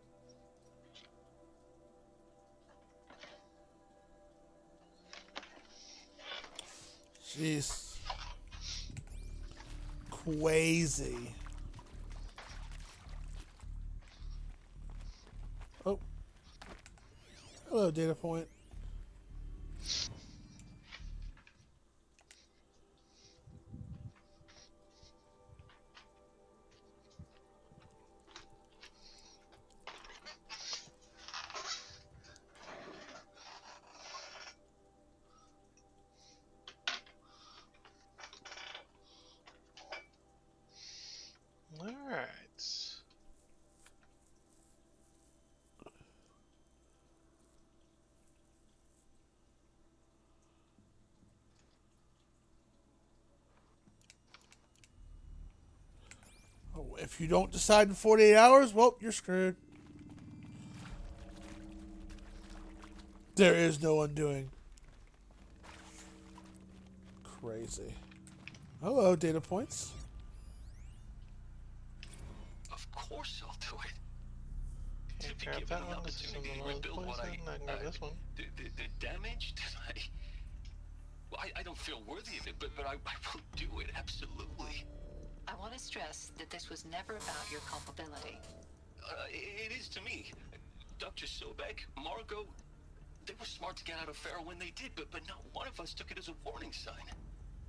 Jeez. Crazy. Oh. Hello, data point. Alright. Oh, if you don't decide in 48 hours, well, you're screwed. There is no undoing. Crazy. Hello, data points. Of course I'll do it. To be Grab given that the one. This is opportunity to another rebuild what poison. I can grab this one. the damage that well, I don't feel worthy of it, but I will do it, absolutely. I want to stress that this was never about your culpability. It is to me. Dr. Sobek, Margot, they were smart to get out of Pharaoh when they did, but not one of us took it as a warning sign.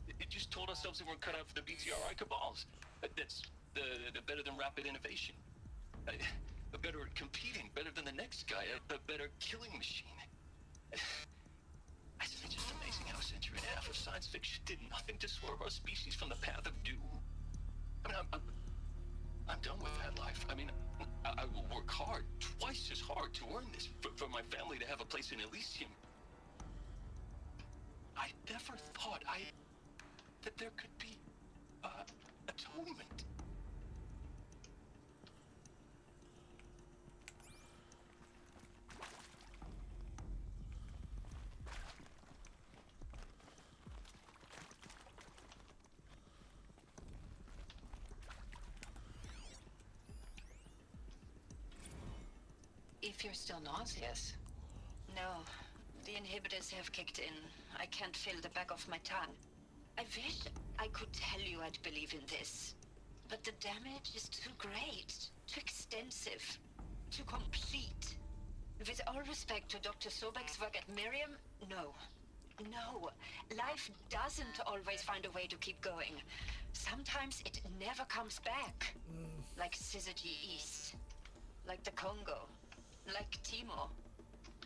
It just told ourselves that we're cut out for the BTRI cabals. That's the better than rapid innovation. better at competing, better than the next guy, a better killing machine. It's just amazing how a century and a half of science fiction did nothing to swerve our species from the path of doom. I mean, I'm done with that life. I mean, I will work hard, twice as hard, to earn this, for my family to have a place in Elysium. I never thought that there could be atonement. If you're still nauseous. No, the inhibitors have kicked in. I can't feel the back of my tongue. I wish I could tell you I'd believe in this. But the damage is too great, too extensive, too complete. With all respect to Dr. Sobek's work at Miriam, no. No, life doesn't always find a way to keep going. Sometimes it never comes back. Like Syzygy East. Like the Congo. Like Timo.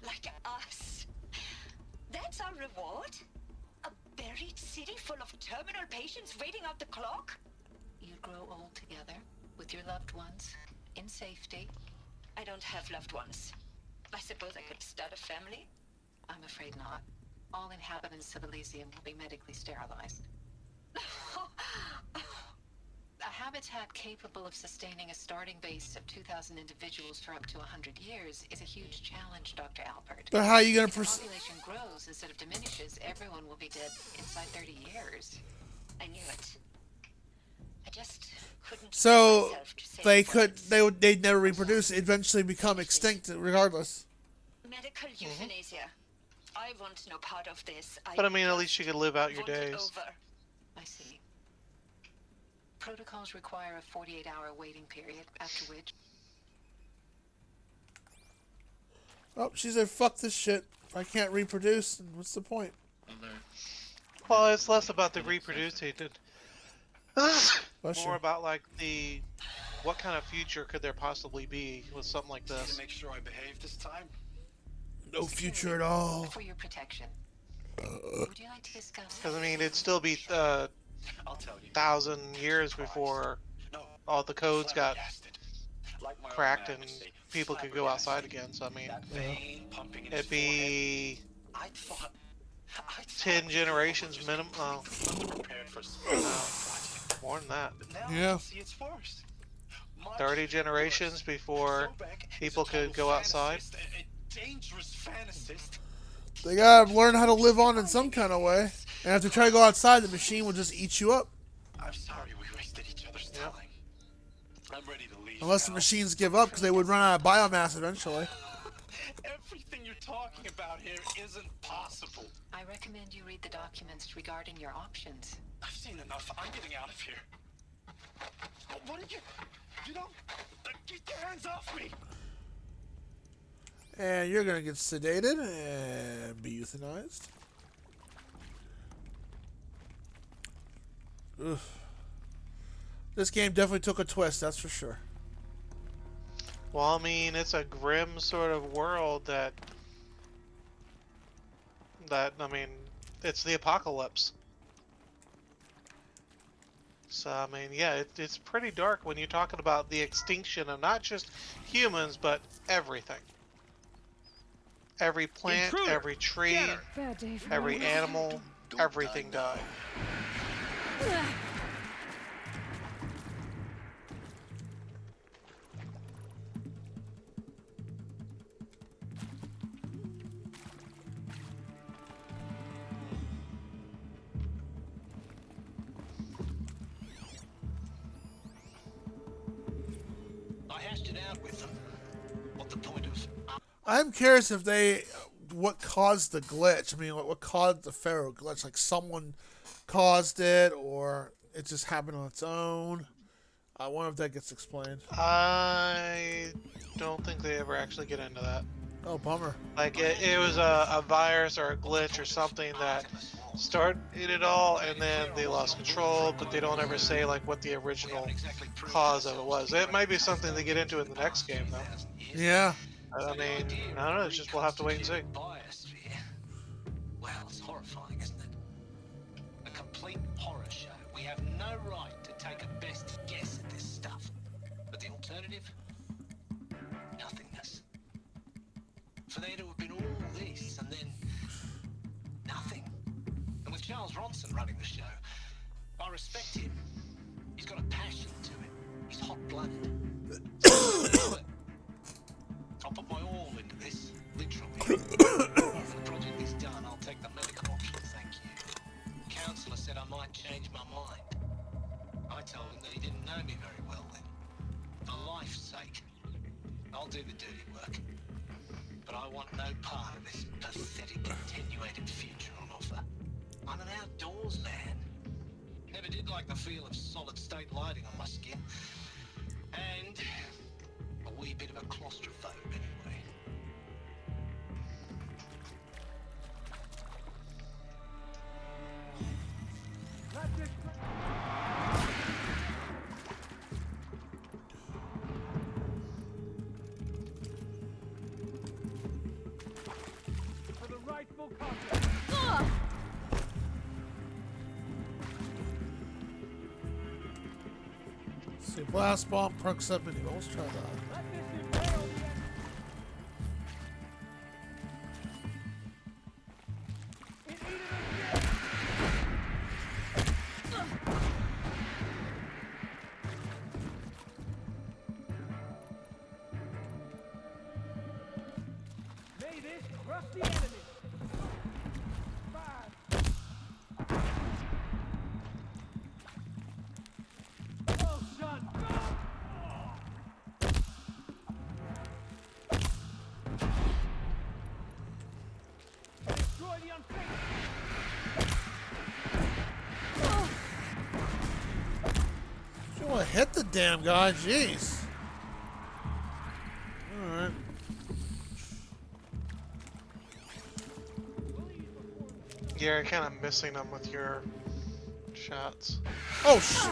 Like us. That's our reward? A buried city full of terminal patients waiting out the clock? You grow old together, with your loved ones, in safety. I don't have loved ones. I suppose I could start a family? I'm afraid not. All inhabitants of Elysium will be medically sterilized. A habitat capable of sustaining a starting base of 2,000 individuals for up to 100 years is a huge challenge, Dr. Alpert. But how are you gonna If the population grows instead of diminishes, everyone will be dead inside 30 years. I knew it. I just couldn't. So they'd never reproduce, eventually become extinct regardless. Medical euthanasia. I want no part of this. But I mean, at least you could live out your want it days. over. I see. Protocols require a 48-hour waiting period, after which... Oh, she said, fuck this shit. If I can't reproduce, then what's the point? Well, it's less about the reproducing. Bless More you. about like what kind of future could there possibly be with something like this? To make sure I behave this time. No future at all. For your protection. Would you like to discuss... Because I mean, it'd still be I'll tell you. 1,000 years before all the codes got cracked and people could go outside again. So I mean, it'd be 10 generations minimum. Oh, more than that. Yeah. 30 generations before people could go outside. Dangerous fantasist. They gotta learn how to live on in some kind of way. And if they try to go outside, the machine will just eat you up. I'm sorry we wasted each other's time. I'm ready to leave. Unless the machines give up, because they would run out of biomass eventually. Everything you're talking about here isn't possible. I recommend you read the documents regarding your options. I've seen enough. I'm getting out of here. What did you know? Get your hands off me! And you're gonna get sedated and be euthanized. Ugh. This game definitely took a twist, that's for sure. Well, I mean, it's a grim sort of world that I mean, it's the apocalypse. So, I mean, yeah, it's pretty dark when you're talking about the extinction of not just humans, but everything. Every plant, Intruder! every tree, Bad day for every me. animal, everything died. I hashed it out with them. What the point of... I'm curious if what caused the glitch. I mean, what caused the Pharaoh glitch? Like someone caused it, or it just happened on its own. I wonder if that gets explained. I don't think they ever actually get into that. Oh, bummer. Like, it was a virus or a glitch or something that started it all, and then they lost control, but they don't ever say like what the original cause of it was. It might be something they get into in the next game, though. Yeah. I mean, I don't know. It's just we'll have to wait and see. Biosphere. Well, it's horrifying, isn't it? A complete horror show. We have no right to take a best guess at this stuff. But the alternative? Nothingness. For there to have been all this and then nothing. And with Charles Ronson running the show, I respect him. He's got a passion to it. He's hot-blooded. I'll put my all into this, literally. If the project is done, I'll take the medical option, thank you. The counsellor said I might change my mind. I told him that he didn't know me very well then. For life's sake, I'll do the dirty work. But I want no part of this pathetic attenuated future on offer. I'm an outdoors man. Never did like the feel of solid state lighting on my skin. And a wee bit of a claustrophobe anyway. For the rightful conqueror. See, blast bomb perks up anyway. Let's try that. May this crush the enemy. 5. Oh, son, go! Destroy the unfaithful. You want to hit the damn guy? Jeez. All right. Yeah, you're kind of missing them with your shots. Oh, sh!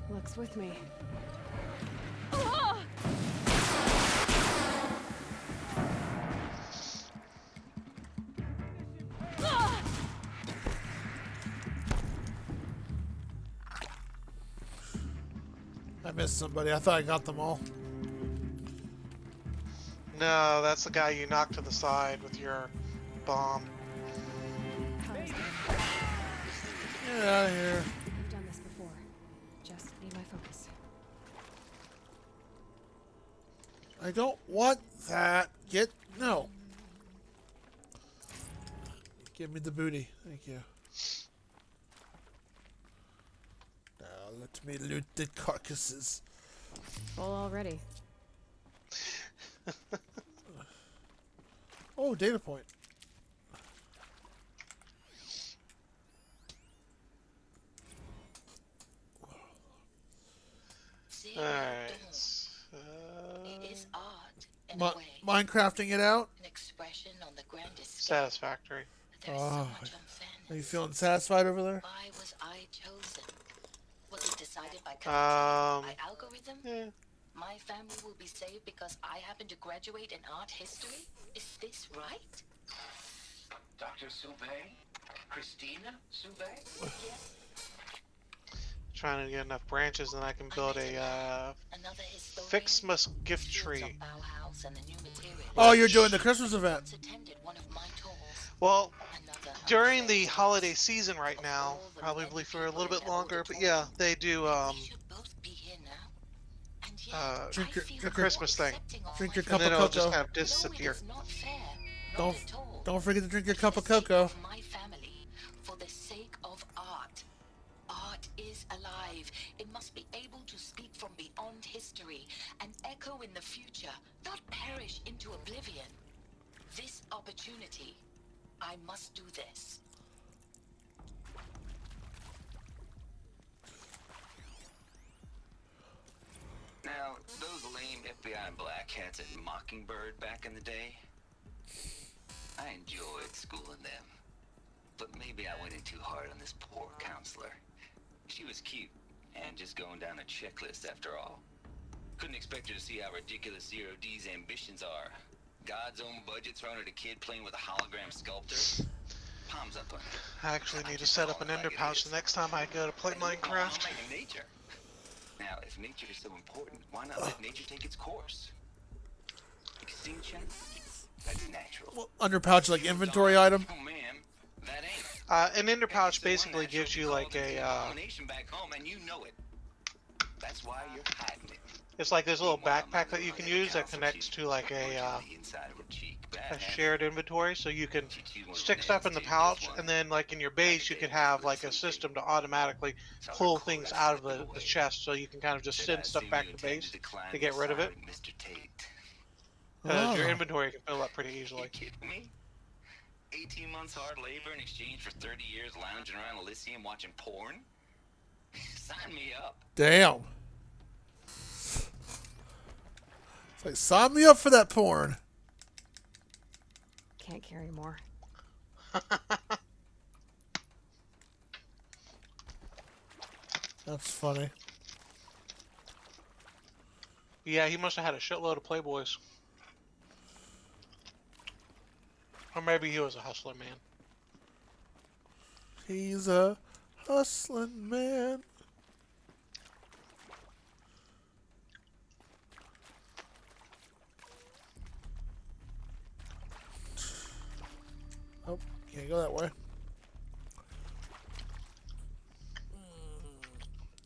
Luck's with me. I missed somebody. I thought I got them all. No, that's the guy you knocked to the side with your bomb. Get out of here. I've done this before. Just need my focus. I don't want that. Get no. Give me the booty. Thank you. Now let me loot the carcasses. Full already. Oh, data point. Alright. It is art, in Mi a way. Minecrafting it out? An expression on the grandest scale. Satisfactory. There's so Oh, much are you feeling satisfied over there? Why was I chosen? Was it decided by Um, by algorithm? Yeah. My family will be saved because I happen to graduate in art history? Is this right? Dr. Soubet? Christina Soubet? Yes. Trying to get enough branches, and I can build a Another historian. Fixmas gift tree. Bauhaus and the new material. Oh, you're doing the Christmas event. Attended one of my tours. Well, during the holiday season right now, probably for a little bit longer, but yeah, they do Drink your Christmas thing. Drink your And cup then of it'll just cocoa. kind of disappear. Don't forget to drink your cup of cocoa. My family, for the sake of art. Art is alive. It must be able to speak from echo in the future, not perish into oblivion. This opportunity, I must do this. Now, those lame FBI black hats at Mockingbird back in the day, I enjoyed schooling them. But maybe I went in too hard on this poor counselor. She was cute, and just going down a checklist after all. Couldn't expect her to see how ridiculous Zero D's ambitions are. God's own budget thrown at a kid playing with a hologram sculptor. Palms up on her. I actually need to set up an ender pouch the next time I go to play Minecraft. Nature. Now, if nature is so important, why not let nature take its course? Extinction? That's natural. Well, under pouch like inventory item. Oh, ma'am, that ain't. An ender pouch basically gives you like a. Back home, and you know it. That's why you're hiding it. It's like this little backpack that you can use that connects to like a shared inventory, so you can stick stuff in the pouch, and then like in your base you could have like a system to automatically pull things out of the chest, so you can kind of just send stuff back to base to get rid of it. Because your inventory can fill up pretty easily. 18 months hard labor in exchange for 30 years lounging around Elysium watching porn? Sign me up. Damn. It's like, sign me up for that porn. Can't carry more. That's funny. Yeah, he must have had a shitload of Playboys. Or maybe he was a hustler man. He's a hustling man. Oh, can't go that way.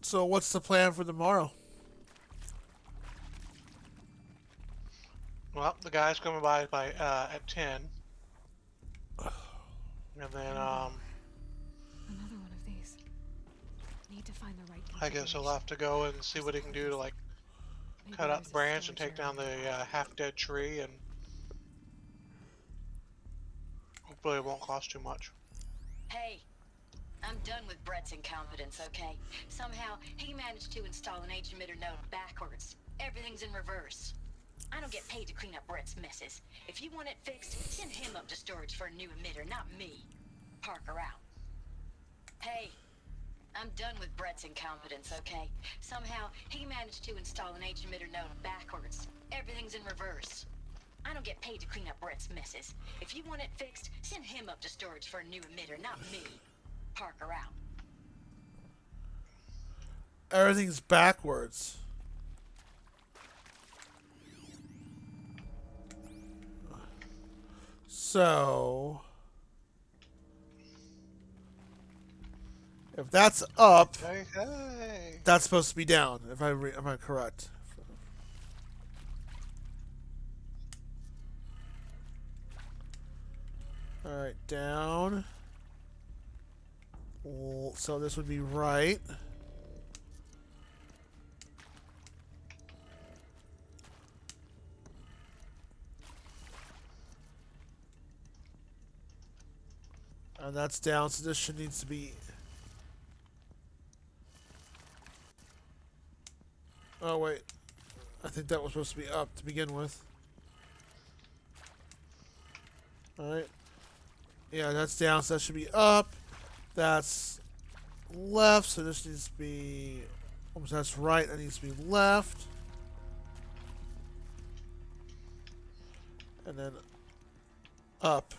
So what's the plan for tomorrow? Well, the guy's coming by at 10. And then, Another one of these. Need to find the right I guess he'll have to go and see what he can do to, like, cut out the branch and take down the half-dead tree, and hopefully it won't cost too much. Hey, I'm done with Brett's incompetence, okay? Somehow, he managed to install an H-emitter node backwards. Everything's in reverse. I don't get paid to clean up Brett's messes. If you want it fixed, send him up to storage for a new emitter, not me. Parker out. Hey, I'm done with Brett's incompetence, okay? Somehow, he managed to install an H-emitter node backwards. Everything's in reverse. I don't get paid to clean up Brett's messes. If you want it fixed, send him up to storage for a new emitter, not me. Parker out. Everything's backwards. So, if that's up, hey. That's supposed to be down. If am I correct? All right, down. So this would be right. And that's down, so this should needs to be. Oh wait, I think that was supposed to be up to begin with. All right. Yeah, that's down, so that should be up. That's left, so this needs to be. Oops, that's right. That needs to be left. And then up.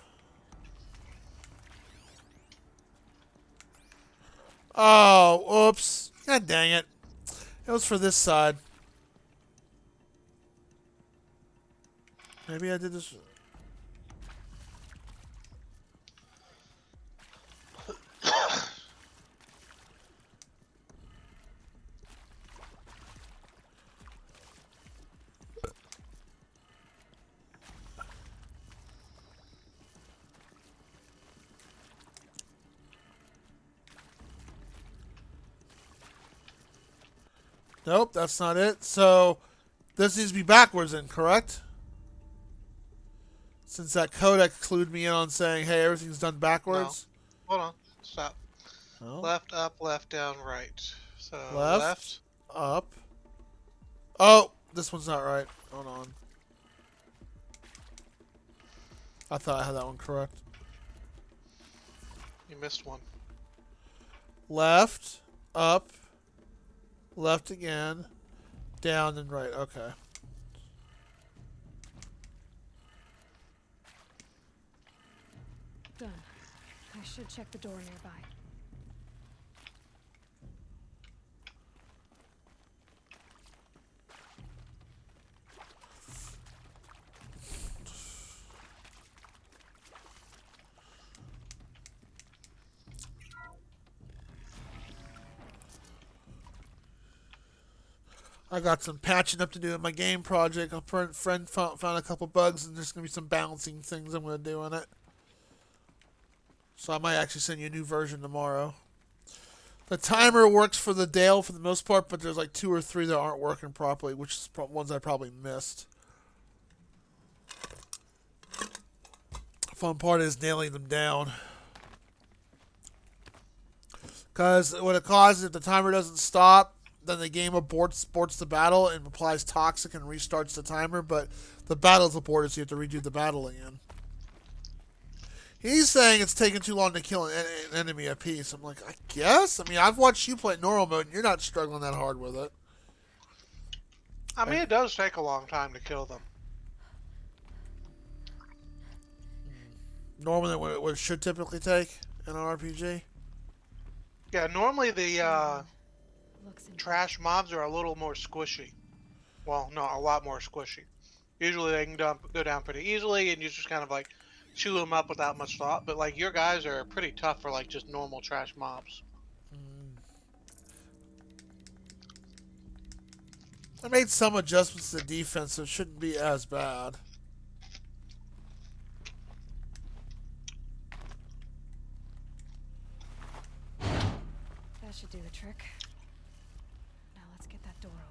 Oh, oops. God dang it. It was for this side. Maybe I did this. Nope, that's not it. So This needs to be backwards then, correct? Since that codec clued me in on saying, hey, everything's done No. backwards. Hold on. Stop. Oh. Left, up, left, down, right. So Left, left. up. Oh, this one's not right. Hold on. I thought I had that one correct. You missed one. Left, up, left again, down, and right. Okay. Done. I should check the door nearby. I got some patching up to do in my game project. A friend found a couple bugs, and there's going to be some balancing things I'm going to do on it. So I might actually send you a new version tomorrow. The timer works for the Dale for the most part, but there's like 2 or 3 that aren't working properly, which is ones I probably missed. Fun part is nailing them down. Because what it causes, if the timer doesn't stop, then the game aborts the battle and applies toxic and restarts the timer, but the battle's aborted, so you have to redo the battle again. He's saying it's taking too long to kill an enemy a piece. I'm like, I guess? I mean, I've watched you play normal mode, and you're not struggling that hard with it. I mean, it does take a long time to kill them. Normally, what it should typically take in an RPG? Yeah, normally the trash mobs are a little more squishy. Well, no, a lot more squishy. Usually they can go down pretty easily, and you just kind of like chew them up without much thought. But like your guys are pretty tough for like just normal trash mobs. I made some adjustments to the defense, so it shouldn't be as bad. That should do the trick. Now let's get that door open.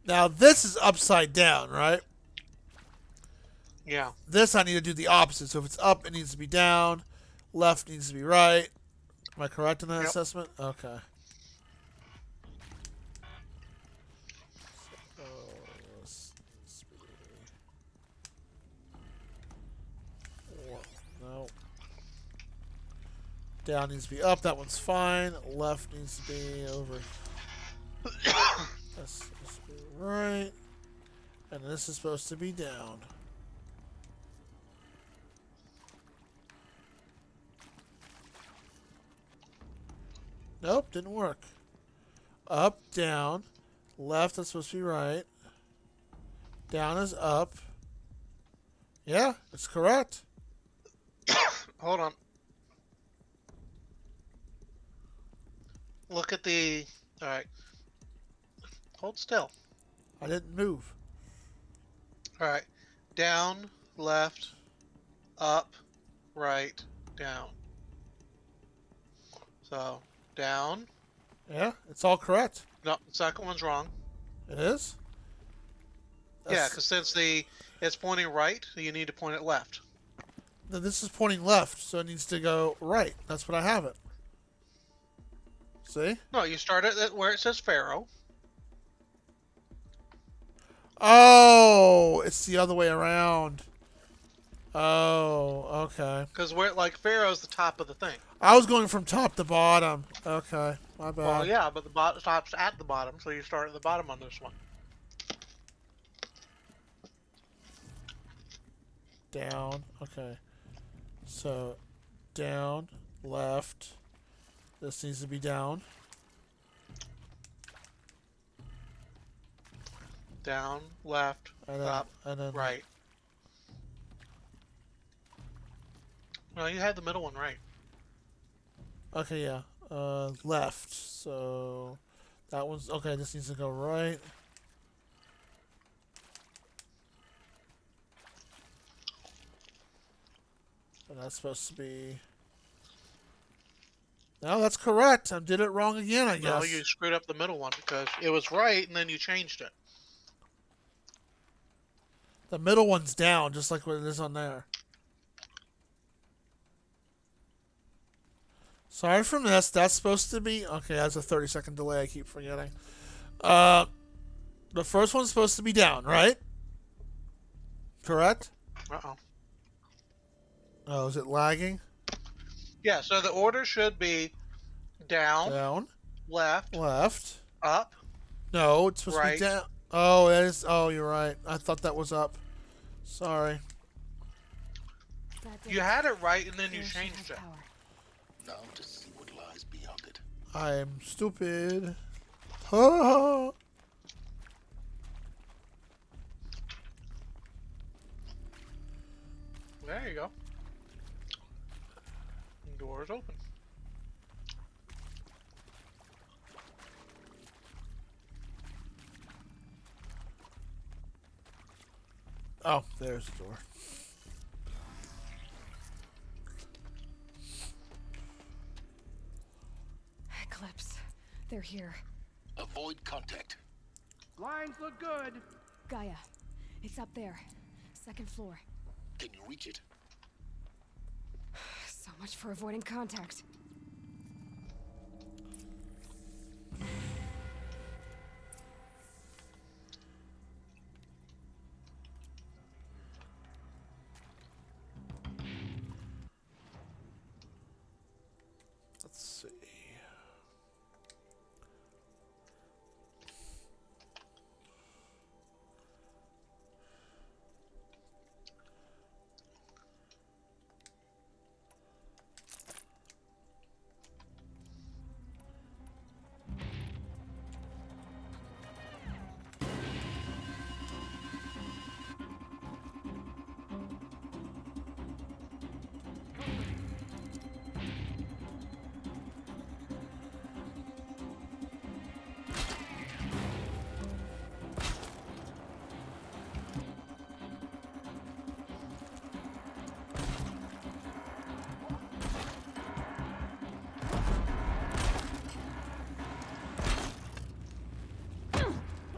Now, this is upside down, right? Yeah. This, I need to do the opposite. So if it's up, it needs to be down. Left needs to be right. Am I correct in that assessment? Okay. So, no. Down needs to be up. That one's fine. Left needs to be over. That's supposed to be right. And this is supposed to be down. Nope, didn't work. Up, down. Left, that's supposed to be right. Down is up. Yeah, it's correct. Hold on. Look at the... Alright. Hold still. I didn't move. Alright. Down, left, up, right, down. So, down. Yeah, it's all correct. No, the second one's wrong. It is? Yeah, because since it's pointing right, you need to point it left. No, this is pointing left, so it needs to go right. That's what I have it. See? No, you start it at where it says Pharaoh. Oh, it's the other way around. Oh, okay. Because where like Pharaoh's the top of the thing. I was going from top to bottom. Okay, my bad. Well, yeah, but the top's at the bottom, so you start at the bottom on this one. Down. Okay. So, down, left. This needs to be down. Down, left, And then, up, right. No, you had the middle one right. Okay, yeah. Left. So, that one's... Okay, this needs to go right. And that's supposed to be... No, that's correct. I did it wrong again, I No, guess. you screwed up the middle one because it was right and then you changed it. The middle one's down, just like what it is on there. Sorry for this. That's supposed to be... Okay, that's a 30-second delay. I keep forgetting. The first one's supposed to be down, right? Correct? Uh-oh. Oh, is it lagging? Yeah, so the order should be down, Down. left, Left. up. No, it's supposed to Right. be down. Oh, that is... Oh, you're right. I thought that was up. Sorry. You had it right and then you changed it. Now to see what lies beyond it. I am stupid. Ha! There you go. Doors open. Oh, there's the door. Eclipse. They're here. Avoid contact. Lines look good. Gaia. It's up there. Second floor. Can you reach it? So much for avoiding contact. Let's see.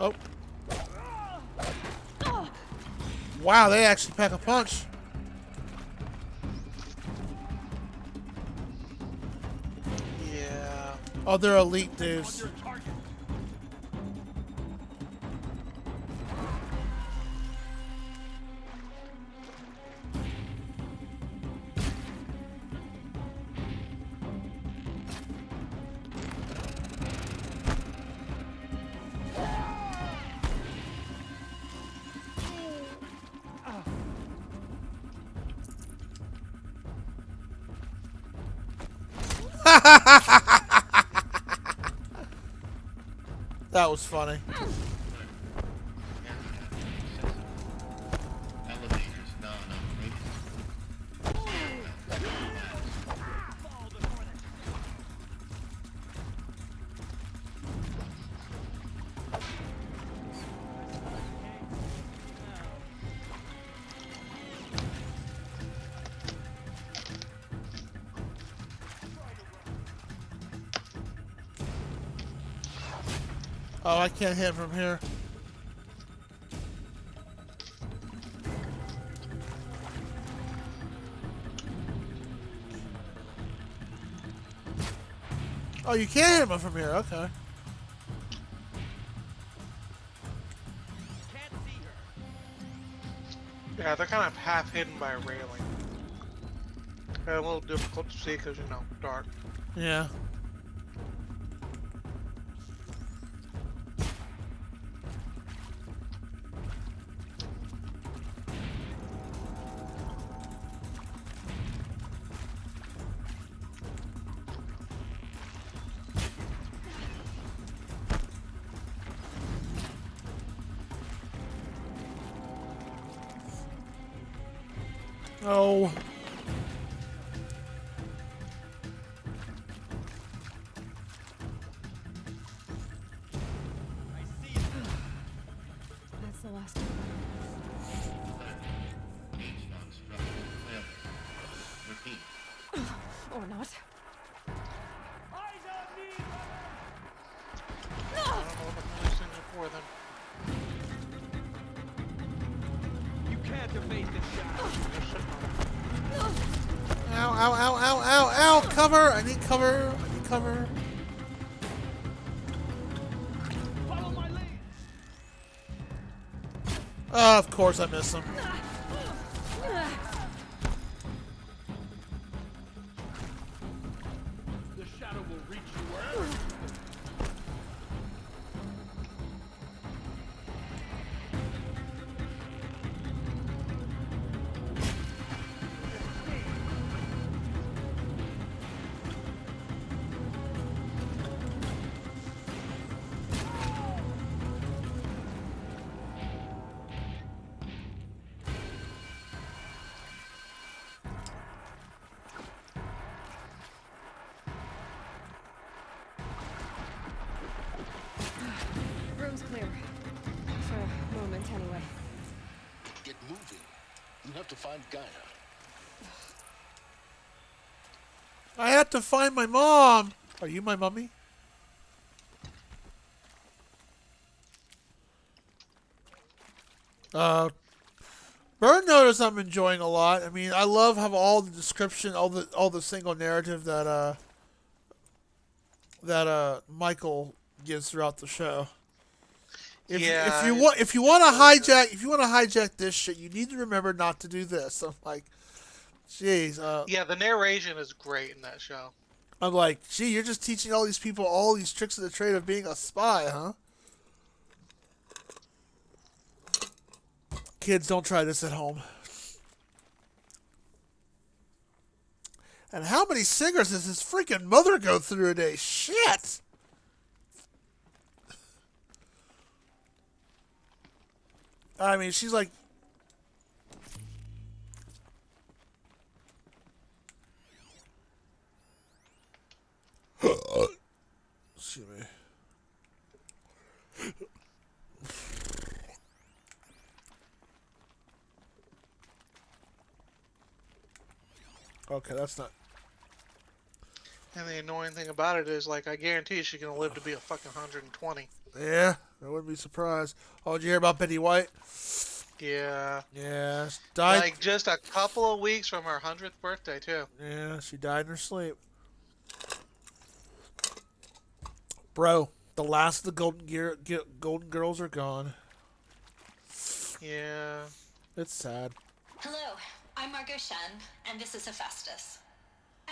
Oh. Wow, they actually pack a punch. Yeah. Oh, they're elite dudes. That was funny. Elevators non-operating. Oh, I can't hit from here. Oh, you can't hit him from here. Okay. Yeah, they're kind of half hidden by a railing. A little difficult to see because, you know, dark. Yeah. Oh. That's the last one. H-lock structure failure. Repeat. Or not. ow, ow, ow, ow, ow! Cover! I need cover. I need cover. Follow my lead. Of course I missed him. The shadow will reach you wherever. Room's clear. For a moment, anyway. Get moving. You have to find Gaia. I had to find my mom. Are you my mummy? Burn Notice I'm enjoying a lot. I mean, I love how all the description, all the single narrative that Michael gives throughout the show. If you want to hijack this shit, you need to remember not to do this. I'm like, jeez. Yeah, the narration is great in that show. I'm like, gee, you're just teaching all these people all these tricks of the trade of being a spy, huh? Kids, don't try this at home. And how many cigarettes does his freaking mother go through a day? Shit! I mean, she's like... Excuse me. Okay, that's not... And the annoying thing about it is, like, I guarantee she's gonna live to be a fucking 120. Yeah, I wouldn't be surprised. Oh, did you hear about Betty White? Yeah. Yeah, she died. Like, just a couple of weeks from her 100th birthday, too. Yeah, she died in her sleep. Bro, the last of the Golden Girls are gone. Yeah. It's sad. Hello, I'm Margot Shen, and this is Hephaestus.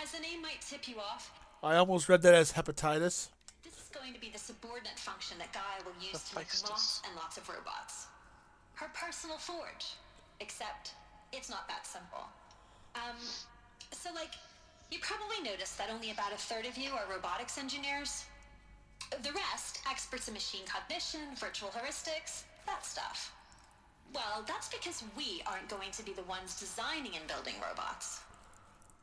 As the name might tip you off, I almost read that as hepatitis. this is going to be the subordinate function that Gaia will use to make lots and lots of robots. Her personal forge. Except, it's not that simple. So you probably noticed that only about a third of you are robotics engineers. The rest, experts in machine cognition, virtual heuristics, that stuff. Well, that's because we aren't going to be the ones designing and building robots.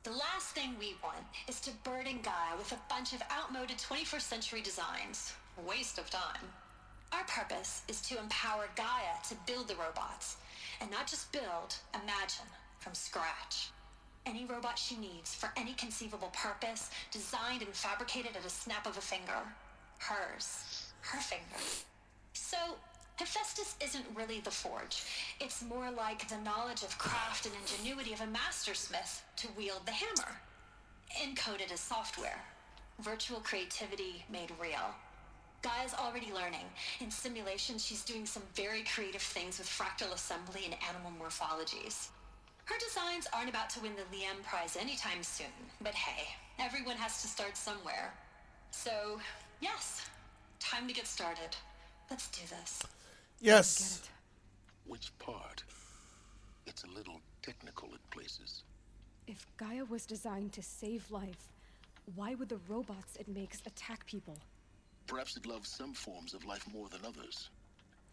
The last thing we want is to burden Gaia with a bunch of outmoded 21st century designs. Waste of time. Our purpose is to empower Gaia to build the robots, and not just build, imagine, from scratch. Any robot she needs for any conceivable purpose, designed and fabricated at a snap of a finger. Hers. Her finger. So, Hephaestus isn't really the forge. It's more like the knowledge of craft and ingenuity of a mastersmith to wield the hammer. Encoded as software. Virtual creativity made real. Gaia's already learning. In simulations, she's doing some very creative things with fractal assembly and animal morphologies. Her designs aren't about to win the Liam Prize anytime soon, but hey, everyone has to start somewhere. So, yes, time to get started. Let's do this. Yes. Which part? It's a little technical in places. If Gaia was designed to save life, why would the robots it makes attack people? Perhaps it loves some forms of life more than others.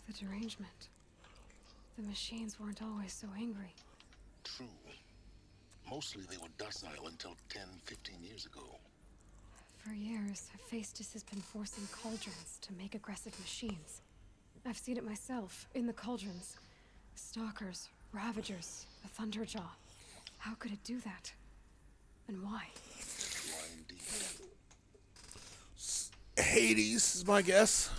The derangement. The machines weren't always so angry. True. Mostly they were docile until 10, 15 years ago. For years, Hephaestus has been forcing cauldrons to make aggressive machines. I've seen it myself, in the cauldrons. Stalkers, Ravagers, the Thunderjaw. How could it do that? And why? Hades is my guess.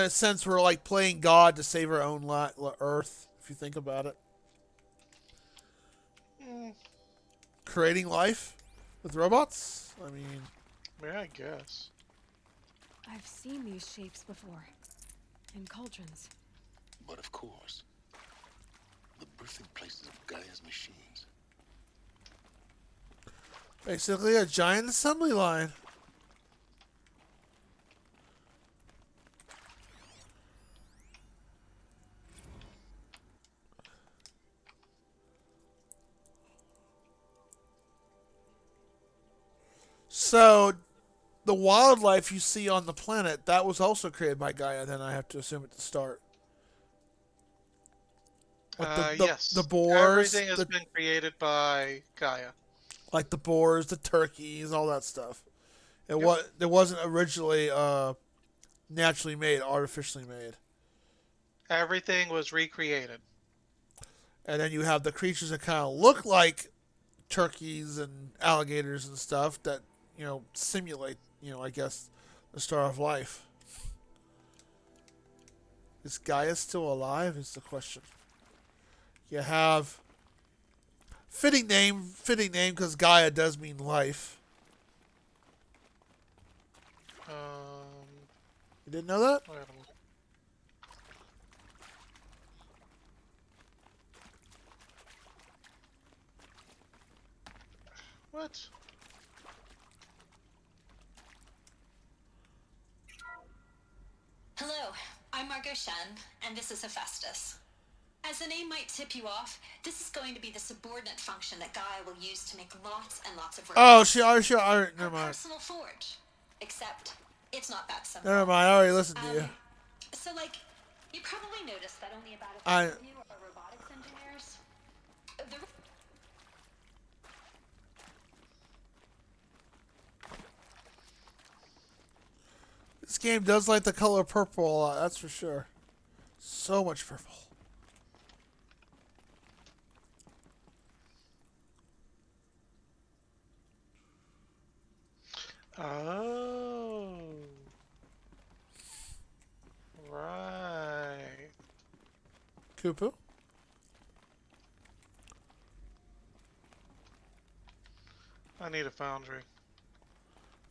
a sense, we're like playing God to save our own Earth. If you think about it, creating life with robots. I mean, yeah, I guess. I've seen these shapes before, in cauldrons. But of course, the birthing places of Gaia's machines. basically a giant assembly line. So, the wildlife you see on the planet, that was also created by Gaia, then I have to assume at the start. Like the Yes. boars, Everything has been created by Gaia. like the boars, the turkeys, all that stuff. Yep. It wasn't originally naturally made, artificially made. Everything was recreated. And then you have the creatures that kind of look like turkeys and alligators and stuff that, simulate, I guess, the start of life. Is Gaia still alive is the question. You have fitting name because Gaia does mean life. You didn't know that? Wait a minute. What? Hello, I'm Margot Shen, and this is Hephaestus. As the name might tip you off, this is going to be the subordinate function that Gaia will use to make lots and lots of Oh, robots. never mind. Personal forge. Except, it's not that simple. Never mind, I already listened to you. So, you probably noticed that only about a third of you are robotics engineers. This game does like the color purple a lot, that's for sure. So much purple. Oh. Right. Kupu? I need a foundry.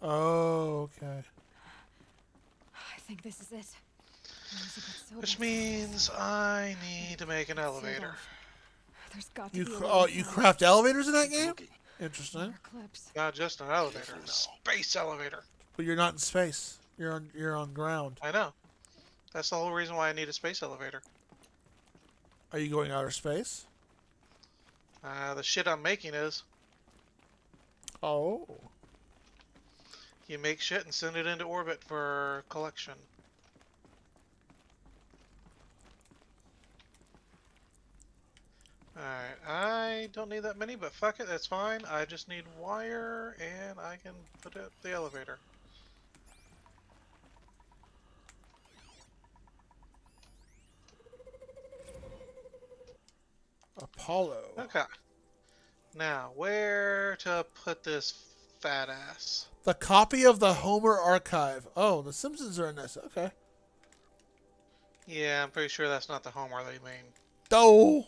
Oh, okay. I think this is it. Which means I need to make an elevator. There's got to You be you craft elevators in that game? Interesting. Not just an elevator, a space elevator. But you're not in space. You're on ground. I know. That's the whole reason why I need a space elevator. Are you going outer space? The shit I'm making is. Oh. You make shit and send it into orbit for collection. Alright, I don't need that many, but fuck it, that's fine. I just need wire, and I can put it the elevator. Apollo. Okay. Now, where to put this fat ass? The copy of the Homer archive. Oh, the Simpsons are in this. Okay. Yeah, I'm pretty sure that's not the Homer they mean. Oh.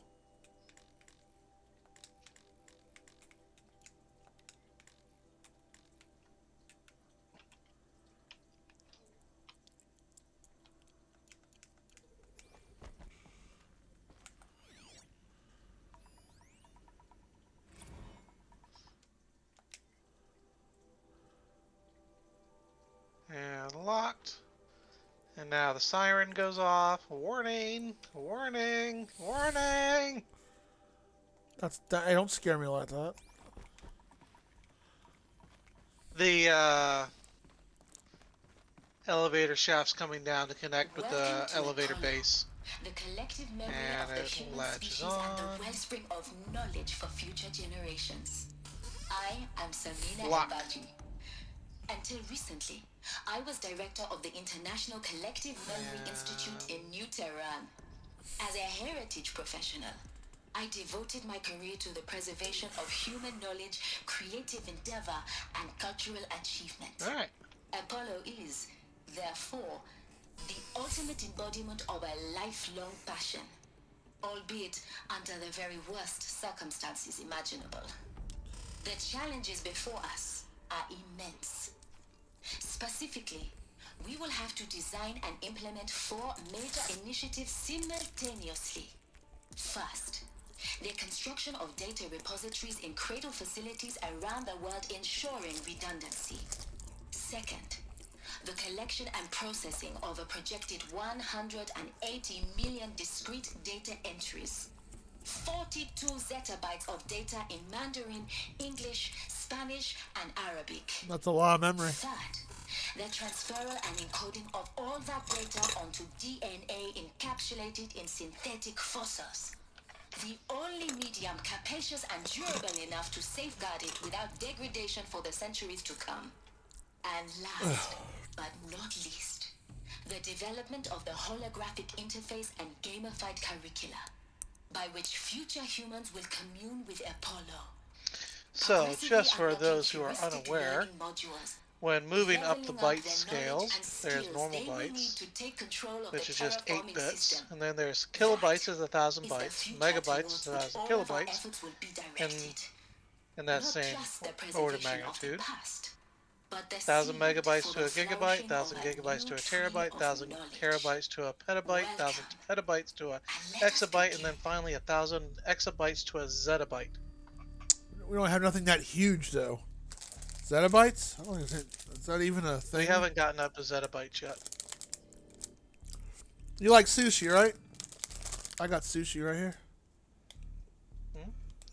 And locked. And now the siren goes off. Warning! Warning! Warning! That don't scare me like that. The elevator shaft's coming down to connect with the elevator base. The collective memory And of the it human latches species and on. the wellspring of knowledge for future generations. I am Samina Lock. Ebaji. Until recently, I was director of the International Collective Memory Institute in New Tehran. As a heritage professional, I devoted my career to the preservation of human knowledge, creative endeavor, and cultural achievement. Alright. Apollo is, therefore, The ultimate embodiment of a lifelong passion, albeit under the very worst circumstances imaginable. The challenges before us are immense. Specifically, we will have to design and implement 4 major initiatives simultaneously. First, the construction of data repositories in cradle facilities around the world ensuring redundancy. Second, the collection and processing of a projected 180 million discrete data entries. 42 zettabytes of data in Mandarin, English, Spanish, and Arabic. That's a lot of memory. Third, the transferal and encoding of all that data onto DNA encapsulated in synthetic fossils. The only medium capacious and durable enough to safeguard it without degradation for the centuries to come. And last, but not least, the development of the holographic interface and gamified curricula, by which future humans will commune with Apollo. So, just for those who are unaware, when moving up the byte scales, there's normal bytes, which is just 8 bits, and then there's kilobytes is 1,000 bytes, megabytes is 1,000 kilobytes, and in that same order of magnitude. 1,000 megabytes to a gigabyte, 1,000 gigabytes to a terabyte, 1,000 terabytes to a petabyte, 1,000 petabytes to a exabyte, and then finally 1,000 exabytes to a zettabyte. We don't have nothing that huge though. Zettabytes? I don't think is that even a thing? We haven't gotten up to zettabytes yet. You like sushi, right? I got sushi right here.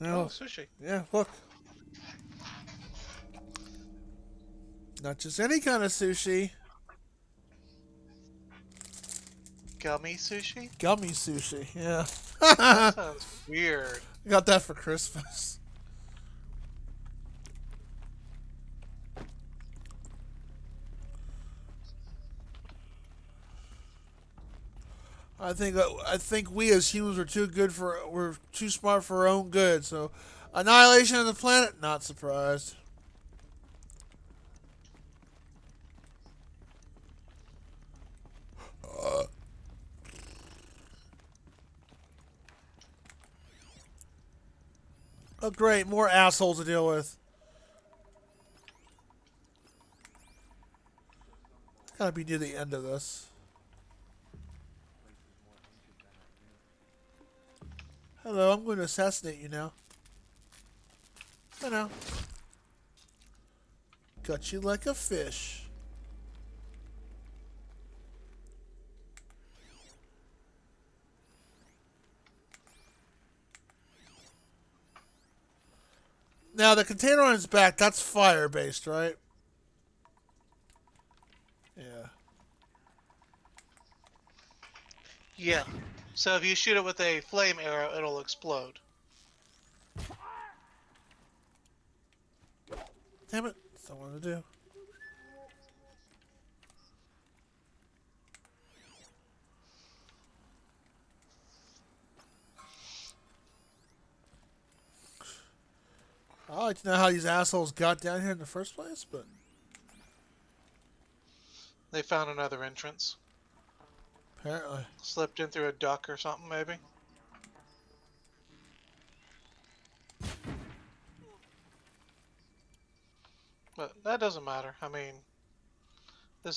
Oh, sushi. Yeah, look. Not just any kind of sushi. Gummy sushi? Gummy sushi, yeah. That sounds weird. I got that for Christmas. I think we as humans we're too smart for our own good. So, annihilation of the planet, not surprised. Oh, great, more assholes to deal with. Gotta be near the end of this. Hello, I'm going to assassinate you now. I know. Got you like a fish. Now, the container on his back, that's fire-based, right? Yeah. Yeah. So if you shoot it with a flame arrow, it'll explode. Damn it. That's not what I want to do. I'd like to know how these assholes got down here in the first place, but... They found another entrance. Apparently. Slipped in through a duct or something, maybe. But that doesn't matter. I mean, the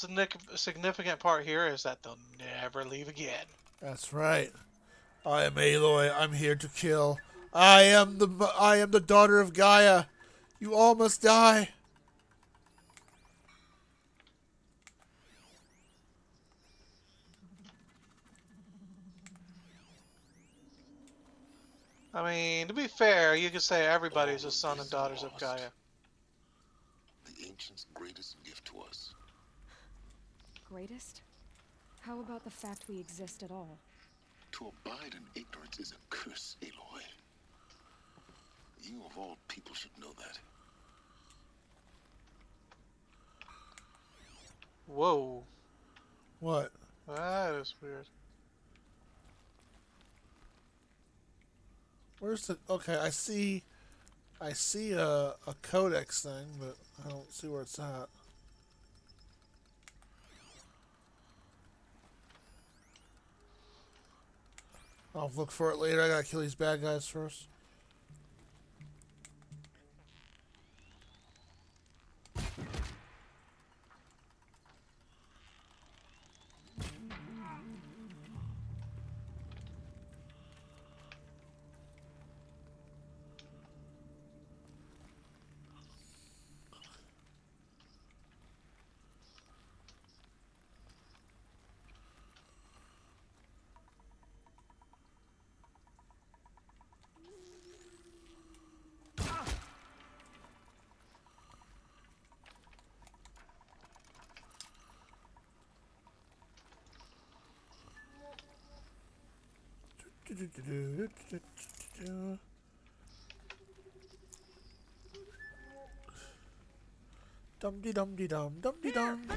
significant part here is that they'll never leave again. That's right. I am Aloy. I'm here to kill. I am the daughter of Gaia. You all must die. I mean, to be fair, you could say everybody's a son and daughters of Gaia. The ancients' greatest gift to us. Greatest? How about the fact we exist at all? To abide in ignorance is a curse, Aloy. You of all people should know that. Whoa. What? That is weird. Where's the... Okay, I see a codex thing, but I don't see where it's at. I'll look for it later. I gotta kill these bad guys first. Dum de dum de dum dum de dum.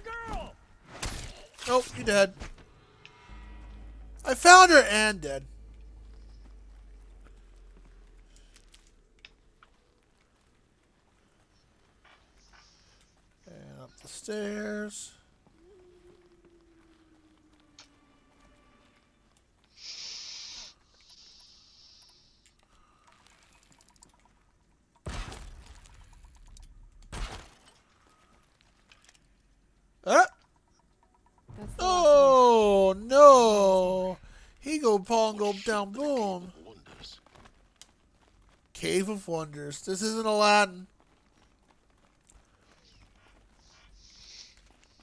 Nope, you dead. I found her and dead. And up the stairs. Ah! Oh no! He go pong go down boom. Cave of Wonders. This isn't Aladdin.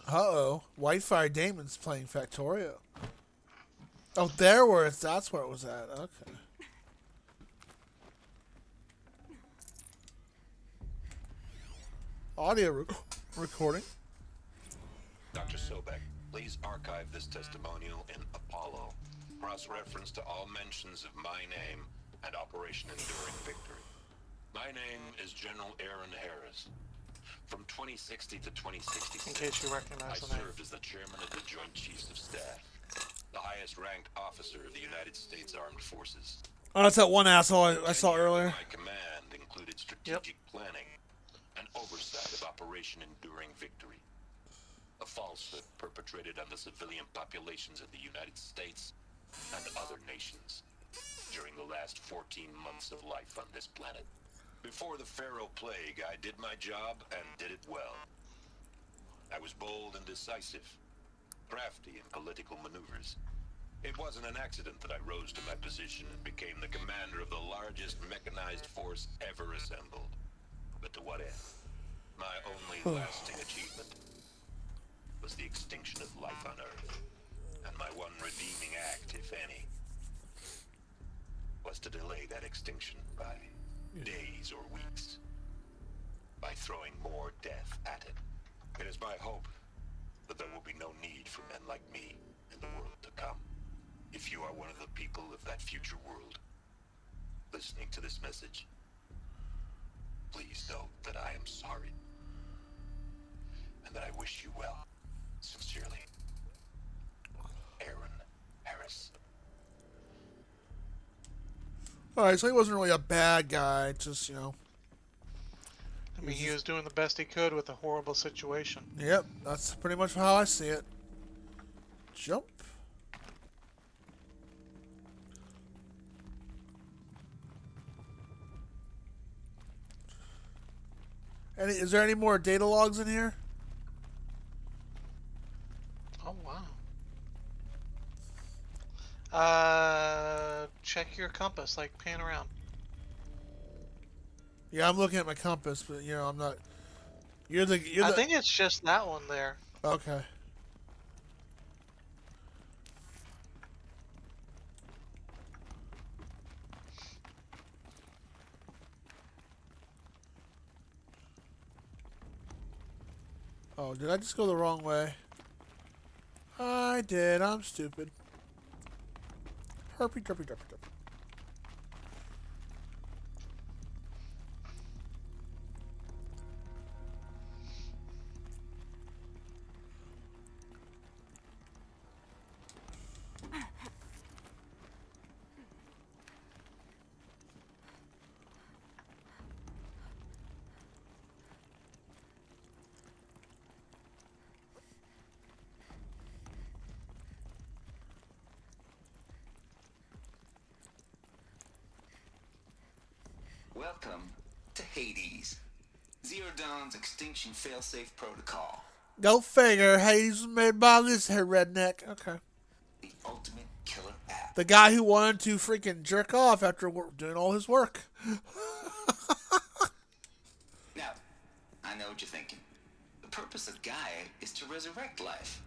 Uh-oh. Whitefire Damon's playing Factorio. Oh, that's where it was at. Okay. Audio recording. Dr. Sobek, please archive this testimonial in Apollo. Cross-reference to all mentions of my name and Operation Enduring Victory. My name is General Aaron Harris. From 2060 to 2066, In case you recognize I the name. served as the chairman of the Joint Chiefs of Staff, the highest-ranked officer of the United States Armed Forces. Oh, that's that one asshole I saw earlier. My command included strategic planning and oversight of Operation Enduring Victory. A falsehood perpetrated on the civilian populations of the United States and other nations during the last 14 months of life on this planet. Before the Pharaoh Plague, I did my job and did it well. I was bold and decisive, crafty in political maneuvers. It wasn't an accident that I rose to my position and became the commander of the largest mechanized force ever assembled. But to what end? My only lasting achievement was the extinction of life on Earth. And my one redeeming act, if any, was to delay that extinction by days or weeks, by throwing more death at it. It is my hope that there will be no need for men like me in the world to come. If you are one of the people of that future world listening to this message, please know that I am sorry and that I wish you well. Sincerely, Aaron Harris. Alright, so he wasn't really a bad guy, just, you know. I mean, he was doing the best he could with a horrible situation. Yep, that's pretty much how I see it. Jump. Is there any more data logs in here? Oh, wow. Check your compass, like pan around. Yeah, I'm looking at my compass, but you know, I'm not. I think it's just that one there. Okay. Oh, did I just go the wrong way? I did. I'm stupid. Herpy, derpy, derpy, derpy. Dawn's extinction failsafe protocol. Go figure. Hades was made by this here redneck. Okay. The ultimate killer app. The guy who wanted to freaking jerk off after doing all his work. Now, I know what you're thinking. The purpose of Gaia is to resurrect life.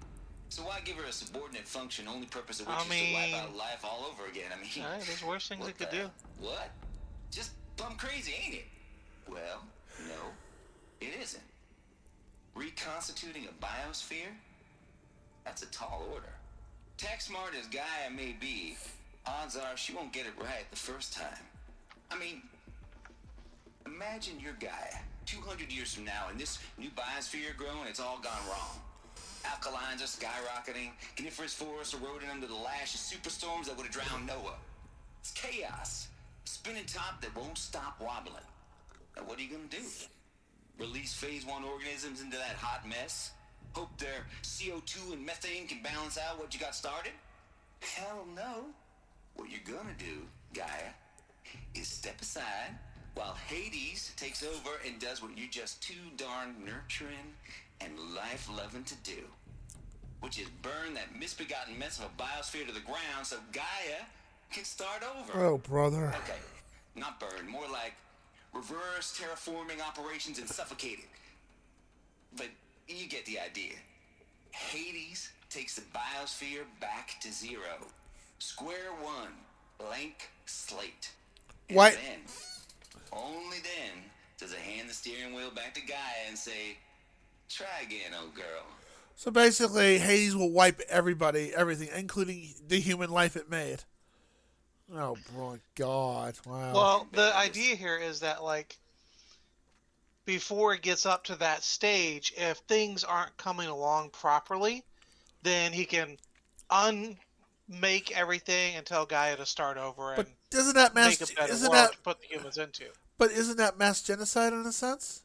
So why give her a subordinate function, only purpose of which is to wipe out life all over again? I mean, there's worse things it could do. What? Just plumb crazy, ain't it? Well, no, it isn't. Reconstituting a biosphere? That's a tall order. Tech smart as Gaia may be, odds are she won't get it right the first time. I mean, imagine your Gaia 200 years from now and this new biosphere growing, it's all gone wrong. Alkalines are skyrocketing, coniferous forests eroding under the lash of superstorms that would have drowned Noah. It's chaos. Spinning top that won't stop wobbling. Now what are you gonna do? Release phase 1 organisms into that hot mess? Hope their CO2 and methane can balance out what you got started? Hell no. What you're gonna do, Gaia, is step aside while Hades takes over and does what you're just too darn nurturing and life-loving to do, which is burn that misbegotten mess of a biosphere to the ground so Gaia can start over. Oh, brother. Okay, not burn, more like reverse terraforming operations and suffocate it. But you get the idea. Hades takes the biosphere back to zero. Square one, blank slate. And What? then, only then, does it hand the steering wheel back to Gaia and say, try again, old girl. So basically, Hades will wipe everything, including the human life it made. Oh, my God. Wow. Well, the idea here is that, like, before it gets up to that stage, if things aren't coming along properly, then he can unmake everything and tell Gaia to start over and isn't that make a better world to put the humans into. But isn't that mass genocide in a sense?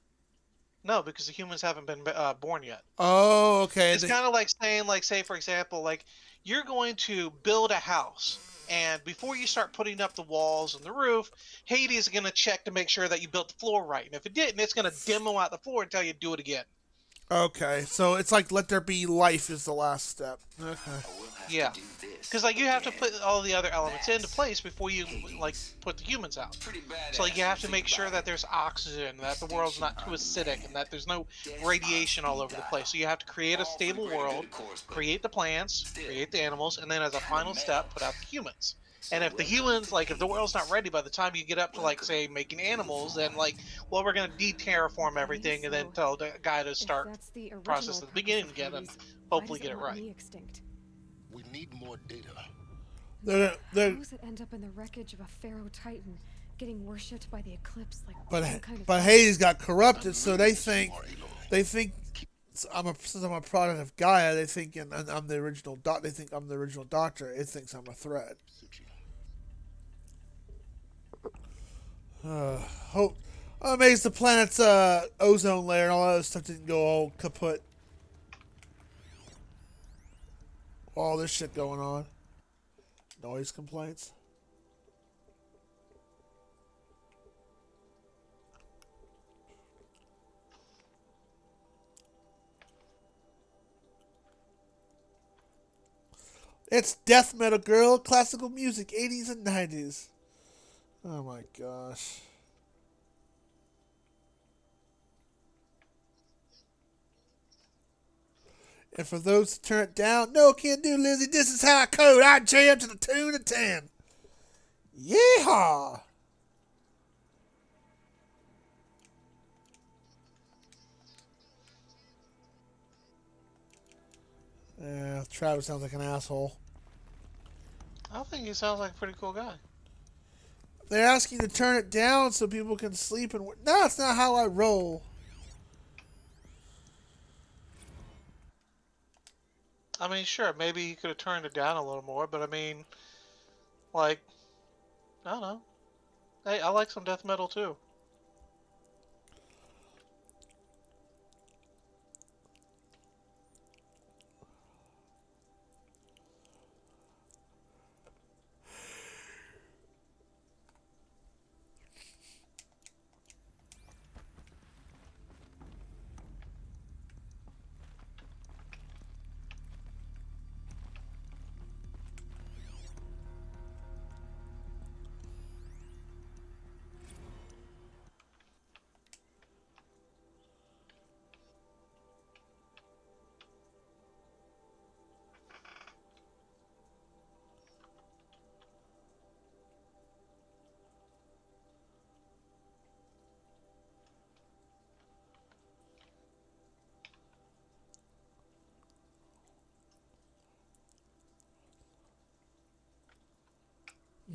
No, because the humans haven't been born yet. Oh, okay. It's kind of like saying, like, say, for example, like, you're going to build a house, and before you start putting up the walls and the roof, Hades is going to check to make sure that you built the floor right. And if it didn't, it's going to demo out the floor and tell you to do it again. Okay, so it's like let there be life is the last step. Okay. Yeah, because like you have to put all the other elements into place before you like put the humans out. So like you have to make sure that there's oxygen, that the world's not too acidic, and that there's no radiation all over the place. So you have to create a stable world, create the plants, create the animals, and then as a final step, put out the humans. And if the humans, like, if the world's not ready by the time you get up to, like, say, making animals, then, like, well, we're going to de-terraform everything and then tell the guy to start the process at the beginning again and hopefully get it right. We need more data. They're, How does it end up in the wreckage of a Pharaoh Titan, getting worshipped by the Eclipse like some kind of... but Hades got corrupted, so they think since I'm a product of Gaia, they think I'm the original they think I'm the original Doctor. It thinks I'm a threat. Hope I'm amazed the planet's ozone layer and all that other stuff didn't go all kaput. All this shit going on. Noise complaints. It's death metal, girl. Classical music, 80s and 90s. Oh my gosh. And for those to turn it down, no, can't do, Lizzie. This is how I code. I jam to the tune of 10. Yeehaw! Yeah, Travis sounds like an asshole. I think he sounds like a pretty cool guy. They're asking you to turn it down so people can sleep and... No, that's not how I roll. I mean, sure, maybe he could have turned it down a little more, but I mean, like, I don't know. Hey, I like some death metal too.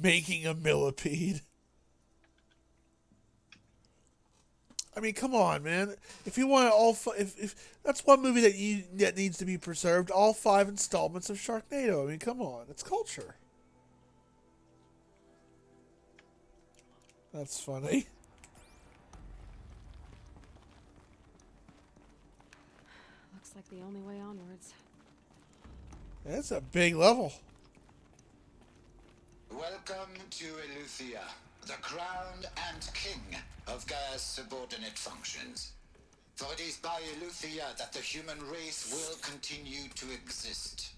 Making a millipede. I mean, come on, man. If you want if that's one movie that needs to be preserved, all 5 installments of Sharknado. I mean, come on, it's culture. That's funny. Looks like the only way onwards. That's a big level. Welcome to Eleuthia, the crown and king of Gaia's subordinate functions. For it is by Eleuthia that the human race will continue to exist.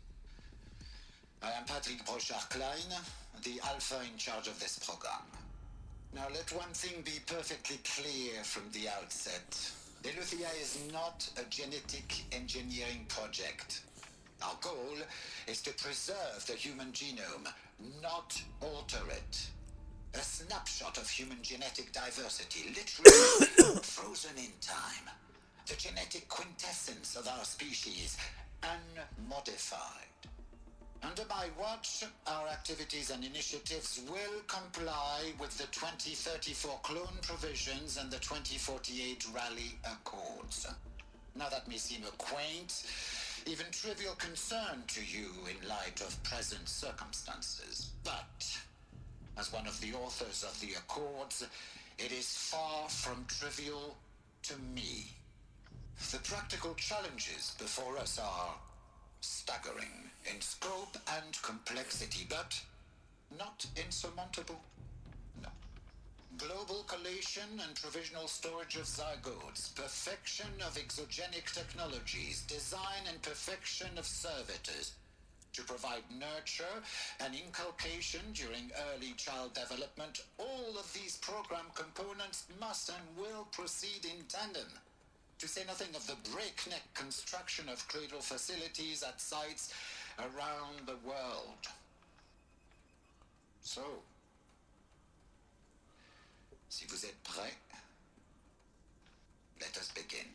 I am Patrick Brochard-Klein, the Alpha in charge of this program. Now let one thing be perfectly clear from the outset. Eleuthia is not a genetic engineering project. Our goal is to preserve the human genome, not alter it. A snapshot of human genetic diversity, literally frozen in time. The genetic quintessence of our species, unmodified. Under my watch, our activities and initiatives will comply with the 2034 clone provisions and the 2048 Rally Accords. Now that may seem a quaint, even trivial concern to you in light of present circumstances, but as one of the authors of the Accords, it is far from trivial to me. The practical challenges before us are staggering in scope and complexity, but not insurmountable. No. Global collation and provisional storage of zygotes, perfection of exogenic technologies, design and perfection of servitors, to provide nurture and inculcation during early child development. All of these program components must and will proceed in tandem. To say nothing of the breakneck construction of cradle facilities at sites around the world. So, si vous êtes prêts, let us begin.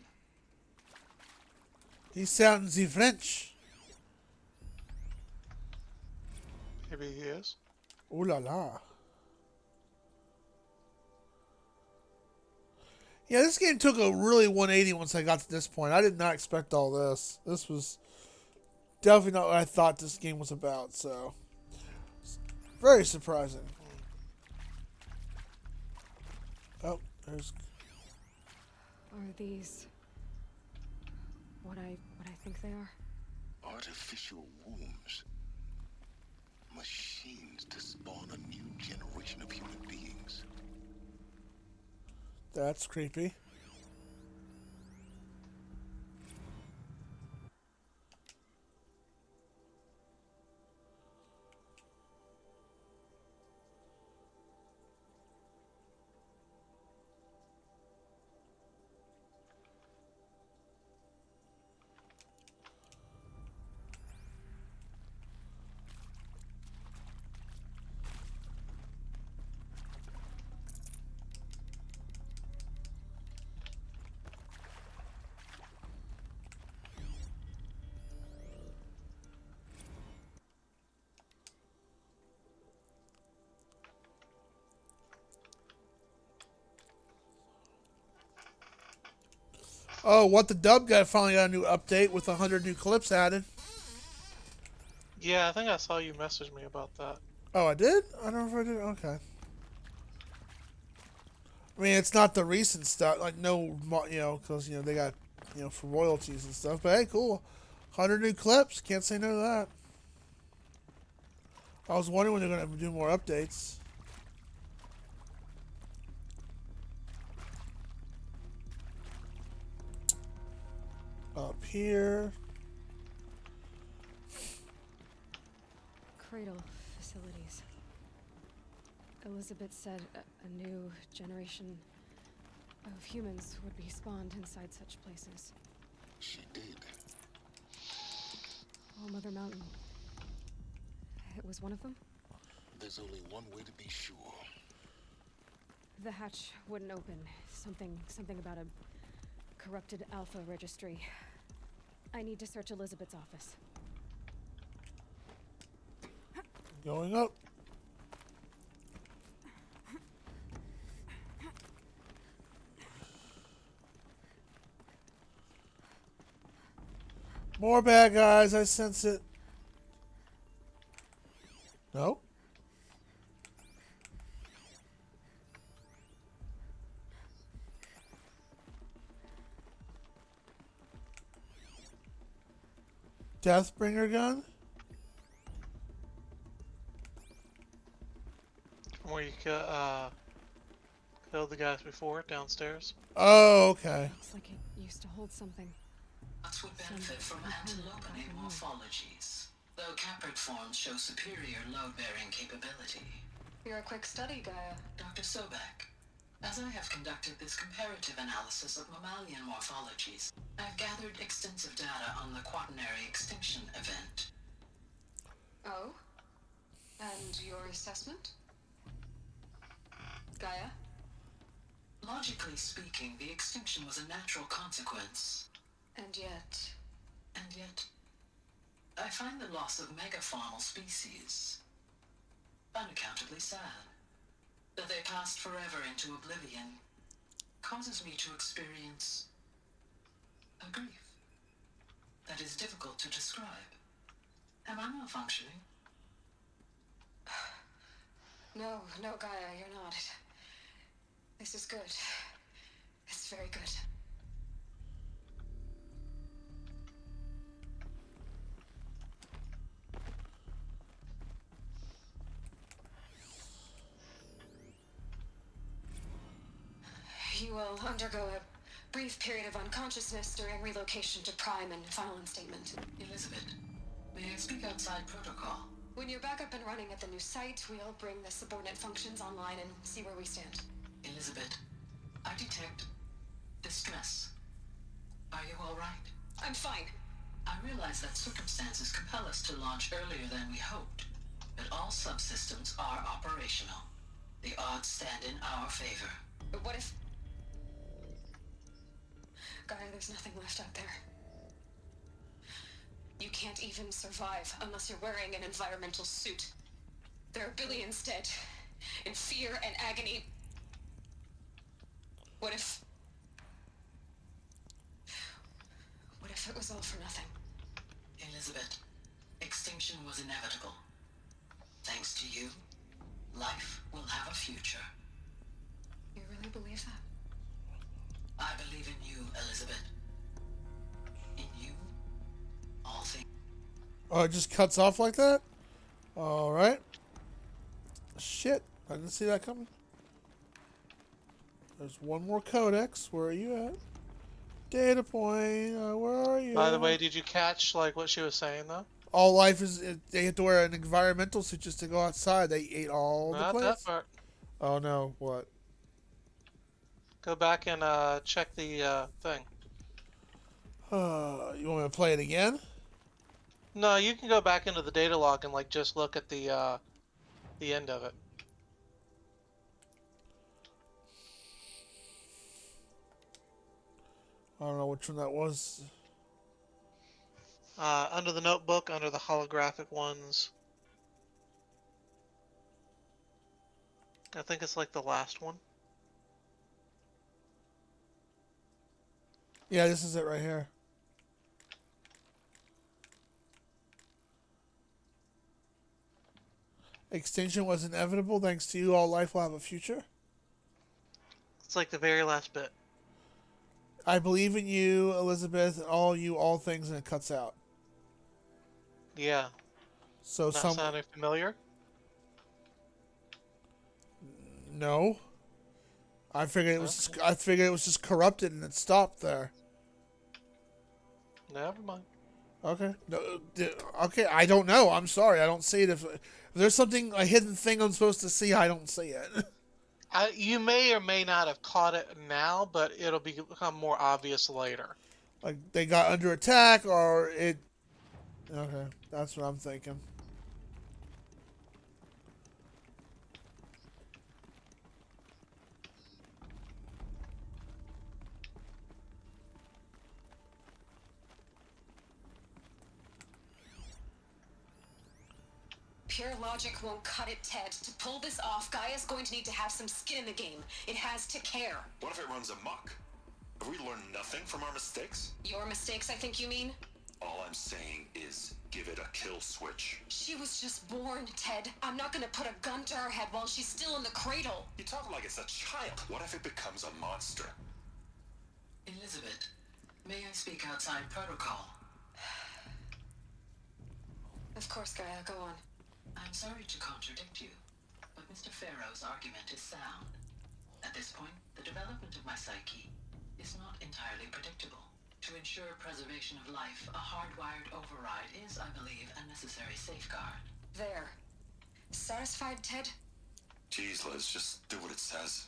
He sounds the French. Maybe he is. Ooh la la. Yeah, this game took a really 180 once I got to this point. I did not expect all this. This was definitely not what I thought this game was about, so very surprising. Oh, there's... Are these what I think they are? Artificial wombs. Machines to spawn a new generation of human beings. That's creepy. Oh, What the Dub Guy finally got a new update with 100 new clips added. Yeah, I think I saw you message me about that. Oh, I did? I don't know if I did. Okay. I mean, it's not the recent stuff, like no, because they got, for royalties and stuff. But hey, cool, 100 new clips. Can't say no to that. I was wondering when they're gonna do more updates. Up here. Cradle facilities. Elizabeth said a new generation of humans would be spawned inside such places. She did. All Mother Mountain. It was one of them? There's only one way to be sure. The hatch wouldn't open. Something about a corrupted Alpha registry. I need to search Elizabeth's office. Going up. More bad guys, I sense it. No? Deathbringer gun? Where you killed the guys before downstairs. Oh, okay. Looks like it used to hold something. Nuts would benefit from antilopinate morphologies, though caprid forms show superior load-bearing capability. You're a quick study, Gaia. Dr. Sobek, as I have conducted this comparative analysis of mammalian morphologies, I've gathered extensive data on the quaternary extinction event. Oh? And your assessment? Gaia? Logically speaking, the extinction was a natural consequence. And yet, I find the loss of megafaunal species unaccountably sad. That they passed forever into oblivion causes me to experience a grief that is difficult to describe. Am I malfunctioning? no, Gaia, you're not. This is good. It's very good. You will undergo a brief period of unconsciousness during relocation to Prime and final instatement. Elizabeth, may I speak outside protocol? When you're back up and running at the new site, we'll bring the subordinate functions online and see where we stand. Elizabeth, I detect distress. Are you all right? I'm fine. I realize that circumstances compel us to launch earlier than we hoped, but all subsystems are operational. The odds stand in our favor. But what if... Gaia, there's nothing left out there. You can't even survive unless you're wearing an environmental suit. There are billions dead, in fear and agony. What if it was all for nothing? Elizabeth, extinction was inevitable. Thanks to you, life will have a future. You really believe that? I believe in you, Elizabeth. In you, all things. Oh, it just cuts off like that? Alright. Shit. I didn't see that coming. There's one more codex. Where are you at? Data point. Where are you? By the way, did you catch like what she was saying though? All life is... They have to wear an environmental suit just to go outside. They ate all the Not plants? that part. Oh no. What? Go back and check the thing. You want me to play it again? No, you can go back into the data log and like just look at the end of it. I don't know which one that was. Under the notebook, under the holographic ones. I think it's like the last one. Yeah, this is it right here. Extinction was inevitable. Thanks to you, all life will have a future. It's like the very last bit. I believe in you, Elizabeth, and all you, all things, and it cuts out. Yeah. So Not sounding familiar? No. I figured it was. I figured it was just corrupted and it stopped there. Never mind. Okay. No. Okay. I don't know. I'm sorry. I don't see it. If there's something, a hidden thing I'm supposed to see, I don't see it. You may or may not have caught it now, but it'll become more obvious later. Like they got under attack, or it. Okay, that's what I'm thinking. Pure logic won't cut it, Ted. To pull this off, Gaia's going to need to have some skin in the game. It has to care. What if it runs amok? Have we learned nothing from our mistakes? Your mistakes, I think you mean? All I I'm saying is give it a kill switch. She was just born, Ted. I'm not gonna put a gun to her head while she's still in the cradle. You talk like it's a child. What if it becomes a monster? Elizabeth, may I speak outside protocol? Of course, Gaia, go on. I'm sorry to contradict you, but Mr. Farrow's argument is sound. At this point, the development of my psyche is not entirely predictable. To ensure preservation of life, a hardwired override is, I believe, a necessary safeguard. There. Satisfied, Ted? Jeez, Liz, just do what it says.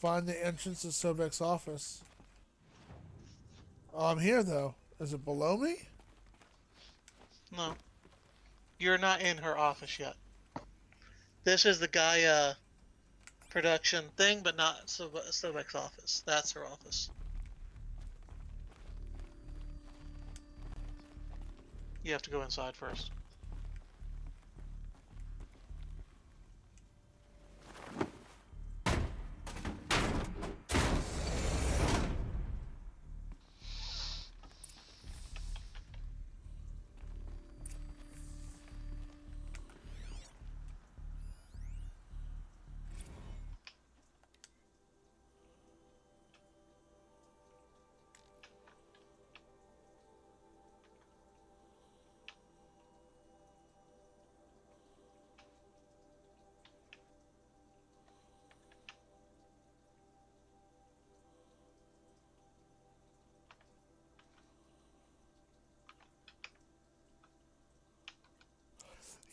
Find the entrance to Sobek's office. Oh, I'm here though. Is it below me? No. You're not in her office yet. This is the Gaia production thing, but not Sobek's office. That's her office. You have to go inside first.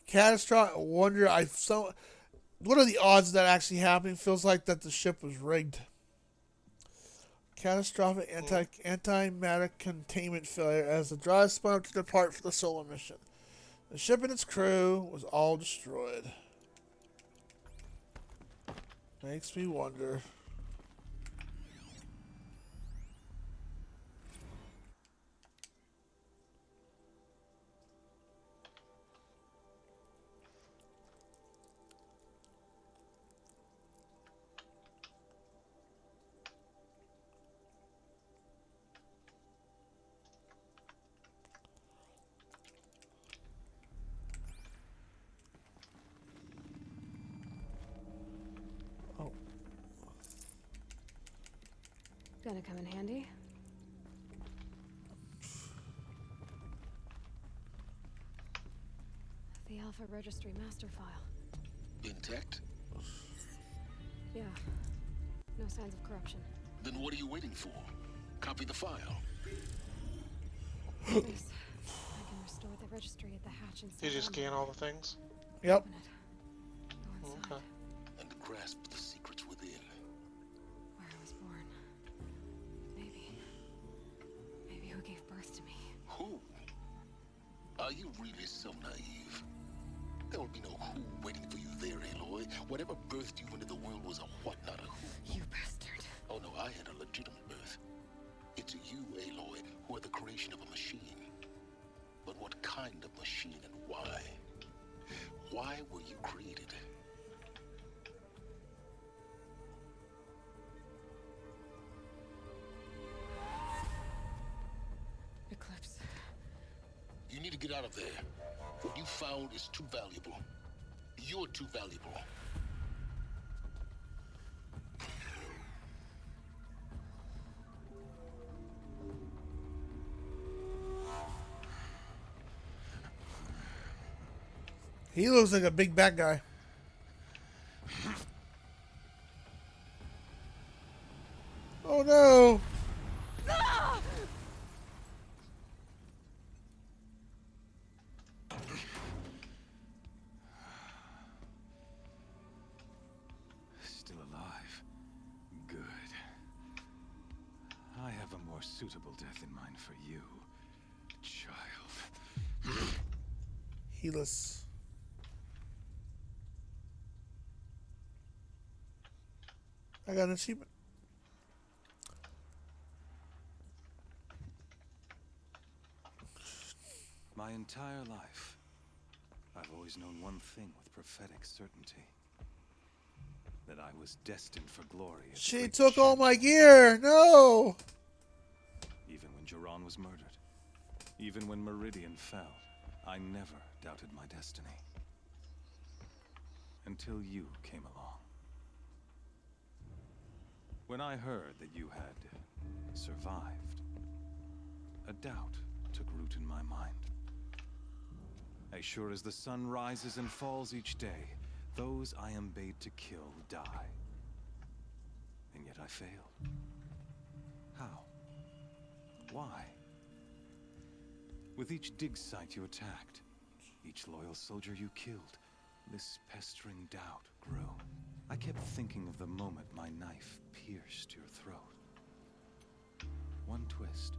Catastrophic. Wonder. What are the odds of that actually happening? Feels like that the ship was rigged. Catastrophic antimatter containment failure as the drive spun up to depart for the solar mission. The ship and its crew was all destroyed. Makes me wonder. Gonna come in handy. The Alpha Registry master file. Intact? Yeah. No signs of corruption. Then what are you waiting for? Copy the file. Please. I can restore the registry at the hatch inside. Did you scan all the things? Yep. Okay. And grasp the secrets within. Where I was born. Maybe who gave birth to me. Who? Are you really so naive? There will be no who waiting for you there, Aloy. Whatever birthed you into the world was a what, not a who. You bastard. Oh no, I had a legitimate birth. It's you, Aloy, who are the creation of a machine. But what kind of machine and why? Why were you created? Eclipse. You need to get out of there. What you found is too valuable. You're too valuable. He looks like a big bad guy. Oh no! Still alive. Good. I have a more suitable death in mind for you, child. Healess. I got an achievement. My entire life, I've always known one thing with prophetic certainty. That I was destined for glory. She took all my gear! No! Even when Jiran was murdered. Even when Meridian fell. I never doubted my destiny. Until you came along. When I heard that you had survived, a doubt took root in my mind. As sure as the sun rises and falls each day, those I am bade to kill die. And yet I failed. How? Why? With each dig site you attacked, each loyal soldier you killed, this pestering doubt grew. I kept thinking of the moment my knife pierced your throat. One twist,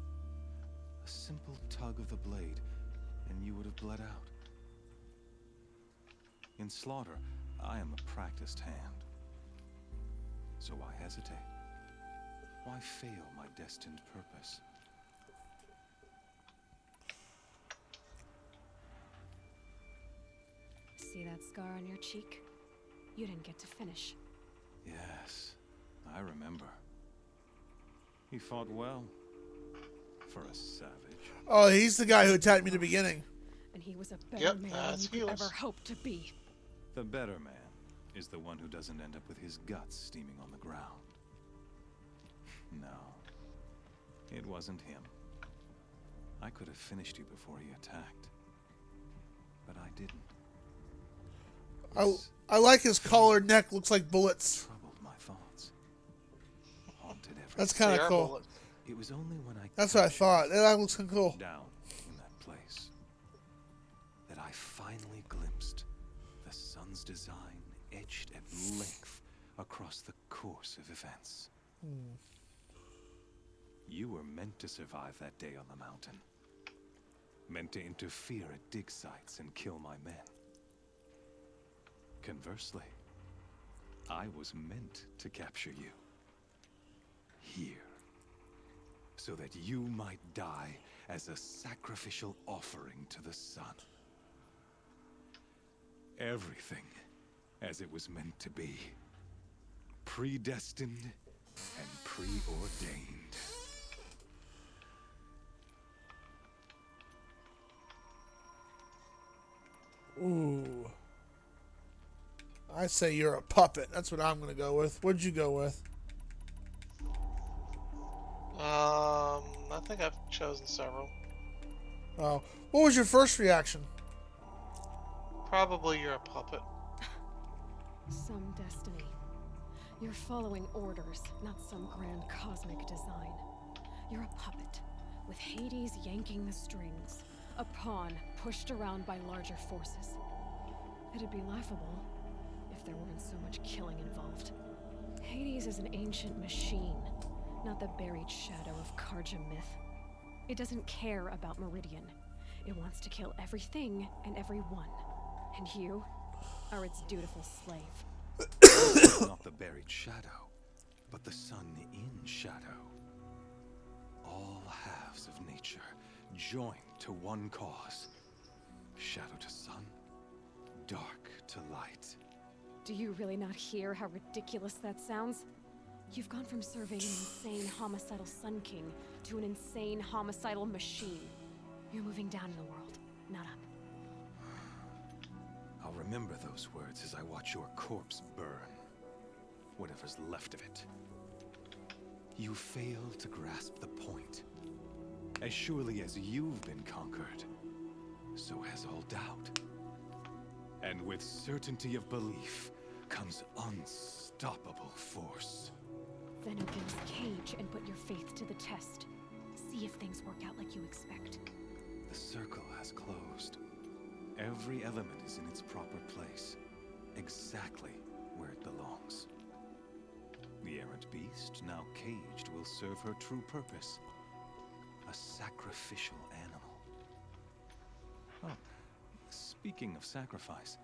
a simple tug of the blade, and you would have bled out. In slaughter, I am a practiced hand. So why hesitate? Why fail my destined purpose? See that scar on your cheek? You didn't get to finish. Yes, I remember. He fought well. For a savage. Oh, he's the guy who attacked me in the beginning. And he was a better man than you could ever hope to be. The better man is the one who doesn't end up with his guts steaming on the ground. No, it wasn't him. I could have finished you before he attacked. But I didn't. I like his collar, neck looks like bullets. Troubled my thoughts. Haunted every. That's kind of cool. It was only when I. That's what I thought. That looks kind of cool. Down in that place, that I finally glimpsed the sun's design etched at length across the course of events. You were meant to survive that day on the mountain. Meant to interfere at dig sites and kill my men. Conversely, I was meant to capture you. Here. So that you might die as a sacrificial offering to the sun. Everything as it was meant to be. Predestined and preordained. Ooh. I say you're a puppet. That's what I'm gonna go with. What'd you go with? I think I've chosen several. Oh, what was your first reaction? Probably you're a puppet. Some destiny. You're following orders, not some grand cosmic design. You're a puppet, with Hades yanking the strings. A pawn pushed around by larger forces. It'd be laughable if there weren't so much killing involved. Hades is an ancient machine, not the buried shadow of Karja myth. It doesn't care about Meridian. It wants to kill everything and everyone. And you are its dutiful slave. Not the buried shadow, but the sun in shadow. All halves of nature joined to one cause. Shadow to sun, dark to light. Do you really not hear how ridiculous that sounds? You've gone from serving an insane homicidal Sun King to an insane homicidal machine. You're moving down in the world, not up. I'll remember those words as I watch your corpse burn. Whatever's left of it. You fail to grasp the point. As surely as you've been conquered, so has all doubt. And with certainty of belief comes unstoppable force. Then open this cage and put your faith to the test. See if things work out like you expect. The circle has closed. Every element is in its proper place, exactly where it belongs. The errant beast, now caged, will serve her true purpose. A sacrificial animal. Oh, speaking of sacrifice,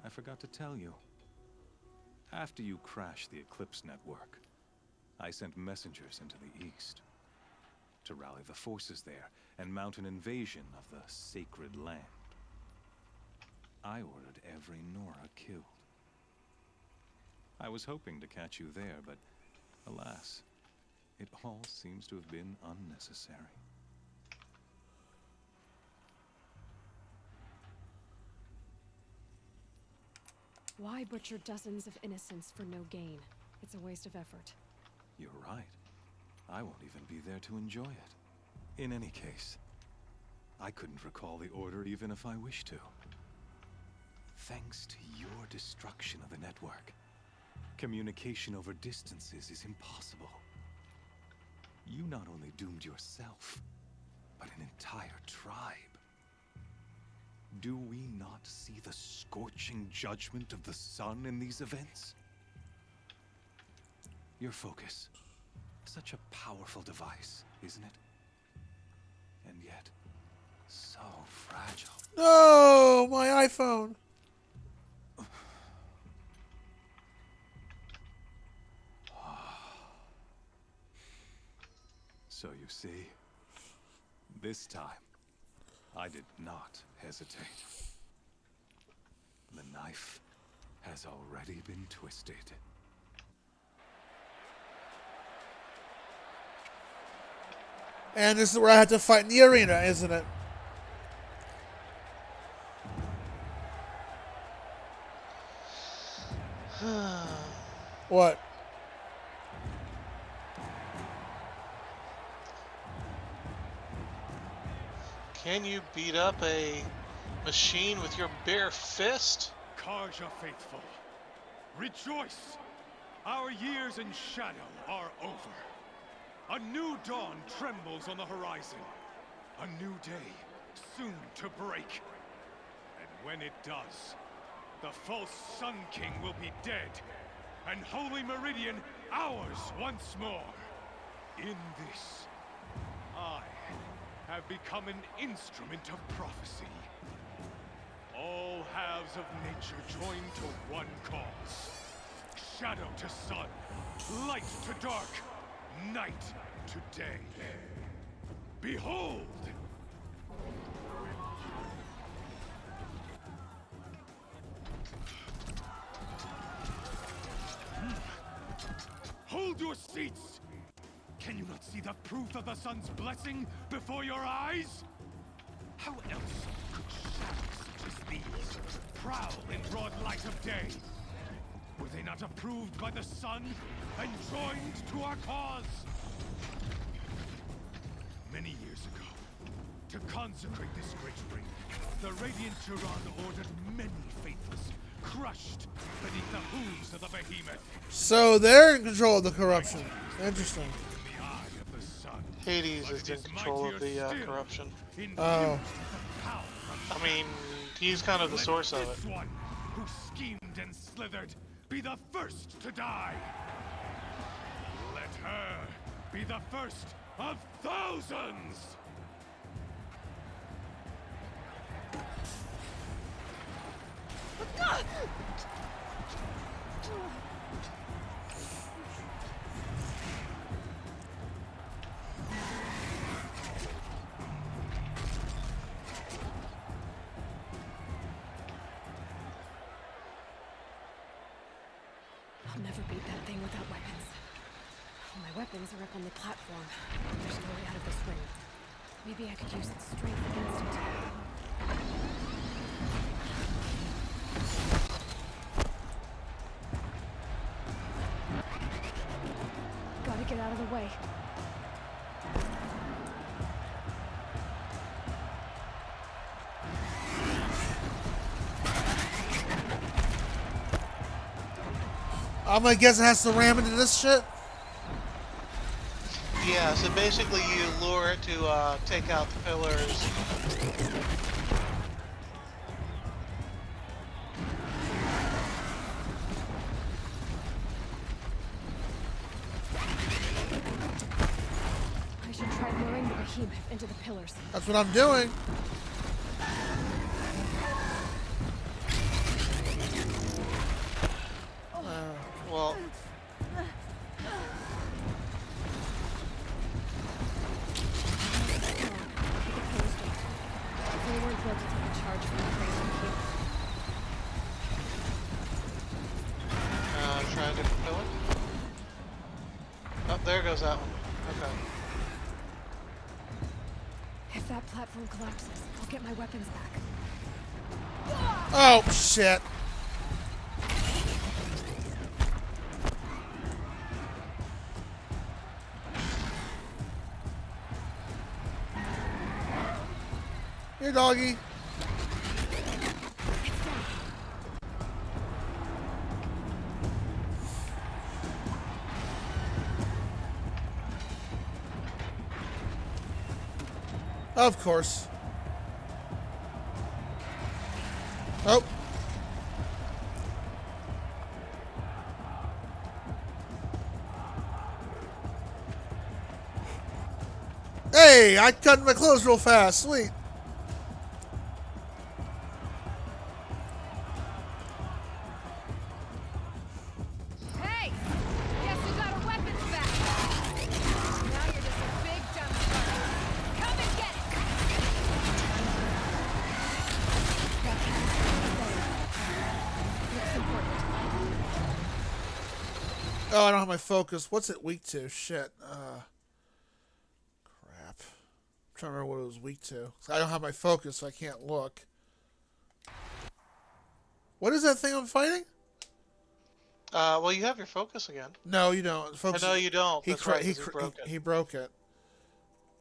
I forgot to tell you. After you crashed the Eclipse network, I sent messengers into the east to rally the forces there and mount an invasion of the sacred land. I ordered every Nora killed. I was hoping to catch you there, but alas, it all seems to have been unnecessary. Why butcher dozens of innocents for no gain? It's a waste of effort. You're right. I won't even be there to enjoy it. In any case, I couldn't recall the order even if I wished to. Thanks to your destruction of the network, communication over distances is impossible. You not only doomed yourself, but an entire tribe. Do we not see the scorching judgment of the sun in these events? Your focus. Such a powerful device, isn't it? And yet, so fragile. No, my iPhone. So you see, this time, I did not hesitate. The knife has already been twisted. And this is where I had to fight in the arena, isn't it? What? Can you beat up a machine with your bare fist? Karja faithful, rejoice! Our years in shadow are over. A new dawn trembles on the horizon. A new day, soon to break. And when it does, the false Sun King will be dead, and Holy Meridian ours once more. In this, I have become an instrument of prophecy. All halves of nature join to one cause. Shadow to sun, light to dark, night to day. Behold! Hold your seats! Can you not see the proof of the sun's blessing before your eyes? How else could shadows such as these prowl in broad light of day? Were they not approved by the sun and joined to our cause? Many years ago, to consecrate this great ring, the Radiant Turan ordered many faithless, crushed beneath the hooves of the behemoth. So they're in control of the corruption. Interesting. Hades is in control of the corruption. Oh. I mean, he's kind of the source of it. This one who schemed and slithered be the first to die. Let her be the first of thousands. I'll never beat that thing without weapons. All my weapons are up on the platform. There's no way out of this ring. Maybe I could use its strength against it. Gotta get out of the way. I'm gonna guess it has to ram into this shit. Yeah, so basically you lure it to take out the pillars. I should try luring the behemoth into the pillars. That's what I'm doing. Well, goes that one. Okay. If that platform collapses, I'll get my weapons back. Oh, shit. Here, doggy. Of course. Oh. Hey, I cut my clothes real fast. Sweet. Hey! Guess who got our weapons back? Now you're just a big dumb fucker. Come and get it! Looks important. Oh, I don't have my focus. What's it weak to? Shit. Crap. I'm trying to remember what it was weak to. I don't have my focus, so I can't look. What is that thing I'm fighting? Well, you have your focus again. No, you don't. Focus. No, you don't. That's right, 'cause He, he broke it. he broke it.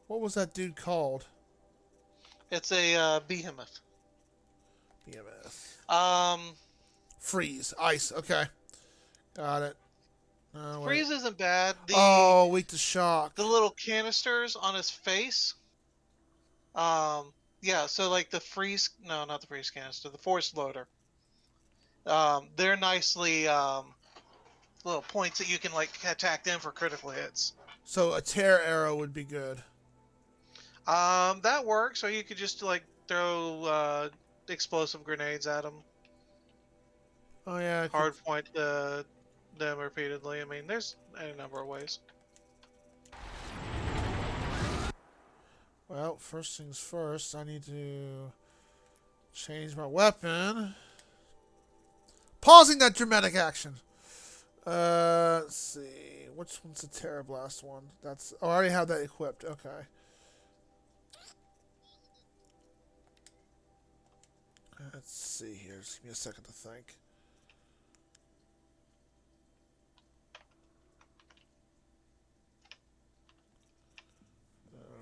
What was that dude called? It's a behemoth. BMS. Freeze. Ice. Okay. Got it. Freeze isn't bad. Oh, weak to shock. The little canisters on his face. Yeah. So like the freeze. No, not the freeze canister. The force loader. They're nicely little points that you can like attack them for critical hits. So a tear arrow would be good. That works. Or you could just like throw explosive grenades at them. Oh yeah. Hard point them repeatedly. I mean, there's any number of ways. Well, first things first, I need to change my weapon. Pausing that dramatic action. Let's see. Which one's the Terra Blast one? That's. Oh, I already have that equipped. Okay. Let's see here. Just give me a second to think.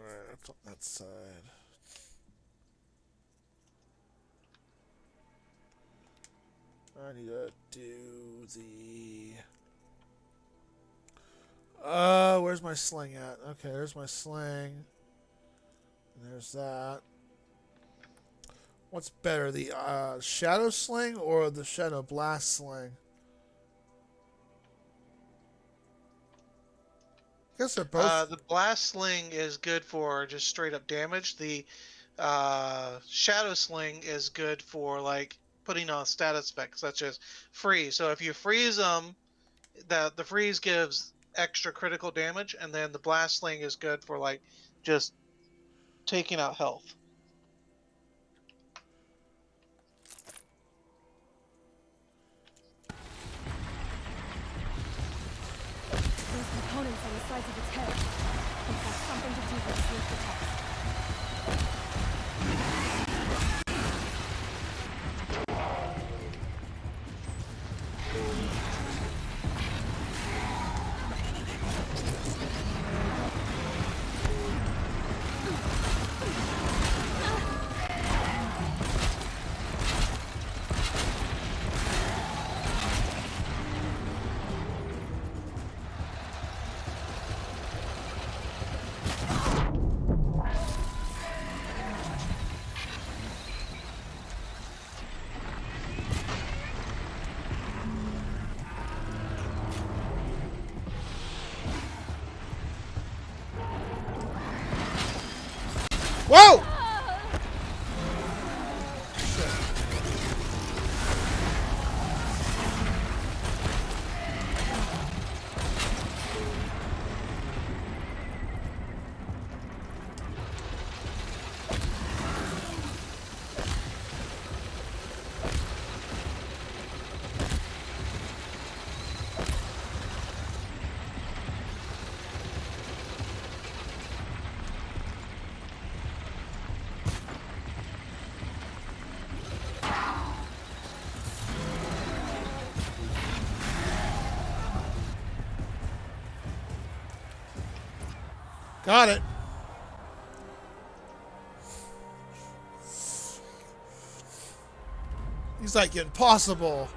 Alright, that's on that side. I need to do the... where's my sling at? Okay, there's my sling. And there's that. What's better, the Shadow Sling or the Shadow Blast Sling? I guess they're both... The blast sling is good for just straight up damage. The shadow sling is good for like putting on status specs such as freeze. So if you freeze them, the freeze gives extra critical damage, and then the blast sling is good for like just taking out health. Those components on the sides of its head. It has something to do with its sneak attacks. Whoa! Got it. He's like, impossible.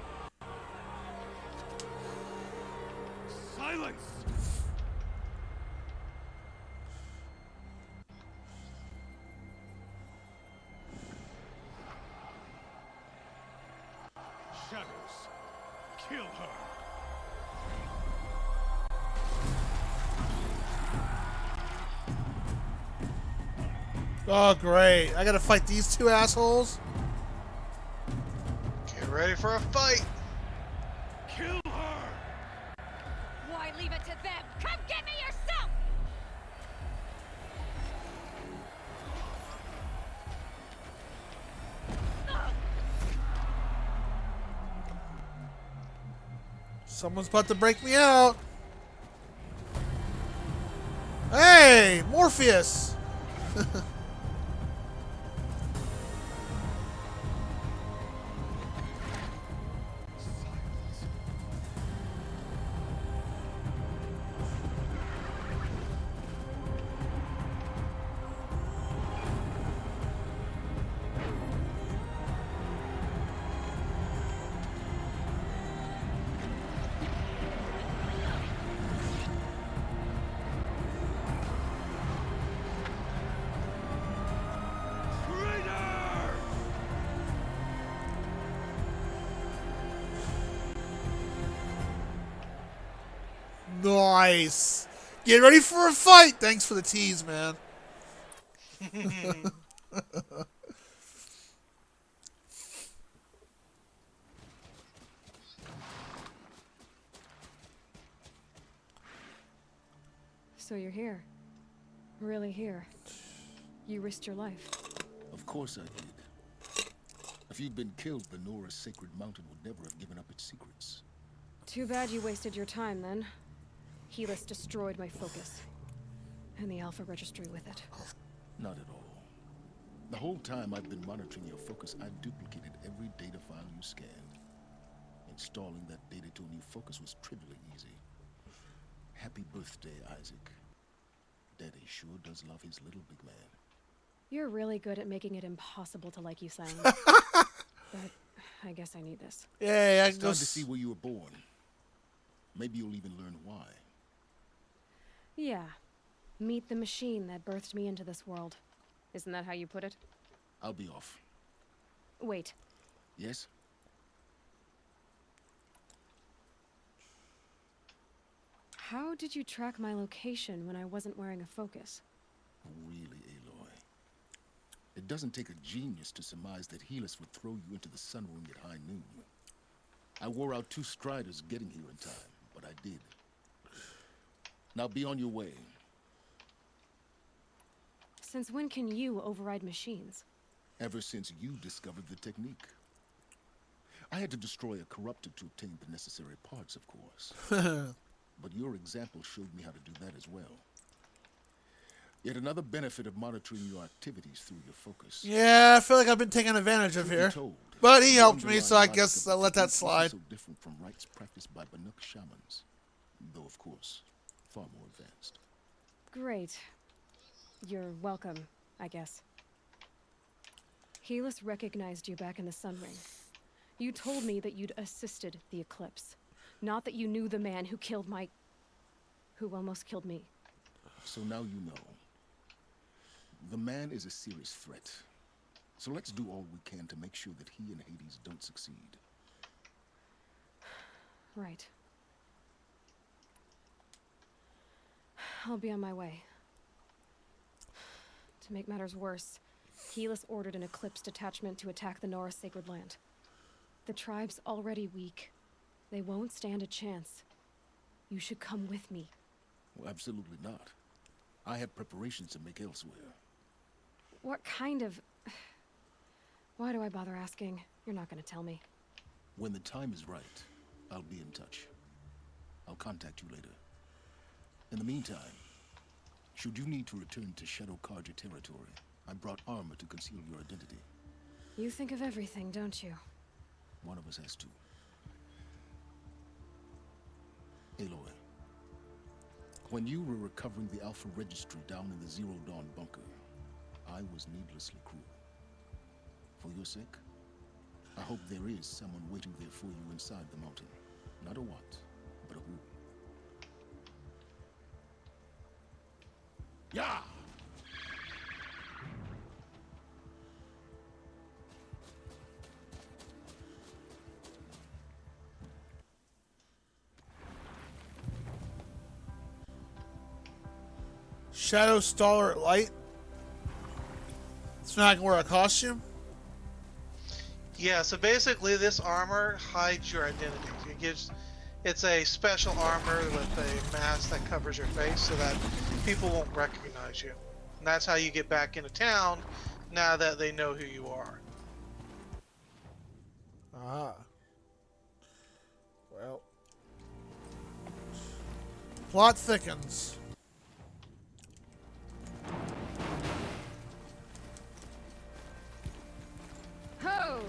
Silence! Shadows, kill her! Oh, great. I gotta fight these two assholes? Get ready for a fight! Kill her! Why leave it to them? Come get me yourself! Someone's about to break me out. Hey, Morpheus. Nice. Get ready for a fight. Thanks for the tease, man. So you're here. Really here. You risked your life. Of course I did. If you'd been killed, the Nora's sacred mountain would never have given up its secrets. Too bad you wasted your time then. Helis destroyed my focus. And the Alpha Registry with it. Not at all. The whole time I've been monitoring your focus, I've duplicated every data file you scanned. Installing that data to a new focus was trivially easy. Happy birthday, Isaac. Daddy sure does love his little big man. You're really good at making it impossible to like you, Silent. But I guess I need this. Yeah, it's time to see where you were born. Maybe you'll even learn why. Yeah. Meet the machine that birthed me into this world. Isn't that how you put it? I'll be off. Wait. Yes? How did you track my location when I wasn't wearing a focus? Really, Aloy? It doesn't take a genius to surmise that Helis would throw you into the sun ring at high noon. I wore out 2 striders getting here in time, but I did. Now be on your way. Since when can you override machines? Ever since you discovered the technique. I had to destroy a corruptor to obtain the necessary parts, of course. But your example showed me how to do that as well. Yet another benefit of monitoring your activities through your focus. Yeah, I feel like I've been taken advantage of here. But he helped me, so I guess I'll let that slide. So different from rites practiced by Banuk shamans, though of course, far more advanced. Great. You're welcome, I guess. Helis recognized you back in the Sun Ring. You told me that you'd assisted the eclipse. Not that you knew the man who killed my... who almost killed me. So now you know. The man is a serious threat. So let's do all we can to make sure that he and Hades don't succeed. Right. I'll be on my way. To make matters worse, Helis ordered an Eclipse detachment to attack the Nora Sacred Land. The tribe's already weak. They won't stand a chance. You should come with me. Well, absolutely not. I have preparations to make elsewhere. What kind of... Why do I bother asking? You're not gonna tell me. When the time is right, I'll be in touch. I'll contact you later. In the meantime, should you need to return to Shadow Karja territory, I brought armor to conceal your identity. You think of everything, don't you? One of us has to. Aloy, When you were recovering the Alpha Registry down in the Zero Dawn bunker, I was needlessly cruel. For your sake, I hope there is someone waiting there for you inside the mountain. Not a what, but a who. Yeah! Shadow Stalwart Light. So now I can wear a costume? Yeah, so basically this armor hides your identity. It's a special armor with a mask that covers your face so that people won't recognize you. And that's how you get back into town now that they know who you are. Ah. Well. Plot thickens. Ho!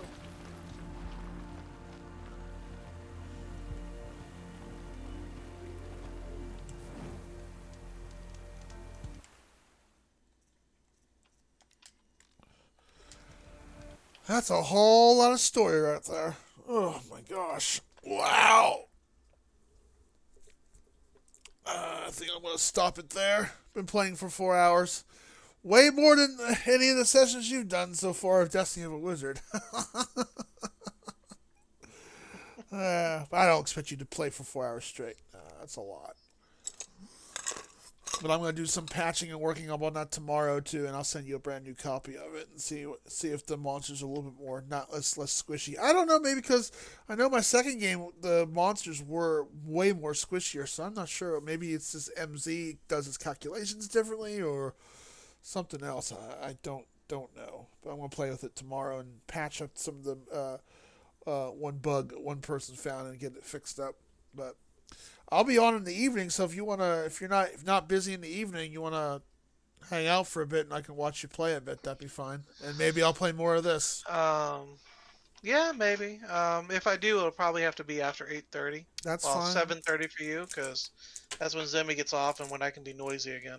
That's a whole lot of story right there. Oh my gosh. Wow. I think I'm going to stop it there. Been playing for 4 hours. Way more than any of the sessions you've done so far of Destiny of a Wizard. But I don't expect you to play for 4 hours straight. That's a lot. But I'm going to do some patching and working on that tomorrow too, and I'll send you a brand new copy of it and see if the monsters are a little bit more, not less squishy. I don't know, maybe because I know my second game the monsters were way more squishier, so I'm not sure. Maybe it's just MZ does its calculations differently or something else. I don't know, but I'm going to play with it tomorrow and patch up some of the one bug one person found and get it fixed up. But I'll be on in the evening, so if you're not busy in the evening, you wanna hang out for a bit, and I can watch you play a bit. That'd be fine, and maybe I'll play more of this. Yeah, maybe. If I do, it'll probably have to be after 8:30. That's Well, fine. 7:30 for you, because that's when Zemi gets off and when I can be noisy again.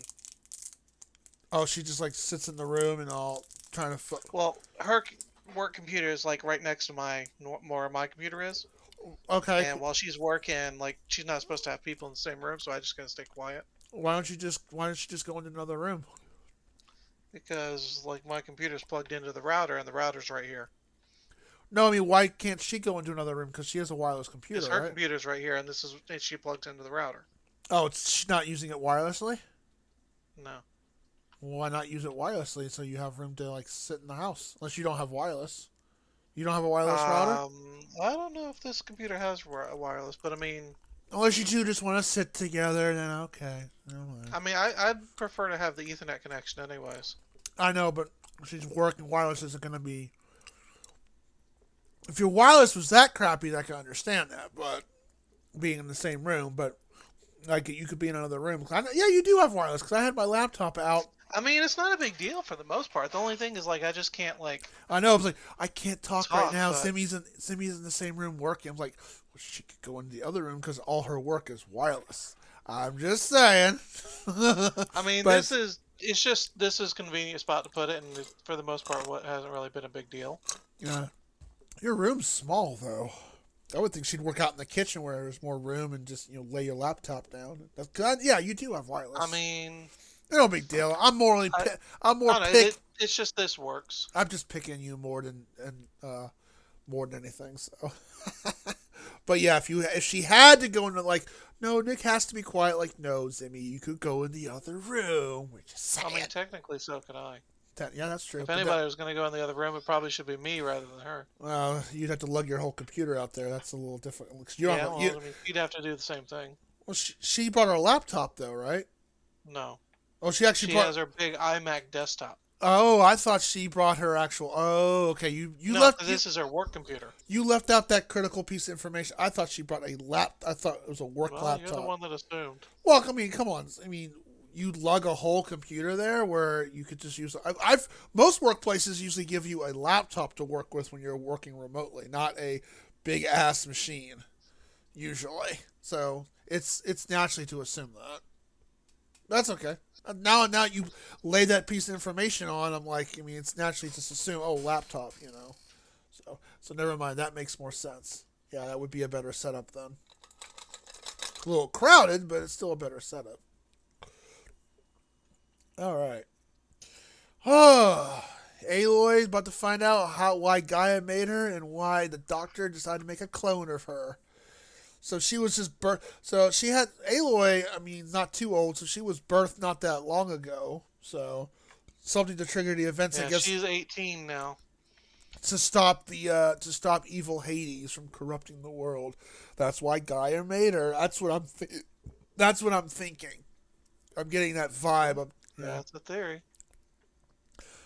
Oh, she just like sits in the room and all trying to. Well, her work computer is like right next to where my computer is. Okay. And while she's working, like she's not supposed to have people in the same room, so I just gotta stay quiet. Why don't you just go into another room? Because like my computer's plugged into the router, and the router's right here. No, I mean, why can't she go into another room? Because she has a wireless computer, Because her right? computer's right here, and she plugs into the router. Oh, she's not using it wirelessly? No. Well, why not use it wirelessly so you have room to like sit in the house? Unless you don't have wireless. You don't have a wireless router? I don't know if this computer has wireless, but I mean... Unless you two just want to sit together, then okay. I mean, I'd prefer to have the Ethernet connection anyways. I know, but she's working wireless isn't going to be... If your wireless was that crappy, I can understand that, but being in the same room, but like you could be in another room. Yeah, you do have wireless, because I had my laptop out. I mean, it's not a big deal for the most part. The only thing is, like, I just can't, like... I know, I was like, I can't talk right now. But... Simi's in the same room working. I'm like, well, she could go into the other room because all her work is wireless. I'm just saying. I mean, this is convenient spot to put it, and for the most part, what hasn't really been a big deal. Yeah. Your room's small, though. I would think she'd work out in the kitchen where there's more room and just, lay your laptop down. Yeah, you do have wireless. I mean... No big deal. I'm more it's just this works. I'm just picking you more than anything. So, but yeah, if she had to go into no, Nick has to be quiet. Like, no, Zimmy, you could go in the other room. I mean, technically, so could I. Yeah, that's true. If anybody was going to go in the other room, it probably should be me rather than her. Well, you'd have to lug your whole computer out there. That's a little different. You'd have to do the same thing. Well, she brought her laptop though, right? No. Oh, she has her big iMac desktop. Oh, I thought she brought her actual. Oh, okay. You no, left. This is her work computer. You left out that critical piece of information. I thought she brought a I thought it was a work laptop. You're the one that assumed. Well, I mean, come on. I mean, you lug a whole computer there where you could just use. Most workplaces usually give you a laptop to work with when you're working remotely, not a big ass machine. Usually, so it's naturally to assume that. That's okay. Now you lay that piece of information on. I'm like, I mean, it's naturally just assume, oh, laptop, you know. So never mind. That makes more sense. Yeah, that would be a better setup then. A little crowded, but it's still a better setup. All right. Aloy about to find out why Gaia made her and why the doctor decided to make a clone of her. So she was just So she had Aloy. I mean, not too old. So she was birthed not that long ago. So something to trigger the events, I Yeah, guess, she's 18 now. to stop evil Hades from corrupting the world. That's why Gaia made her. That's what I'm thinking. I'm getting that vibe. Yeah, that's a theory.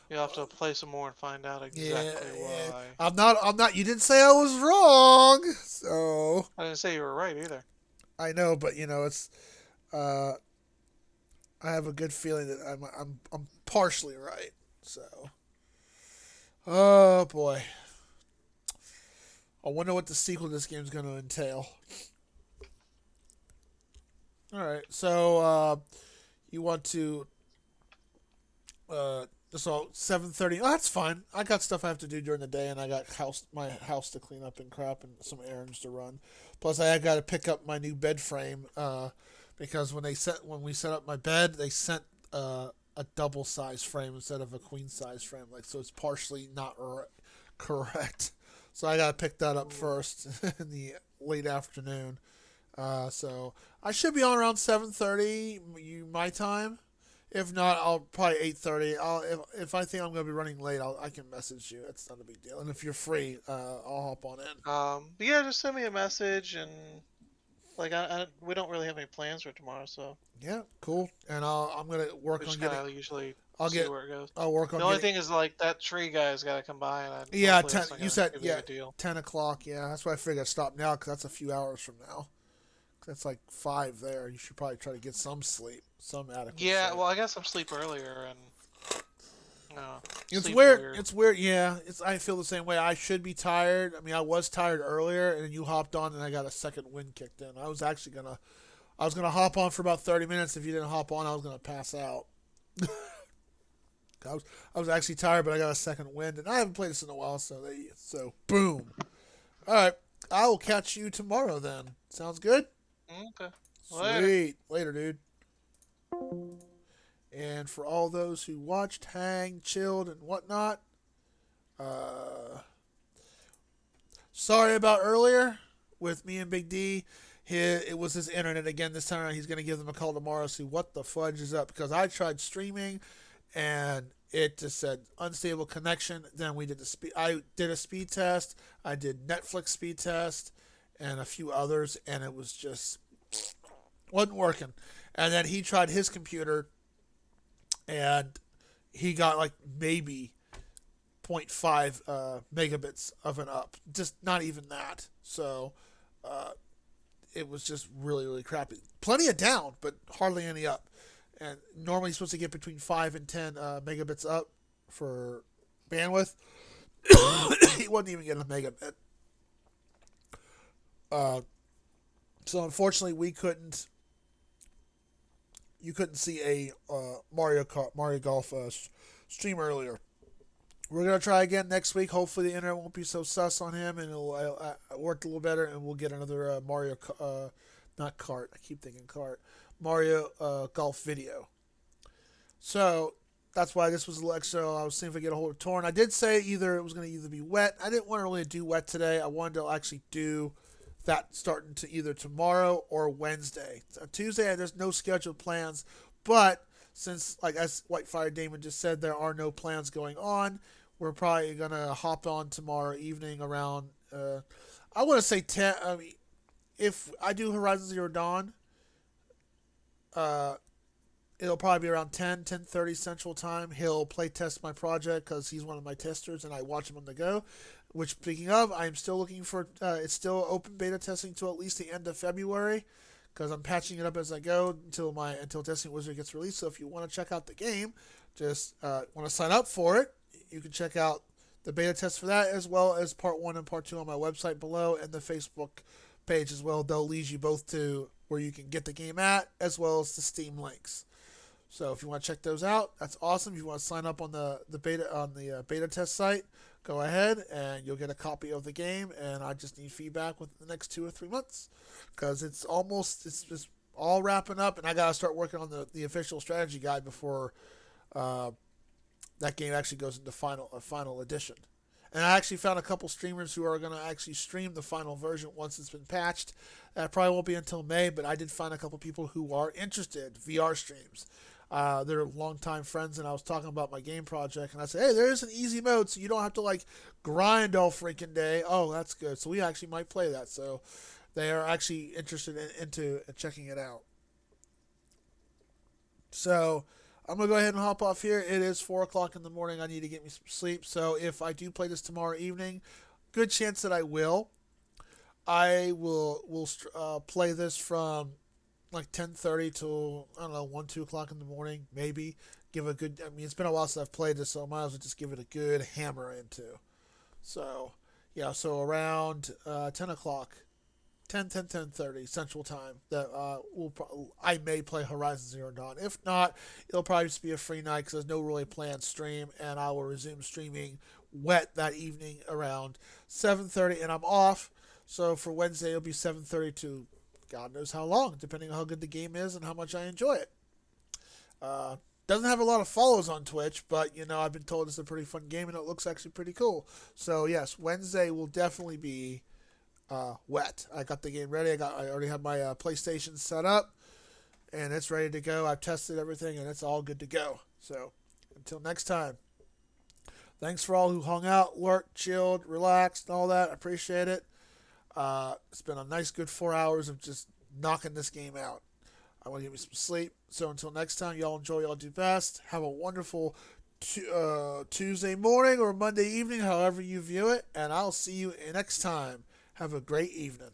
You'll have to play some more and find out exactly Yeah. why. I'm not. You didn't say I was wrong. So I didn't say you were right either. I know, but it's. Uh, I have a good feeling that I'm partially right. So. Oh boy. I wonder what the sequel to this game is going to entail. All right, so you want to so 7:30. Oh, that's fine. I got stuff I have to do during the day, and I got my house to clean up and crap, and some errands to run. Plus, I got to pick up my new bed frame because when we set up my bed, they sent a double size frame instead of a queen size frame. Like, so it's partially not correct. So I got to pick that up first in the late afternoon. So I should be on around 7:30 my time. If not, I'll probably 8:30. If I think I'm gonna be running late, I can message you. It's not a big deal. And if you're free, I'll hop on in. But yeah, just send me a message and like we don't really have any plans for tomorrow, so Yeah, cool. And I'm gonna work we on just getting. kind of usually I'll see get. where it goes. I'll work on. The only getting, thing is like that tree guy's got to come by, and Yeah, hopefully 10. that's not You gonna said be a big yeah, deal. 10 o'clock. Yeah, that's why I figured I'd stop now because that's a few hours from now. That's like 5 there. You should probably try to get some sleep, some adequate. Yeah, sleep. well, I got some sleep earlier, and It's sleep's weird. It's weird. Yeah, I feel the same way. I should be tired. I mean, I was tired earlier, and then you hopped on, and I got a second wind kicked in. I was gonna hop on for about 30 minutes. If you didn't hop on, I was gonna pass out. I was actually tired, but I got a second wind, and I haven't played this in a while, so boom. All right, I will catch you tomorrow then. Sounds good. Okay. Sweet. Later, dude. And for all those who watched, hang, chilled, and whatnot, sorry about earlier with me and Big D. It was his internet again this time around. He's going to give them a call tomorrow, see what the fudge is up. Because I tried streaming, and it just said unstable connection. Then I did a speed test. I did Netflix speed test, and a few others, and it was just wasn't working. And then he tried his computer, and he got like maybe 0.5 megabits of an up, just not even that. So it was just really, really crappy. Plenty of down, but hardly any up. And normally you're supposed to get between 5 and 10 megabits up for bandwidth. He wasn't even getting a megabit. So unfortunately, you couldn't see a Mario Golf stream earlier. We're gonna try again next week. Hopefully, the internet won't be so sus on him, and it'll work a little better, and we'll get another Mario, not kart. I keep thinking kart. Mario Golf video. So that's why this was a little extra. I was seeing if I get a hold of Torren. I did say it was going to either be wet. I didn't want to really do wet today. I wanted to actually do that starting to either tomorrow or Wednesday. Tuesday, there's no scheduled plans, but since, like as Whitefire Damon just said, there are no plans going on, we're probably going to hop on tomorrow evening around, I want to say 10. I mean, if I do Horizon Zero Dawn, it'll probably be around 10:30 Central Time. He'll play test my project because he's one of my testers, and I watch him on the go. Which, speaking of, I'm still looking for. It's still open beta testing till at least the end of February, because I'm patching it up as I go until Testing Wizard gets released. So if you want to check out the game, just want to sign up for it, you can check out the beta test for that, as well as Part 1 and Part 2 on my website below, and the Facebook page as well. They'll lead you both to where you can get the game at, as well as the Steam links. So if you want to check those out, that's awesome. If you want to sign up on the beta test site, go ahead and you'll get a copy of the game. And I just need feedback within the next 2 or 3 months because it's just all wrapping up, and I gotta start working on the official strategy guide before that game actually goes into final edition. And I actually found a couple streamers who are going to actually stream the final version once it's been patched. That probably won't be until May, but I did find a couple people who are interested, VR streams. They're longtime friends, and I was talking about my game project, and I said, hey, there is an easy mode, so you don't have to, like, grind all freaking day. Oh, that's good. So we actually might play that. So they are actually interested into checking it out. So I'm going to go ahead and hop off here. It is 4 o'clock in the morning. I need to get me some sleep. So if I do play this tomorrow evening, good chance that I will. I will play this from like 10:30 till, I don't know, 1, 2 o'clock in the morning, maybe. Give a good, I mean, it's been a while since I've played this, so I might as well just give it a good hammer into. So, yeah, so around 10 o'clock. 10:30 Central Time. That I may play Horizon Zero Dawn. If not, it'll probably just be a free night because there's no really planned stream, and I will resume streaming wet that evening around 7:30, and I'm off. So for Wednesday, it'll be 7:30 to God knows how long, depending on how good the game is and how much I enjoy it. Doesn't have a lot of follows on Twitch, but I've been told it's a pretty fun game and it looks actually pretty cool. So yes, Wednesday will definitely be wet. I got the game ready. I already have my PlayStation set up, and it's ready to go. I've tested everything, and it's all good to go. So until next time, thanks for all who hung out, lurked, chilled, relaxed, and all that. I appreciate it. It's been a nice, good 4 hours of just knocking this game out. I want to get me some sleep. So until next time, y'all enjoy, y'all do best. Have a wonderful Tuesday morning or Monday evening, however you view it, and I'll see you next time. Have a great evening.